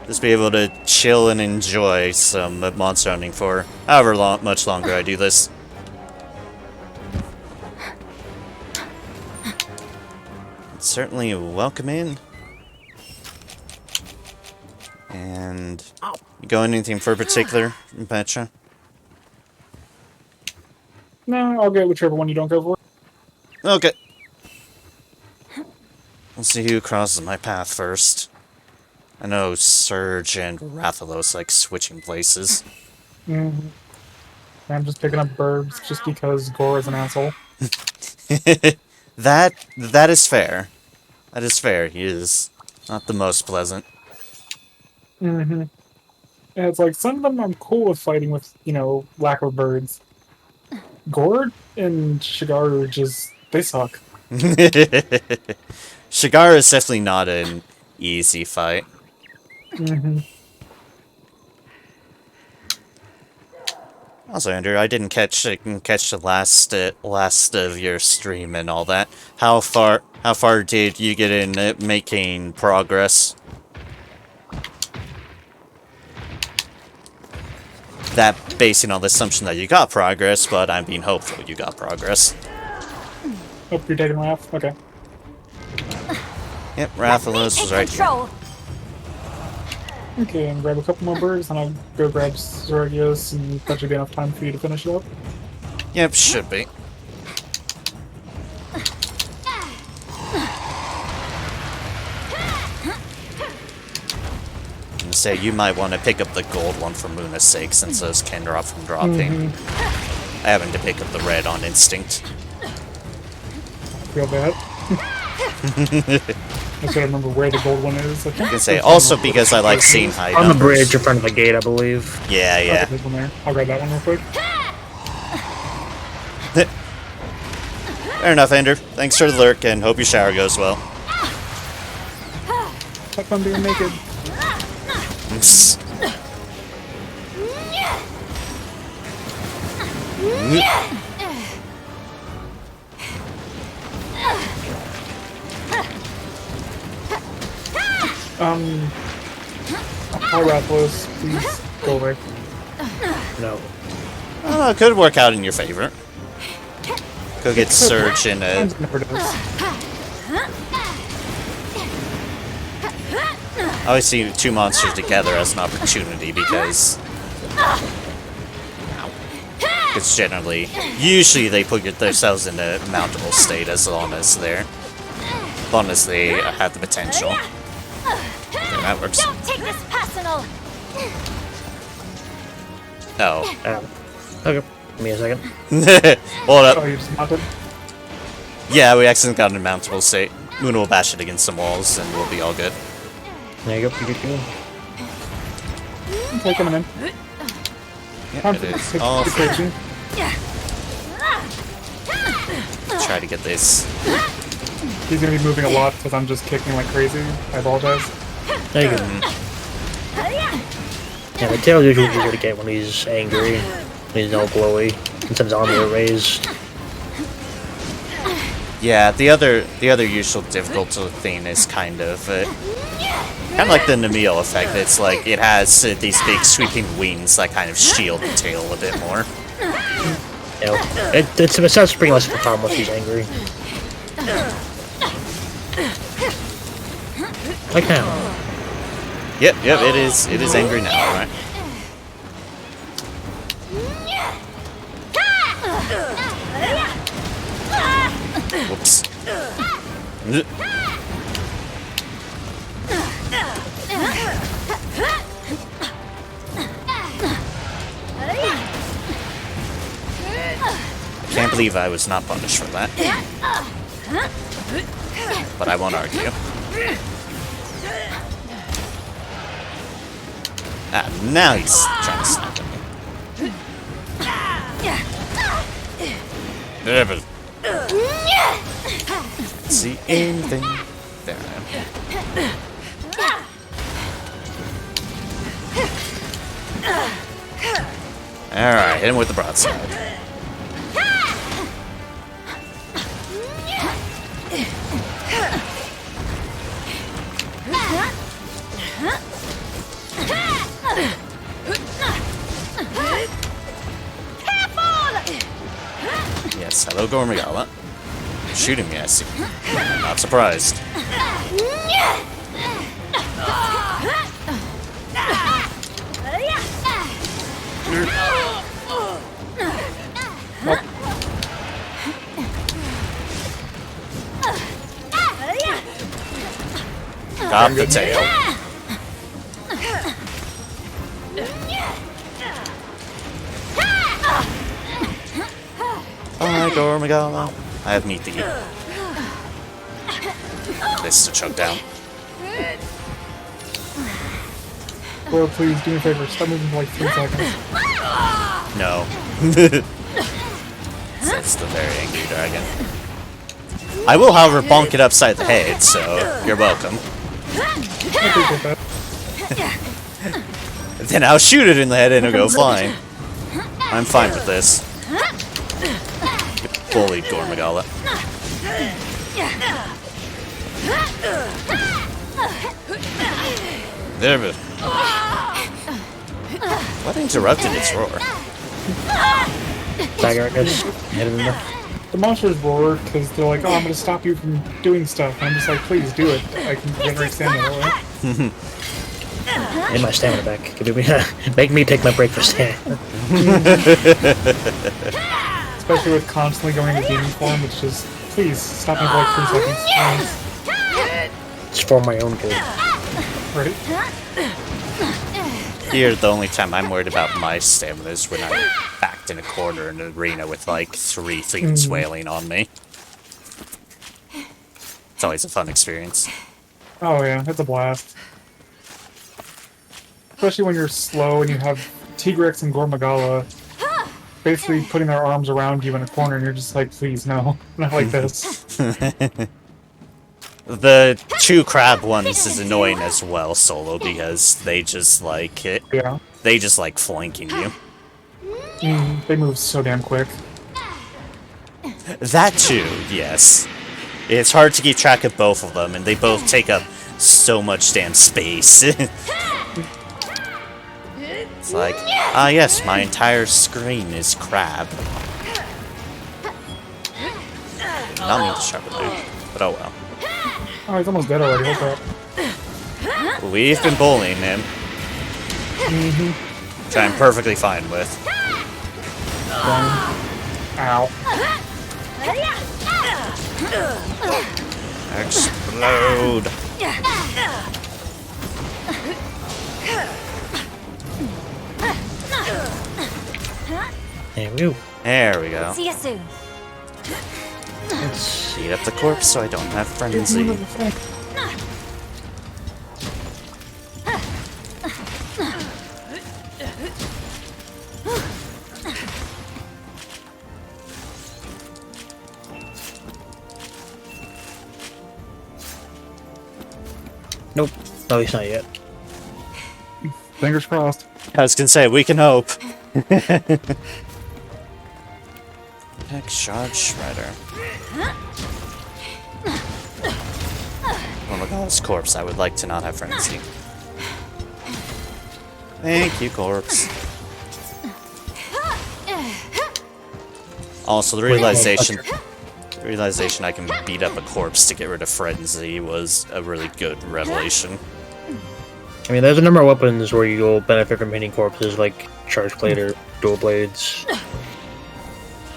just be able to chill and enjoy some monster hunting for however much longer I do this. Certainly welcome in. And you go anything for particular, Petra? No, I'll get whichever one you don't go for. Okay. Let's see who crosses my path first. I know Surge and Rathos like switching places. Mm-hmm. I'm just picking up birds just because Gore is an asshole. That is fair. That is fair. He is not the most pleasant. Mm-hmm. And it's like, some of them I'm cool with fighting with, lack of birds. Gord and Shigaru just, they suck. Shigaru is definitely not an easy fight. Mm-hmm. Also, Andrew, I didn't catch the last of your stream and all that. How far did you get in making progress? That basing on the assumption that you got progress, but I'm being hopeful you got progress. Oh, you're taking Raph? Okay. Yep, Rathos is right here. Okay, and grab a couple more birds, and I'll go grab Zorgios, and that should be enough time for you to finish it up. Yep, should be. And say you might want to pick up the gold one for Muna's sake, since those can drop from dropping. I happen to pick up the red on instinct. Feel bad. I just gotta remember where the gold one is. I can say also because I like seeing high on numbers. the bridge in front of the gate, I believe. Yeah, yeah. There's one there. I'll grab that one real quick. Fair enough, Ender. Thanks for the lurk, and hope your shower goes well. Have fun being naked. Hi, Rathos. Please go away. No. Oh, it could work out in your favor. Go get Surge in a... Never does. I always see two monsters together as an opportunity because it's generally... Usually they put themselves in a mountable state as long as they have the potential. Okay, that works. Don't take this personal. Oh. Okay. Give me a second. Hold up. Oh, you just mounted? Yeah, we accidentally got in a mountable state. Moon will bash it against some walls and we'll be all good. There you go. You go. Okay, coming in. Yeah, it is. Oh, try to get this. He's gonna be moving a lot because I'm just kicking like crazy. I apologize. There you go. Yeah, the tail usually you're gonna get when he's angry, when he's all glowy, and his arms are raised. Yeah, the other usual difficulty thing is kind of like the Namil effect. It's like it has these big sweeping wings that kind of shield the tail a bit more. You know, it sounds pretty much the problem when he's angry. Like now. Yep, it is angry now, right? Whoops. Can't believe I was not punished for that. But I won't argue. Ah, now he's trying to snap at me. Never. See anything? There I am. Alright, hit him with the broadside. Yes, hello Magala. Shooting me, I see. Not surprised. Got the tail. Alright, Magala. I have meat to eat. This to choke down. Lord, please do me a favor. Stop moving for like 3 seconds. No. That's the very angry dragon. I will, however, bonk it upside the head, so you're welcome. I appreciate that. Then I'll shoot it in the head and it'll go flying. I'm fine with this. Get bullied, Magala. There we go. What interrupted its roar? Dagger, just hit him in the... The monsters roar because they're like, oh, I'm gonna stop you from doing stuff. And I'm just like, please do it. I can generate stamina that way. Get my stamina back. Make me take my break for stamina. Especially with constantly going into demon form, it's just, please, stop me for like 3 seconds. It's for my own good. Right? Here, the only time I'm worried about my stamina is when I'm backed in a corner in an arena with like 3 things wailing on me. It's always a fun experience. Oh yeah, it's a blast. Especially when you're slow and you have Tigrex and Magala basically putting their arms around you in a corner and you're just like, please, no, not like this. The 2 crab ones is annoying as well, Solo, because they just like it. Yeah. They just like flanking you. They move so damn quick. That too, yes. It's hard to keep track of both of them, and they both take up so much damn space. It's like, ah yes, my entire screen is crab. Not mean to sharpen it, but oh well. Oh, he's almost dead already, hold up. We've been bullying him. Which I'm perfectly fine with. Ow. Explode! There we go. See you soon. Let's heat up the corpse so I don't have frenzy. Nope. No, he's not yet. Fingers crossed. I was gonna say, we can hope. Heck, shard shredder. Oh my god, this corpse. I would like to not have frenzy. Thank you, corpse. Also, the realization I can beat up a corpse to get rid of frenzy was a really good revelation. I mean, there's a number of weapons where you'll benefit from hitting corpses, like charge blade or dual blades,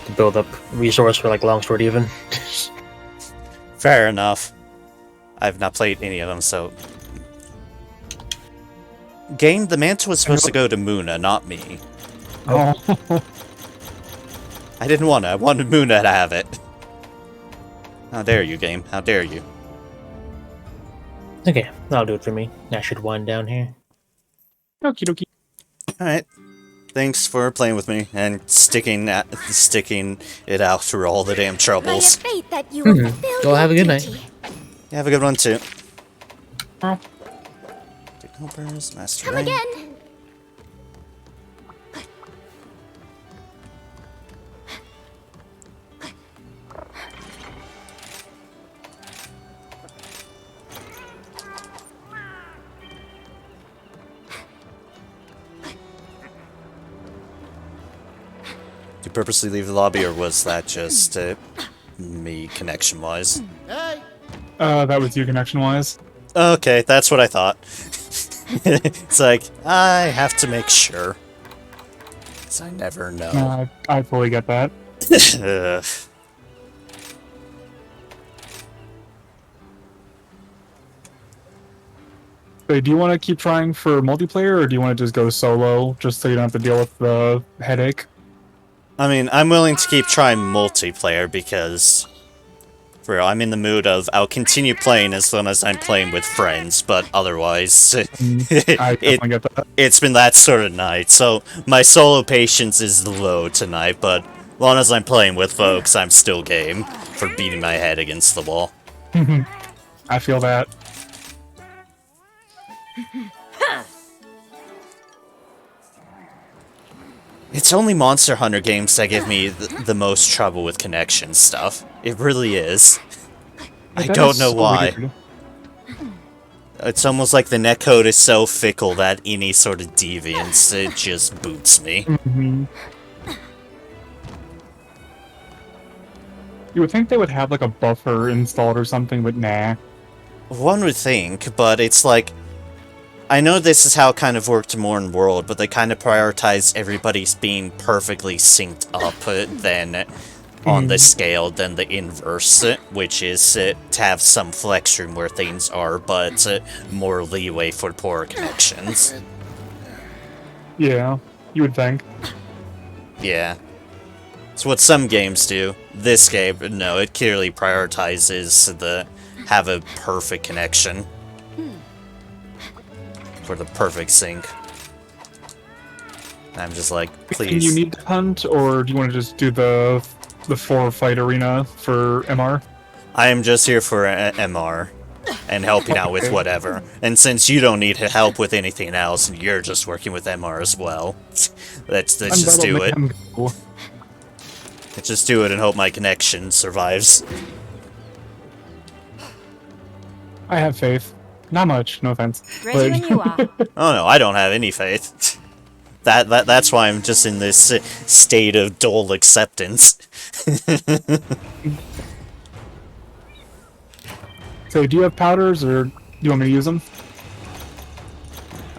to build up resource for like longsword even. Fair enough. I've not played any of them, so... Game, the mantle was supposed to go to Muna, not me. Oh. I didn't want it. I wanted Muna to have it. How dare you, game. How dare you. Okay, that'll do it for me. I should wind down here. Okie dokie. Alright. Thanks for playing with me and sticking it out through all the damn I have troubles. faith that you will fulfill Well, have a your good night. duty. You have a good one too. Oh. Helpers, Master Come Ring. again. Did you purposely leave the lobby, or was that just me connection-wise? That was you connection-wise. Okay, that's what I thought. It's like, I have to make sure. 'Cause I never know. I fully get that. Ugh. So, do you want to keep trying for multiplayer, or do you want to just go solo, just so you don't have to deal with the headache? I mean, I'm willing to keep trying multiplayer because, for real, I'm in the mood of I'll continue playing as long as I'm playing with friends, but otherwise, I definitely get that. it's been that sort of night. So my solo patience is low tonight, but as long as I'm playing with folks, I'm still game for beating my head against the wall. I feel that. It's only Monster Hunter games that give me the most trouble with connection stuff. It really is. I That don't is know so why. weird. It's almost like the netcode is so fickle that any sort of deviance, it just boots me. Mhm. You would think they would have like a buffer installed or something, but nah. One would think, but it's like... I know this is how it kind of worked in Modern World, but they kind of prioritize everybody's being perfectly synced up than on the scale than the inverse, which is to have some flex room where things are, but more leeway for poor connections. Yeah, you would think. Yeah. It's what some games do. This game, no, it clearly prioritizes the have a perfect connection. For the perfect sync. I'm just like, please. Do you need to hunt, or do you want to just do the 4-fight arena for MR? I am just here for MR and helping out with whatever. And since you don't need help with anything else, and you're just working with MR as well, let's just do it. Let's just do it and hope my connection survives. I have faith. Not much, no offense. Ready when you are. Oh no, I don't have any faith. That's why I'm just in this state of dull acceptance. So, do you have powders, or do you want me to use them?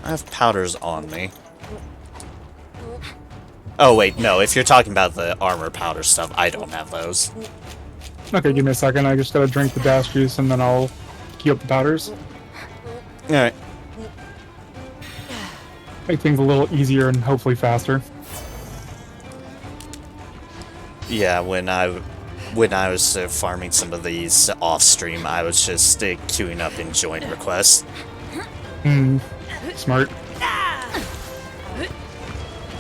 I have powders on me. Oh wait, no, if you're talking about the armor powder stuff, I don't have those. Okay, give me a second. I just gotta drink the dash juice, and then I'll queue up the powders. Alright. Make things a little easier and hopefully faster. Yeah, when I was farming some of these off stream, I was just queuing up in join requests. Smart.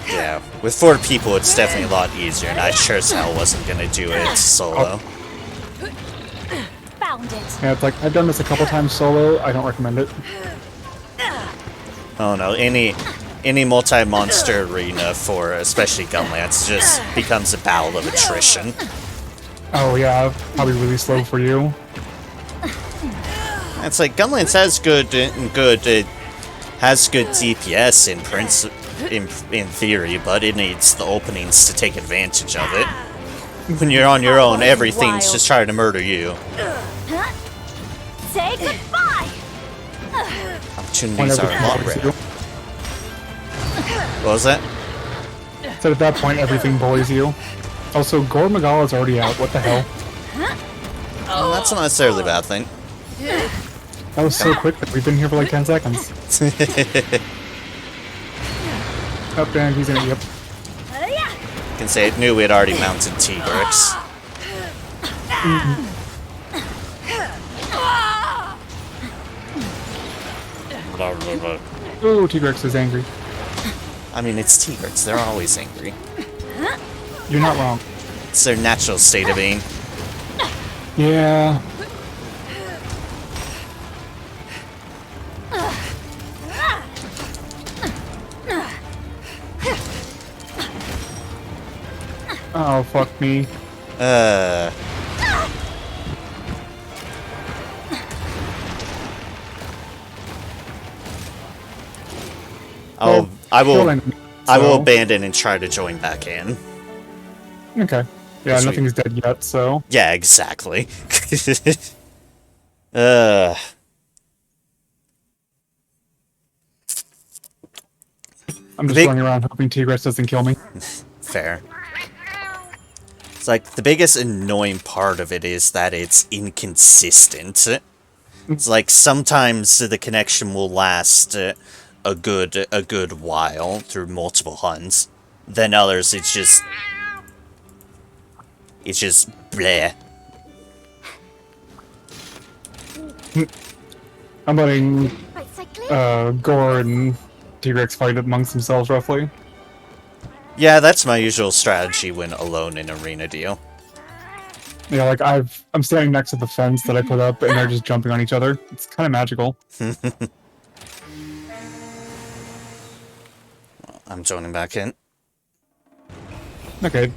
Yeah, with 4 people, it's definitely a lot easier, and I sure as hell wasn't gonna do it solo. found it. Yeah, it's like, I've done this a couple times solo. I don't recommend it. Oh no, any multi-monster arena for especially Gunlance just becomes a battle of attrition. Oh yeah, probably really slow for you. It's like Gunlance has good DPS in theory, but it needs the openings to take advantage of it. When you're on your own, everything's just trying to murder you. Say goodbye. Opportunities are a lot rare. What was that? So at that point, everything bullies you. Also, Gore Magala is already out. What the hell? Well, that's not necessarily a bad thing. That was so quick that we've been here for like 10 seconds. Up and he's in it, yep. I can say it knew we had already mounted T-Rex. Ooh, T-Rex is angry. I mean, it's T-Rex. They're always angry. You're not wrong. It's their natural state of being. Yeah. Oh, fuck me. I will abandon and try to join back in. Okay. Yeah, nothing's dead yet, so... Yeah, exactly. I'm just running around hoping Tigrex doesn't kill me. Fair. It's like, the biggest annoying part of it is that it's inconsistent. It's like, sometimes the connection will last a good while through multiple hunts. Then others, it's just bleh. I'm letting Gore and T-Rex fight amongst themselves, roughly. Yeah, that's my usual strategy when alone in arena deal. Yeah, like I'm standing next to the fence that I put up, and they're just jumping on each other. It's kind of magical. I'm joining back in. Okay.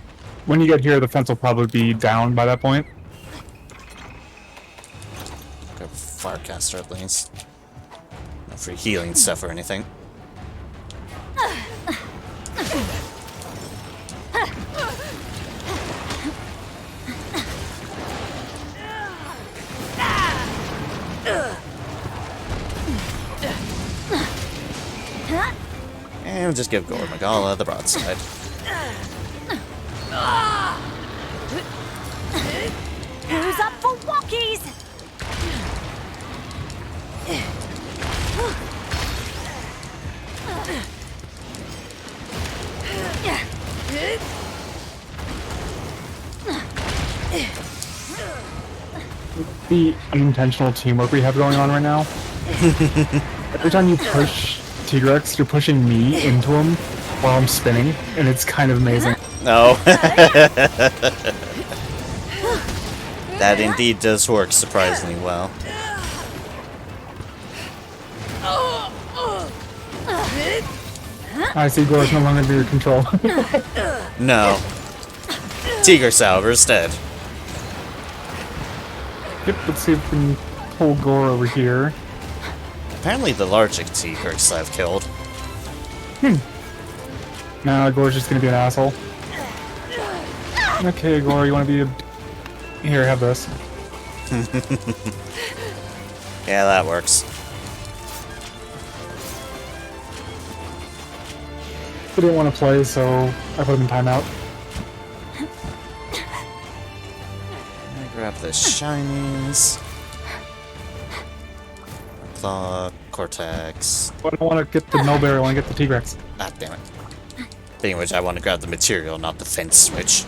When you get here, the fence will probably be down by that point. Go Firecaster at least. Not for healing stuff or anything. And we'll just give Gore Magala the broadside. Who's up for walkies? The unintentional teamwork we have going on right now. Every time you push T-Rex, you're pushing me into him while I'm spinning, and it's kind of amazing. No. That indeed does work surprisingly well. I see Gore's no longer under your control. No. Tiger Salver's dead. Yep, let's see if we can pull Gore over here. Apparently the larger T-Rex I've killed. Nah, Gore's just gonna be an asshole. Okay, Gore, you wanna be a... Here, have this. Yeah, that works. I didn't want to play, so I put him in timeout. I grab the shinies. Claw, Cortex. I don't want to get the Nullberry, I want to get the T-Rex. Ah, damn it. Being which I want to grab the material, not the fence switch.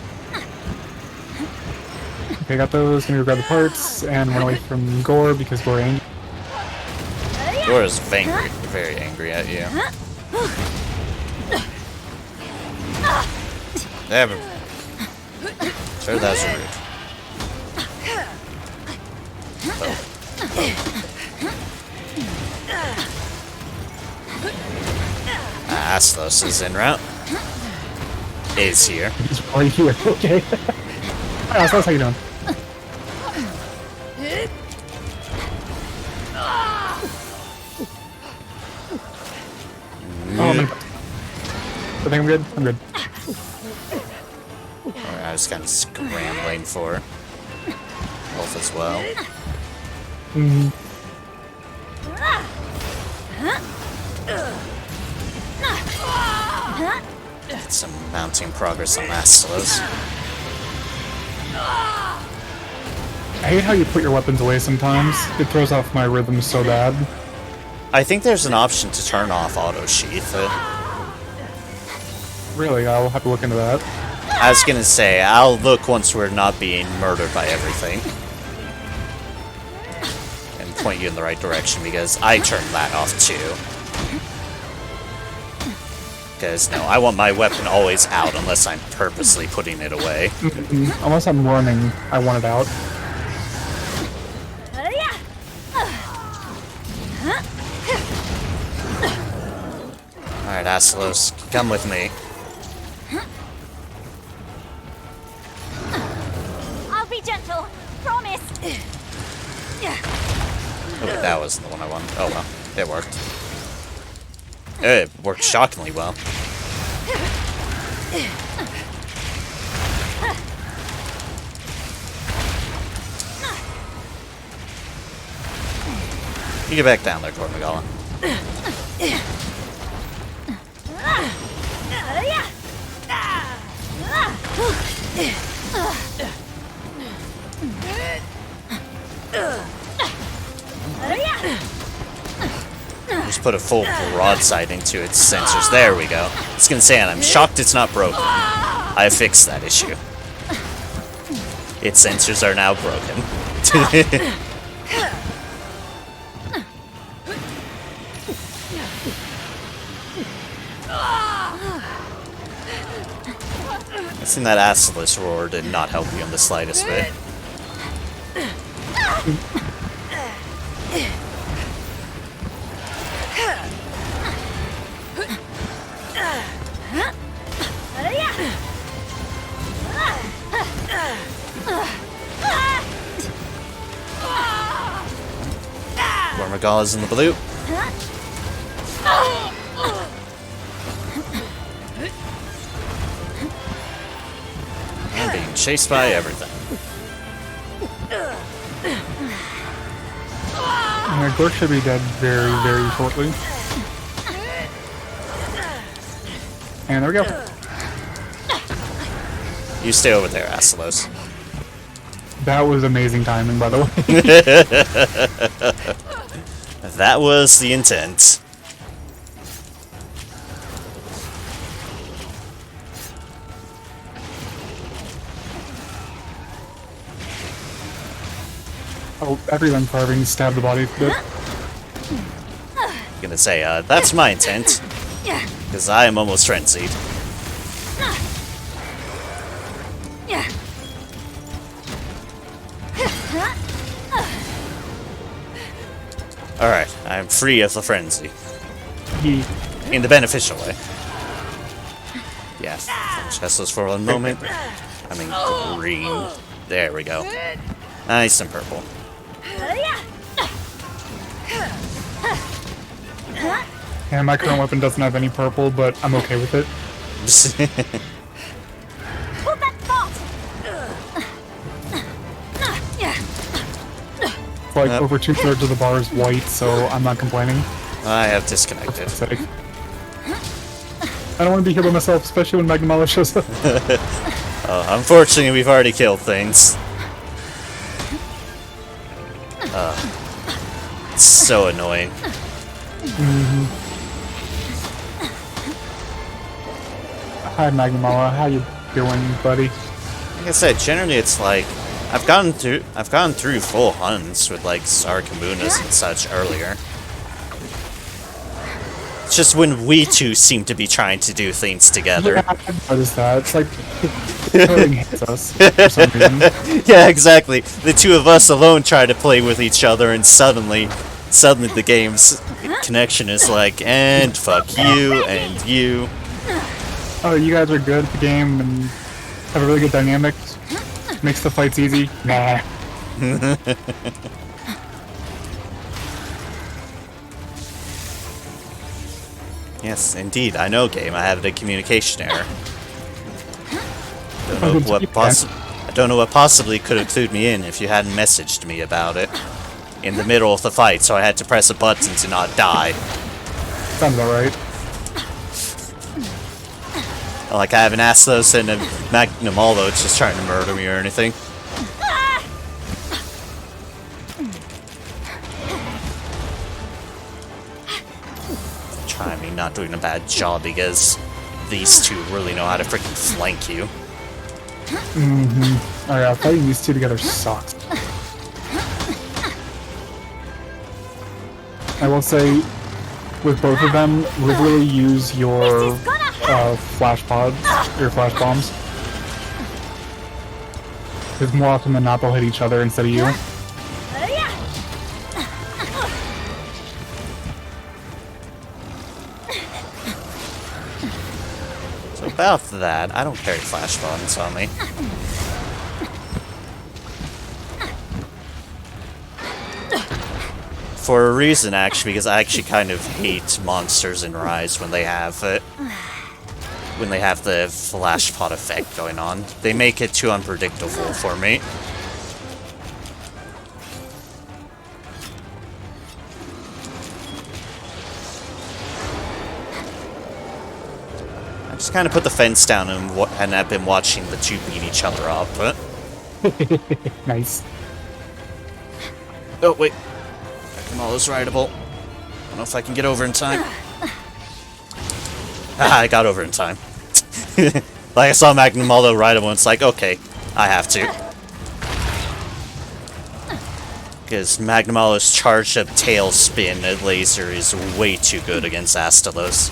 Okay, got those. Gonna go grab the parts and run away from Gore because Gore angry. Gore is very angry at you. Damn it. Sure, that's rude. Aslos is en route. Is here. He's right here. Okay. Hi, Aslos, how you doing? Oh, I think I'm good. I'm good. I was kind of scrambling for health as well. Get some mounting progress on Aslos. I hate how you put your weapons away sometimes. It throws off my rhythm so bad. I think there's an option to turn off auto sheath. Really, I'll have to look into that. I was gonna say, I'll look once we're not being murdered by everything. And point you in the right direction, because I turned that off too. Because, no, I want my weapon always out unless I'm purposely putting it away. Unless I'm running, I want it out. Alright, Aslos, come with me. I'll be gentle. Promise. Oh, that wasn't the one I wanted. Oh well, it worked. It worked shockingly well. You get back down there, Magala. Just put a full broadside into its sensors. There we go. I was gonna say, and I'm shocked it's not broken. I fixed that issue. Its sensors are now broken. I seen that Aslos roar did not help you in the slightest bit. Where Magala's in the blue. I'm being chased by everything. Yeah, Gork should be dead very, very shortly. And there we go. You stay over there, Aslos. That was amazing timing, by the way. That was the intent. Oh, everyone carving stabbed the body a bit. Gonna say, that's my intent. Because I am almost frenzied. Alright, I'm free of the frenzy. In the beneficial way. Yeah, Tesla's for one moment. I mean, green. There we go. Nice and purple. And my current weapon doesn't have any purple, but I'm okay with it. Like, over 2/3 of the bar is white, so I'm not complaining. I have disconnected. I don't want to be here by myself, especially when Magala shows up. Unfortunately, we've already killed things. It's so annoying. Hi, Magala. How you doing, buddy? Like I said, generally it's like I've gone through full hunts with like Sarkamunas and such earlier. It's Just when we two seem to be trying to do things together. Yeah, I've noticed that. It's like it hates us for some reason. Yeah, exactly. The two of us alone try to play with each other, and suddenly the game's connection is like, and fuck you, and you. Oh, you guys are good at the game and have a really good dynamic. Makes the fights easy. Nah. Yes, indeed. I know, game. I have a communication error. I don't know what possibly could have clued me in if you hadn't messaged me about it in the middle of the fight, so I had to press a button to not die. Sounds about right. Like I have an Rathos and a Magala just trying to murder me or anything. Trying me not doing a bad job because these two really know how to freaking flank you. Mm-hmm. Oh yeah, fighting these two together sucks. I will say, with both of them, literally use your flash pods, your flash bombs. Because more often than not, they'll hit each other instead of you. So about that, I don't carry flash bombs on me. For a reason, actually, because I actually kind of hate monsters in Rise when they have it. When they have the flash pot effect going on. They make it too unpredictable for me. I just kind of put the fence down and I've been watching the two beat each other up. Nice. Oh, wait. Magala's rideable. I don't know if I can get over in time. Ah, I got over in time. Like, I saw Magala rideable, and it's like, okay, I have to. Because Magala's charged up tailspin laser is way too good against Astalos.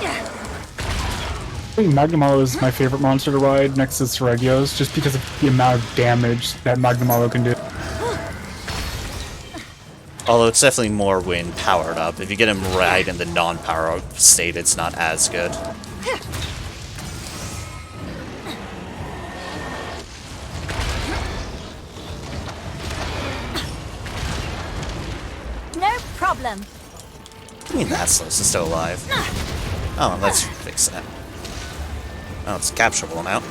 I think Magala is my favorite monster to ride next to Sergios, just because of the amount of damage that Magala can do. Although it's definitely more when powered up. If you get him right in the non-power up state, it's not as good. No problem. I mean, that's Astalos is still alive. Oh, let's fix that. Oh, it's capturable now.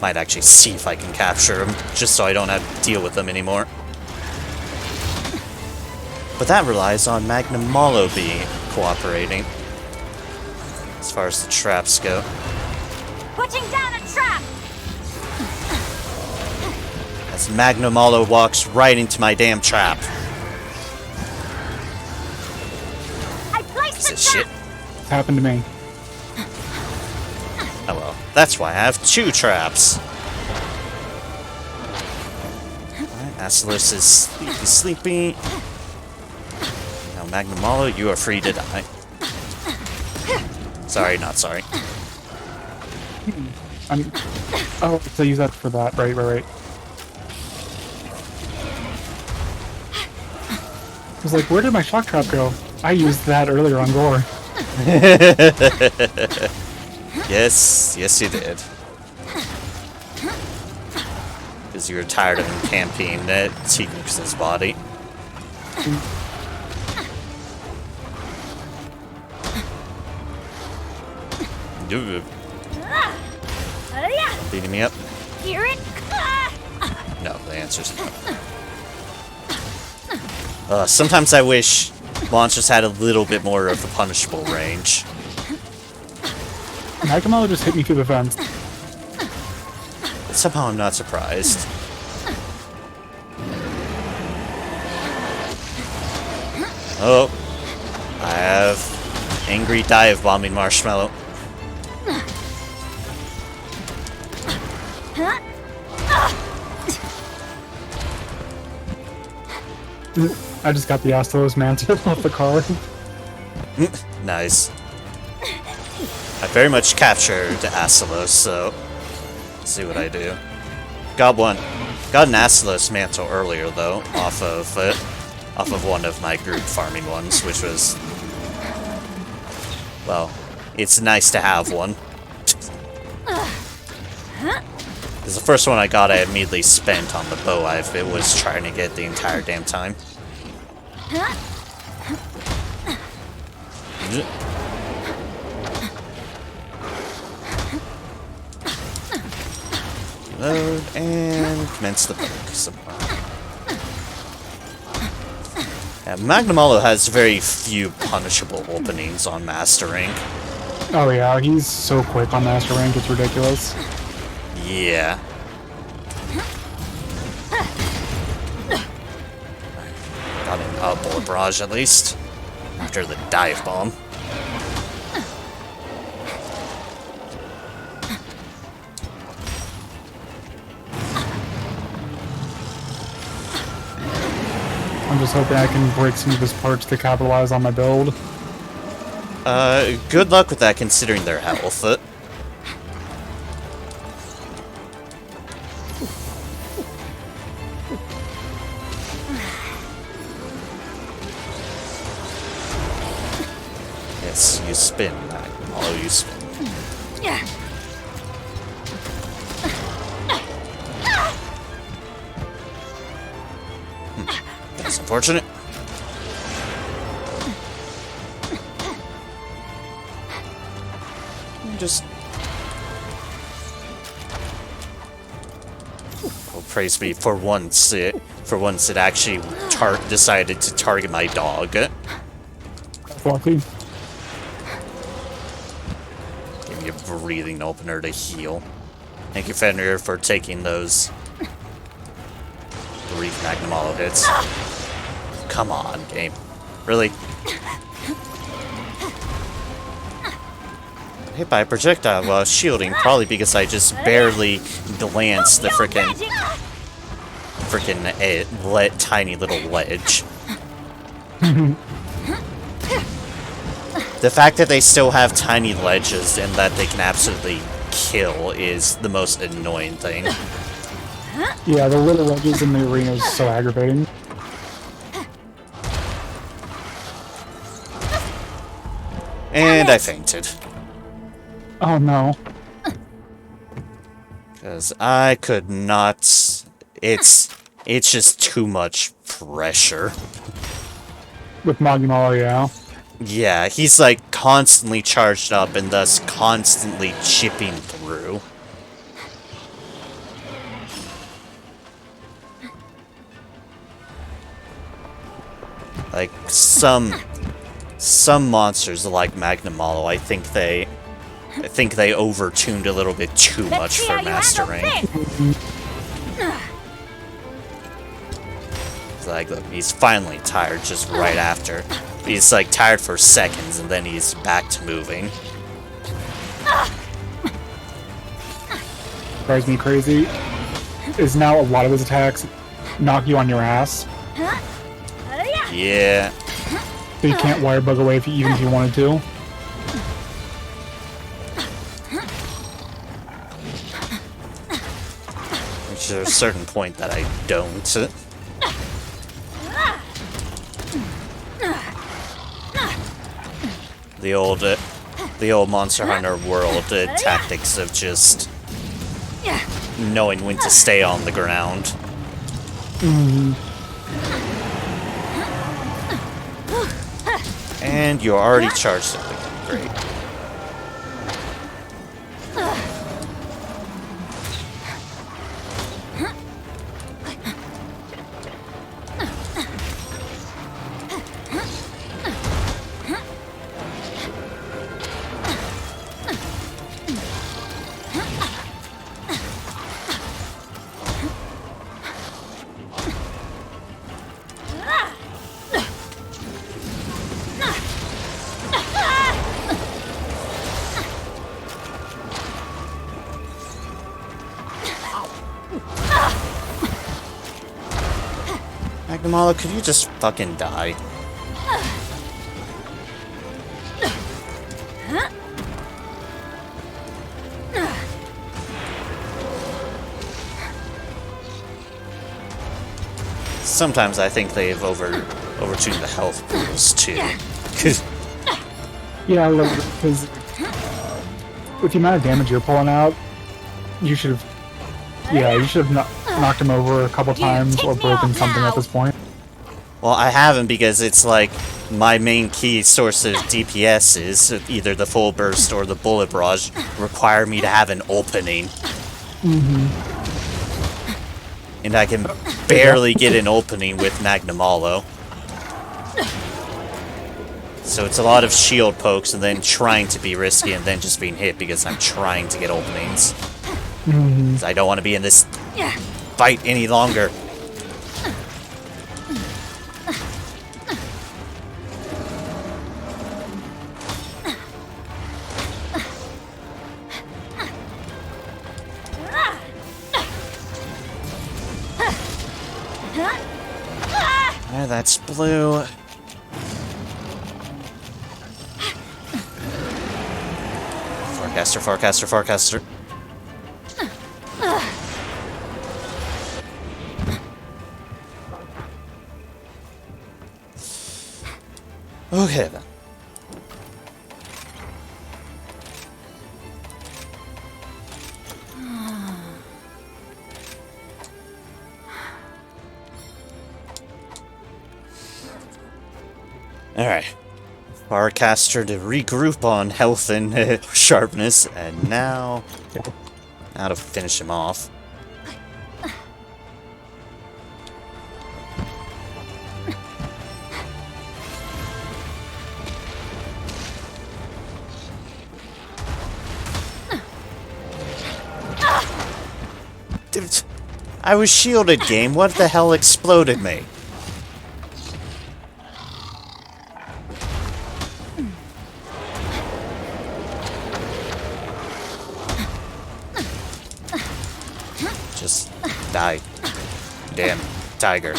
Might actually see if I can capture him, just so I don't have to deal with them anymore. But that relies on Magala being cooperating, as far as the traps go. Putting down a trap. As Magala walks right into my damn trap. I placed the Shit. trap. Happened to me. Oh well, that's why I have two traps. Alright, Astalos is sleepy. Now Magala, you are free to die. Sorry, not sorry. Oh, so use that for that. Right. I was like, where did my shock trap go? I used that earlier on Gore. Yes, you did. Because you were tired of him camping at Teague's body. Beating me up? Hear it? No, the answer's no. Sometimes I wish monsters had a little bit more of a punishable range. Magala just hit me through the fence. But somehow I'm not surprised. Oh, I have angry dive bombing marshmallow. I just got the Astalos mantle off the card. Nice. I very much captured Astalos, so let's see what I do. Got an Astalos mantle earlier though, off of one of my group farming ones, which was, well, it's nice to have one. Because the first one I got, I immediately spent on the bow it was trying to get the entire damn time. Load and commence the book. Yeah, Magnamalo has very few punishable openings on Master Rank. Oh yeah, he's so quick on Master Rank, it's ridiculous. Yeah. Got an bullet barrage at least. After the dive bomb. I'm just hoping I can break some of his parts to capitalize on my build. Good luck with that considering their health. Yes, you spin, Magnamalo, you spin. That's unfortunate. Just... Oh, praise be, for once it actually decided to target my dog. Lucky. Give me a breathing opener to heal. Thank you, Fenrir, for taking those brief Magnamalo hits. Come on, game. Really? Hit by a projectile while shielding, probably because I just barely glanced the frickin' tiny little ledge. The fact that they still have tiny ledges and that they can absolutely kill is the most annoying thing. Yeah, the little ledges in the arena is so aggravating. And I fainted. Oh no. Because I could not... It's just too much pressure. With Magala, yeah. Yeah, he's like constantly charged up and thus constantly chipping through. Like some monsters like Magnamalo, I think they over-tuned a little bit too much for Master Rank. Like, look, he's finally tired just right after. He's like tired for seconds and then he's back to moving. Drives me crazy is now a lot of his attacks knock you on your ass. Yeah. So you can't wire bug away even if you wanted to. Which there's a certain point that I don't. The old Monster Hunter World tactics of just knowing when to stay on the ground. Mm-hmm. And you're already charged up again. Great. Magala, could you just fucking die? Sometimes I think they've overtuned the health pools too. Yeah, because with the amount of damage you're pulling out, you should have. Yeah, you should have knocked him over a couple times or broken something at this point. Well, I haven't because it's like my main key source of DPS is either the full burst or the bullet barrage require me to have an opening. And I can barely get an opening with Magala. So it's a lot of shield pokes and then trying to be risky and then just being hit because I'm trying to get openings. I don't want to be in this fight any longer. That's blue. Forecaster. Okay then. Alright. Farcaster to regroup on health and sharpness, and now to finish him off. Dude, I was shielded, game. What the hell exploded me? Just die. Damn tiger.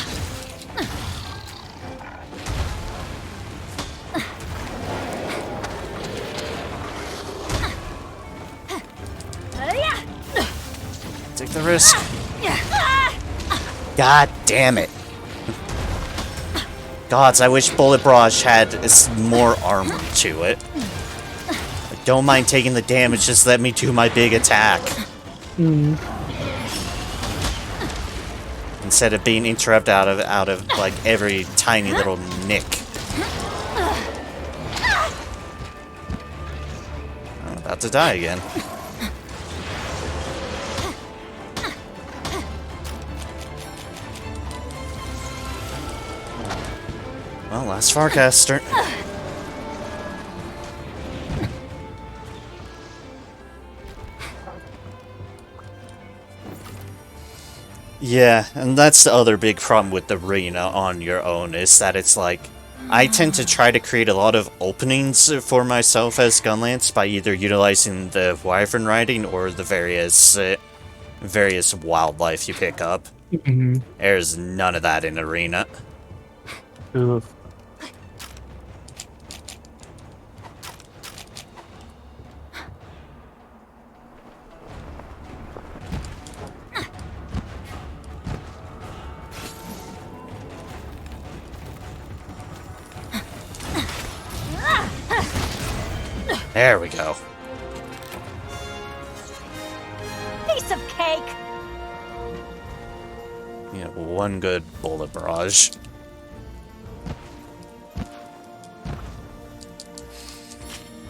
Take the risk. God damn it. Gods, I wish Bullet Barrage had more armor to it. I don't mind taking the damage, just let me do my big attack. Instead of being interrupted out of like every tiny little nick. I'm about to die again. Well, last Farcaster. Yeah, and that's the other big problem with the arena on your own, is that it's like, I tend to try to create a lot of openings for myself as Gunlance by either utilizing the wyvern riding or the various wildlife you pick up. There's none of that in arena. Oof. There we go. Piece of cake. Yeah, one good bullet barrage.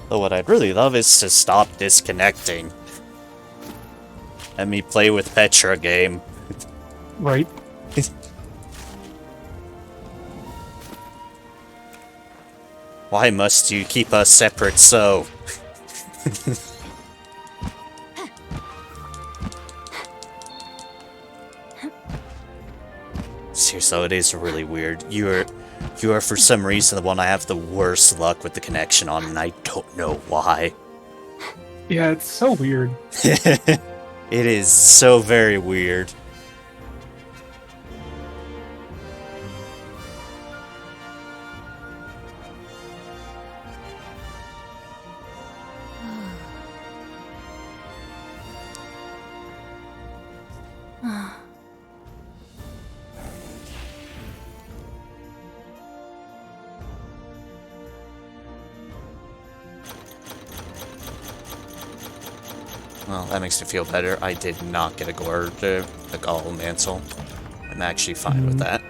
But what I'd really love is to stop disconnecting. Let me play with Petra game. Right. Why must you keep us separate so? Seriously, it is really weird. You are for some reason the one I have the worst luck with the connection on, and I don't know why. Yeah, it's so weird. It is so very weird. Well, that makes me feel better. I did not get a gall mantle. I'm actually fine with that.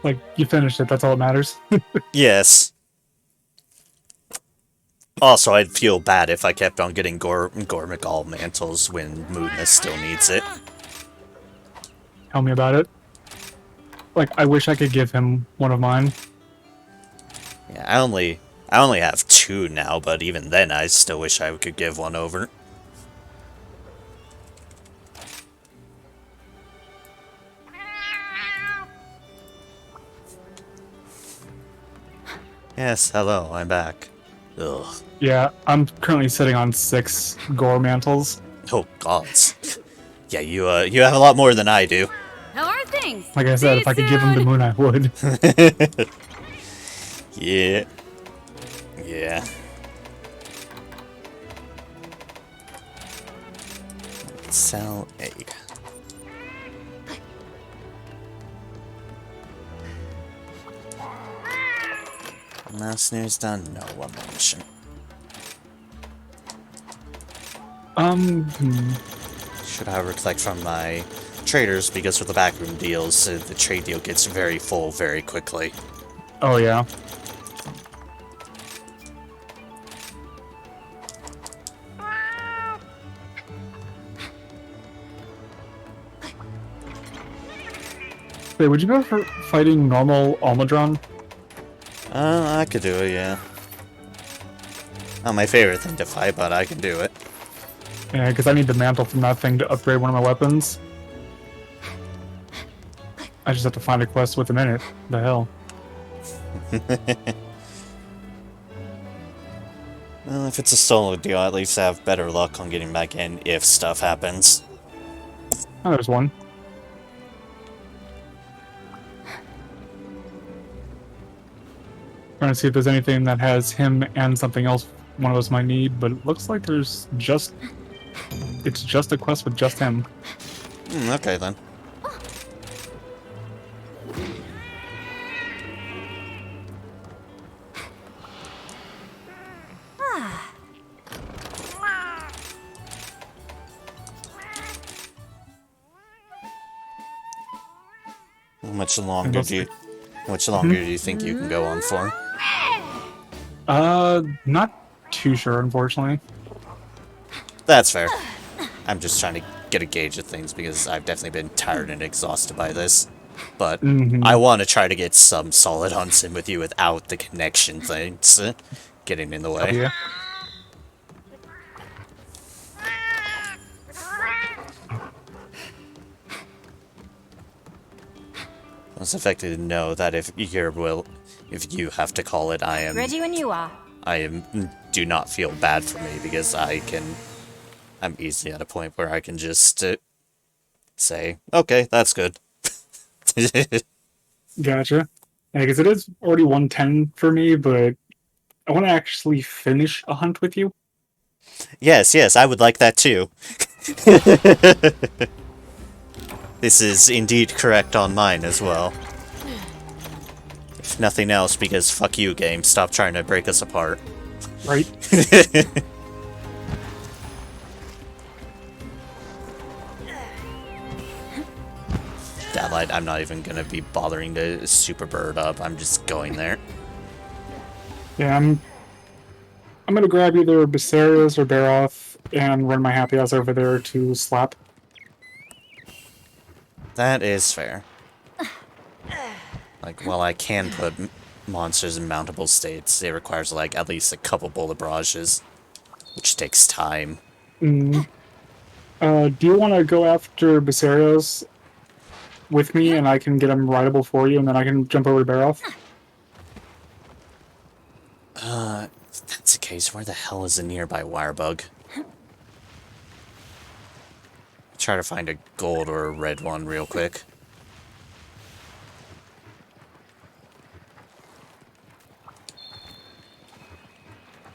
Like, you finished it, that's all that matters. Yes. Also, I'd feel bad if I kept on getting Gore McGall mantles when Moodness still needs it. Tell me about it. Like, I wish I could give him one of mine. Yeah, I only have 2 now, but even then, I still wish I could give one over. Yes, hello, I'm back. Ugh. Yeah, I'm currently sitting on 6 gore mantles. Oh, gods. Yeah, you have a lot more than I do. How are things? Like I said, if I could give him the moon, I would. Yeah. Yeah. Sell egg. Now snooze done. No, one more mission. Should I collect from my traders because with the backroom deals, the trade deal gets very full very quickly. Oh, yeah. Wait, would you go for fighting normal Almadron? I could do it, yeah. Not my favorite thing to fight, but I can do it. Yeah, because I need the mantle from that thing to upgrade one of my weapons. I just have to find a quest with him in it. The hell? Well, if it's a solo deal, at least I have better luck on getting back in if stuff happens. Oh, there's one. Trying to see if there's anything that has him and something else one of us might need, but it looks like there's just... It's just a quest with just him. Okay then. How much longer do you think you can go on for? Not too sure, unfortunately. That's fair. I'm just trying to get a gauge of things because I've definitely been tired and exhausted by this. But I want to try to get some solid hunts in with you without the connection things getting in the way. Oh, yeah. It's effective to know that if you have to call it, Ready when you are. do not feel bad for me because I'm easily at a point where I can just say, okay, that's good. Gotcha. Yeah, because it is already 110 for me, but I want to actually finish a hunt with you. Yes, I would like that too. This is indeed correct on mine as well. If nothing else, because fuck you, game. Stop trying to break us apart. Right? Dadlight, I'm not even gonna be bothering to super bird up. I'm just going there. Yeah, I'm gonna grab either Basarius or Baroth and run my happy ass over there to slap. That is fair. Like, while I can put monsters in mountable states, it requires, like, at least a couple bullet barrages, which takes time. Do you want to go after Basarios with me, and I can get him rideable for you, and then I can jump over to Baroth? If that's the case, where the hell is a nearby wirebug? Try to find a gold or a red one real quick.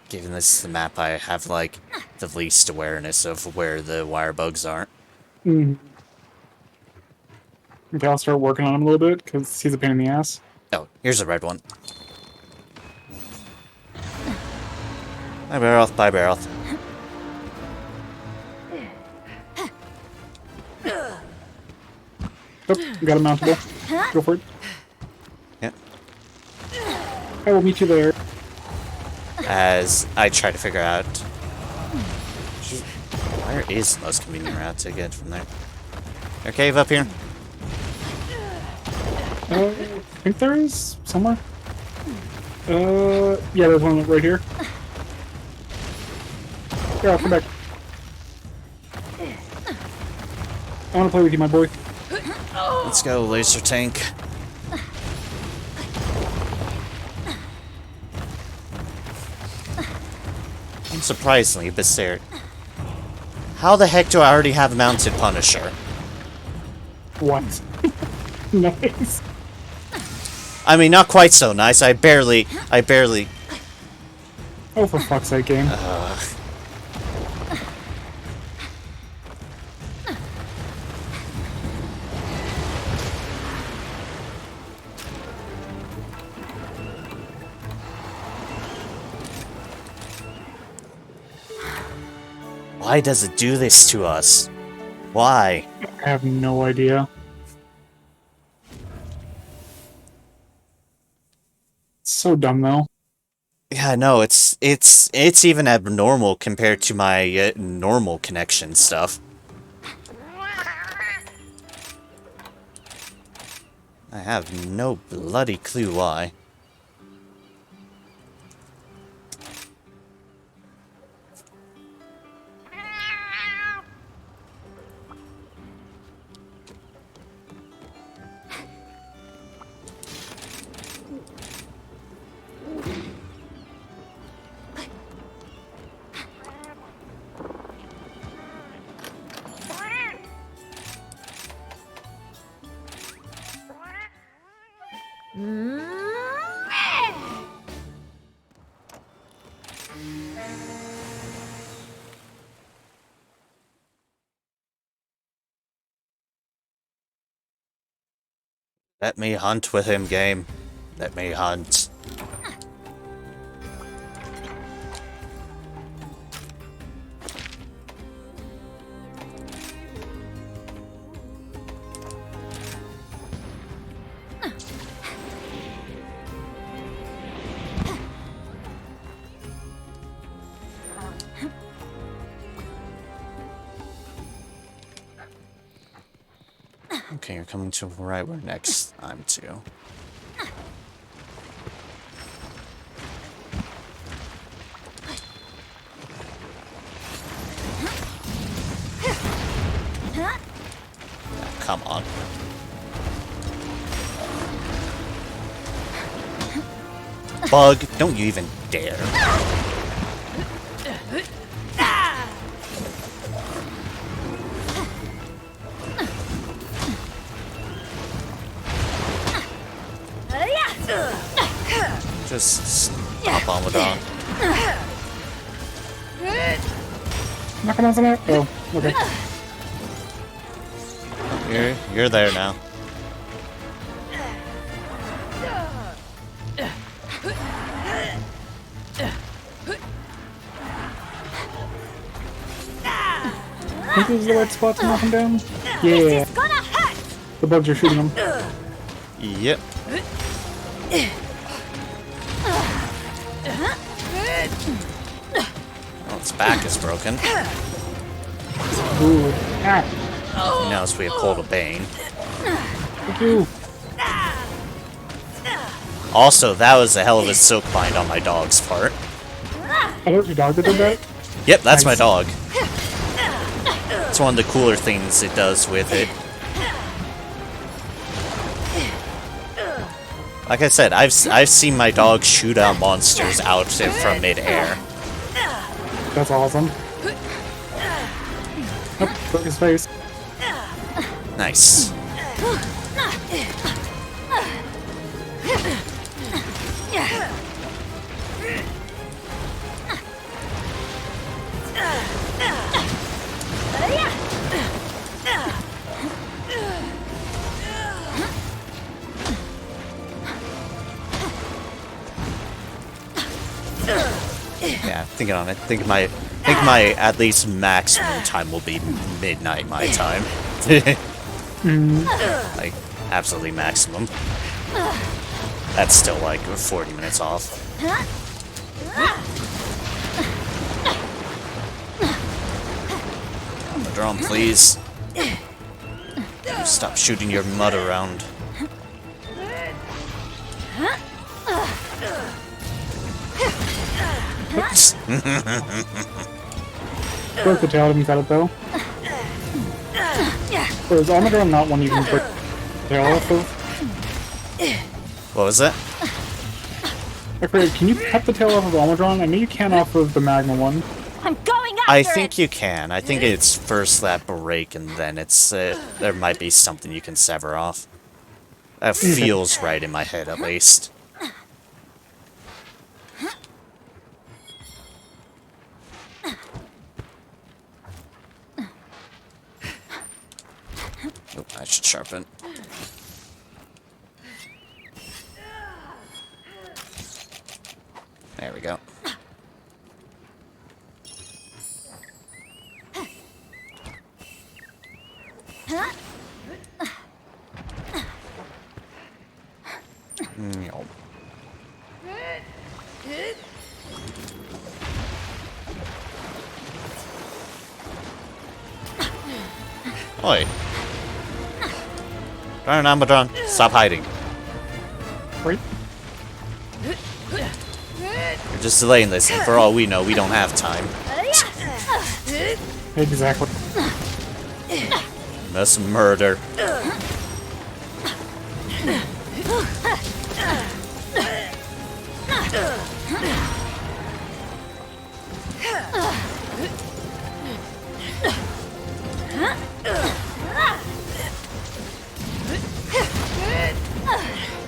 Given this is the map, I have like the least awareness of where the wire bugs are. Mm. Okay, I'll start working on him a little bit, because he's a pain in the ass. Oh, here's a red one. Bye, Barrel. Bye, Barrel. Oh, got a mountable. Go for it. Yeah. I will meet you there. As I try to figure out... Where is the most convenient route to get from there? There a cave up here? I think there is somewhere. Yeah, there's one right here. Yeah, come back. I want to play with you, my boy. Let's go, laser tank. Unsurprisingly, Becerra. How the heck do I already have a mounted Punisher? What? Nice. I mean, not quite so nice. I barely... Oh, for fuck's sake, game. Why does it do this to us? Why? I have no idea. It's so dumb, though. Yeah, no, it's even abnormal compared to my normal connection stuff. I have no bloody clue why. Let me hunt with him, game. Let me hunt. Okay, you're coming to right where next I'm to. Oh, come on. Bug, don't you even dare. Just stop on with on. Knock him off the net. Oh, okay. You're there now. Think this is the right spot to knock him down? Yeah. The bugs are shooting him. Yep. Well, its back is broken. Ooh. Ah. He knows we have pulled a Bane. Thank you. Also, that was a hell of a silk bind on my dog's part. Oh, that was your dog that did that? Yep, that's my Nice. dog. It's one of the cooler things it does with it. Like I said, I've seen my dog shoot out monsters out from mid-air. That's awesome. Oh, broke his face. Nice. Thinking on it. Think my at least maximum time will be midnight my time. Like absolutely maximum. That's still like 40 minutes off. On the drum, please. Stop shooting your mud around. Broke the tail, I haven't got it though. So is Armadillo not one you can break the tail off of? What was that? I forget, can you cut the tail off of Almadron? I know you can off of the Magma one. I'm going after I think you can. I think it's first that break and then it's there might be something you can sever off. That feels right in my head at least. Oh, I should sharpen. There we go. Nope. Oi. Darn Amadron, stop hiding. Right? You're just delaying this, and for all we know, we don't have time. Exactly. That's murder.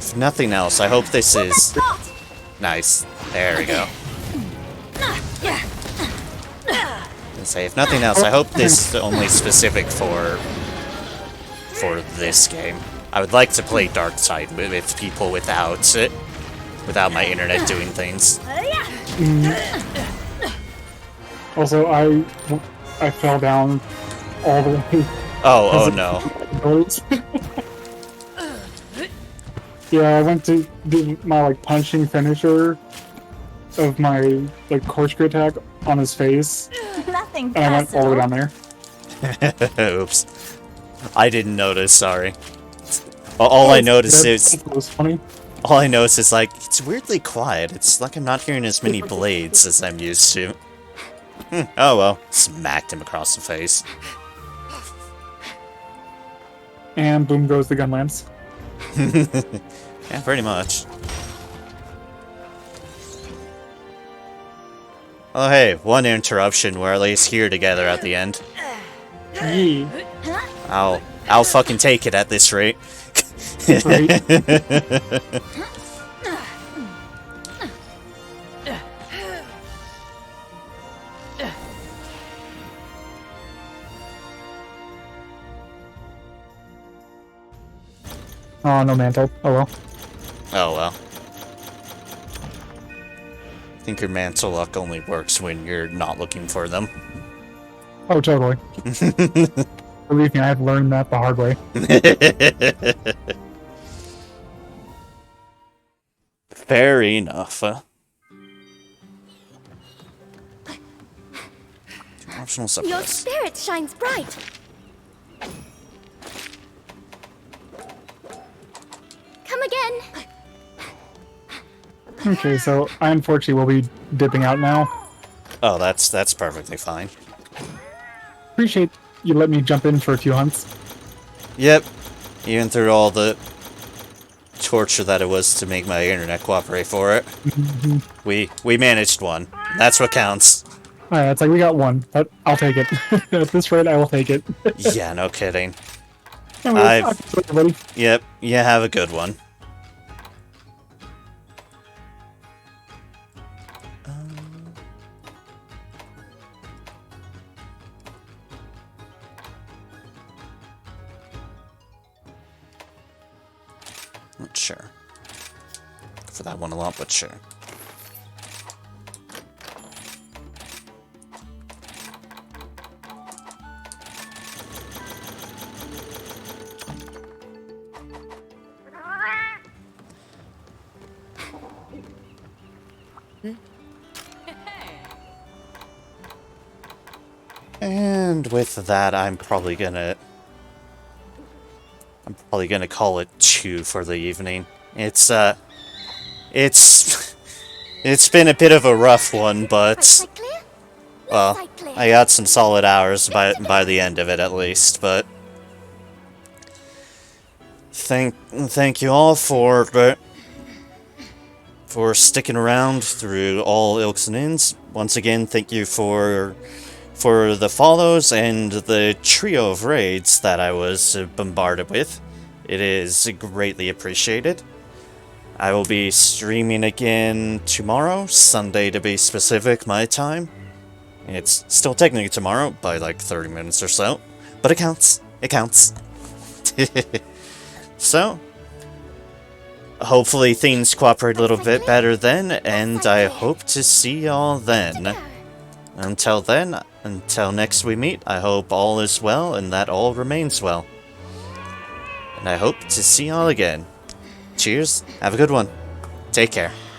If nothing else, I hope this is... Nice. There we go. And say, if nothing else, I hope this is only specific for this game. I would like to play Dark Side with people without my internet doing things. Also, I fell down all the way. Oh no. Yeah, I went to do my like punching finisher of my like corkscrew attack on his face, Nothing and I went all the way down there. Oops. I didn't notice, sorry. All I noticed is... That was funny. All I noticed is, like, it's weirdly quiet. It's like I'm not hearing as many blades as I'm used to. Oh well. Smacked him across the face. And boom goes the gun lance. Yeah, pretty much. Oh hey, one interruption. We're at least here together at the end. Yee. I'll fucking take it at this rate. Right. Oh, no mantle. Oh well. Oh well. I think your mantle luck only works when you're not looking for them. Oh, totally. Believe me, I've learned that the hard way. Fair enough. Optional Your suppress. spirit shines bright. Come again. Okay, so I unfortunately will be dipping out now. Oh, that's perfectly fine. Appreciate you let me jump in for a few hunts. Yep. Even through all the torture that it was to make my internet cooperate for it. We managed one. That's what counts. Alright, it's like we got one, but I'll take it. At this rate, I will take it. Yeah, no kidding. Anyways, everybody. Yep, you have a good one. Not sure. For that one a lot, but sure. And with that, I'm probably gonna call it 2 for the evening. It's it's been a bit of a rough one, but well, I got some solid hours by the end of it at least. But thank you all for sticking around through all ilks and ins. Once again, thank you for the follows and the trio of raids that I was bombarded with. It is greatly appreciated. I will be streaming again tomorrow, Sunday to be specific, my time. It's still technically tomorrow, by like 30 minutes or so, but it counts. It counts. So, hopefully things cooperate a little bit better then, and I hope to see y'all then. Until then, until next we meet, I hope all is well and that all remains well. And I hope to see y'all again. Cheers, have a good one. Take care.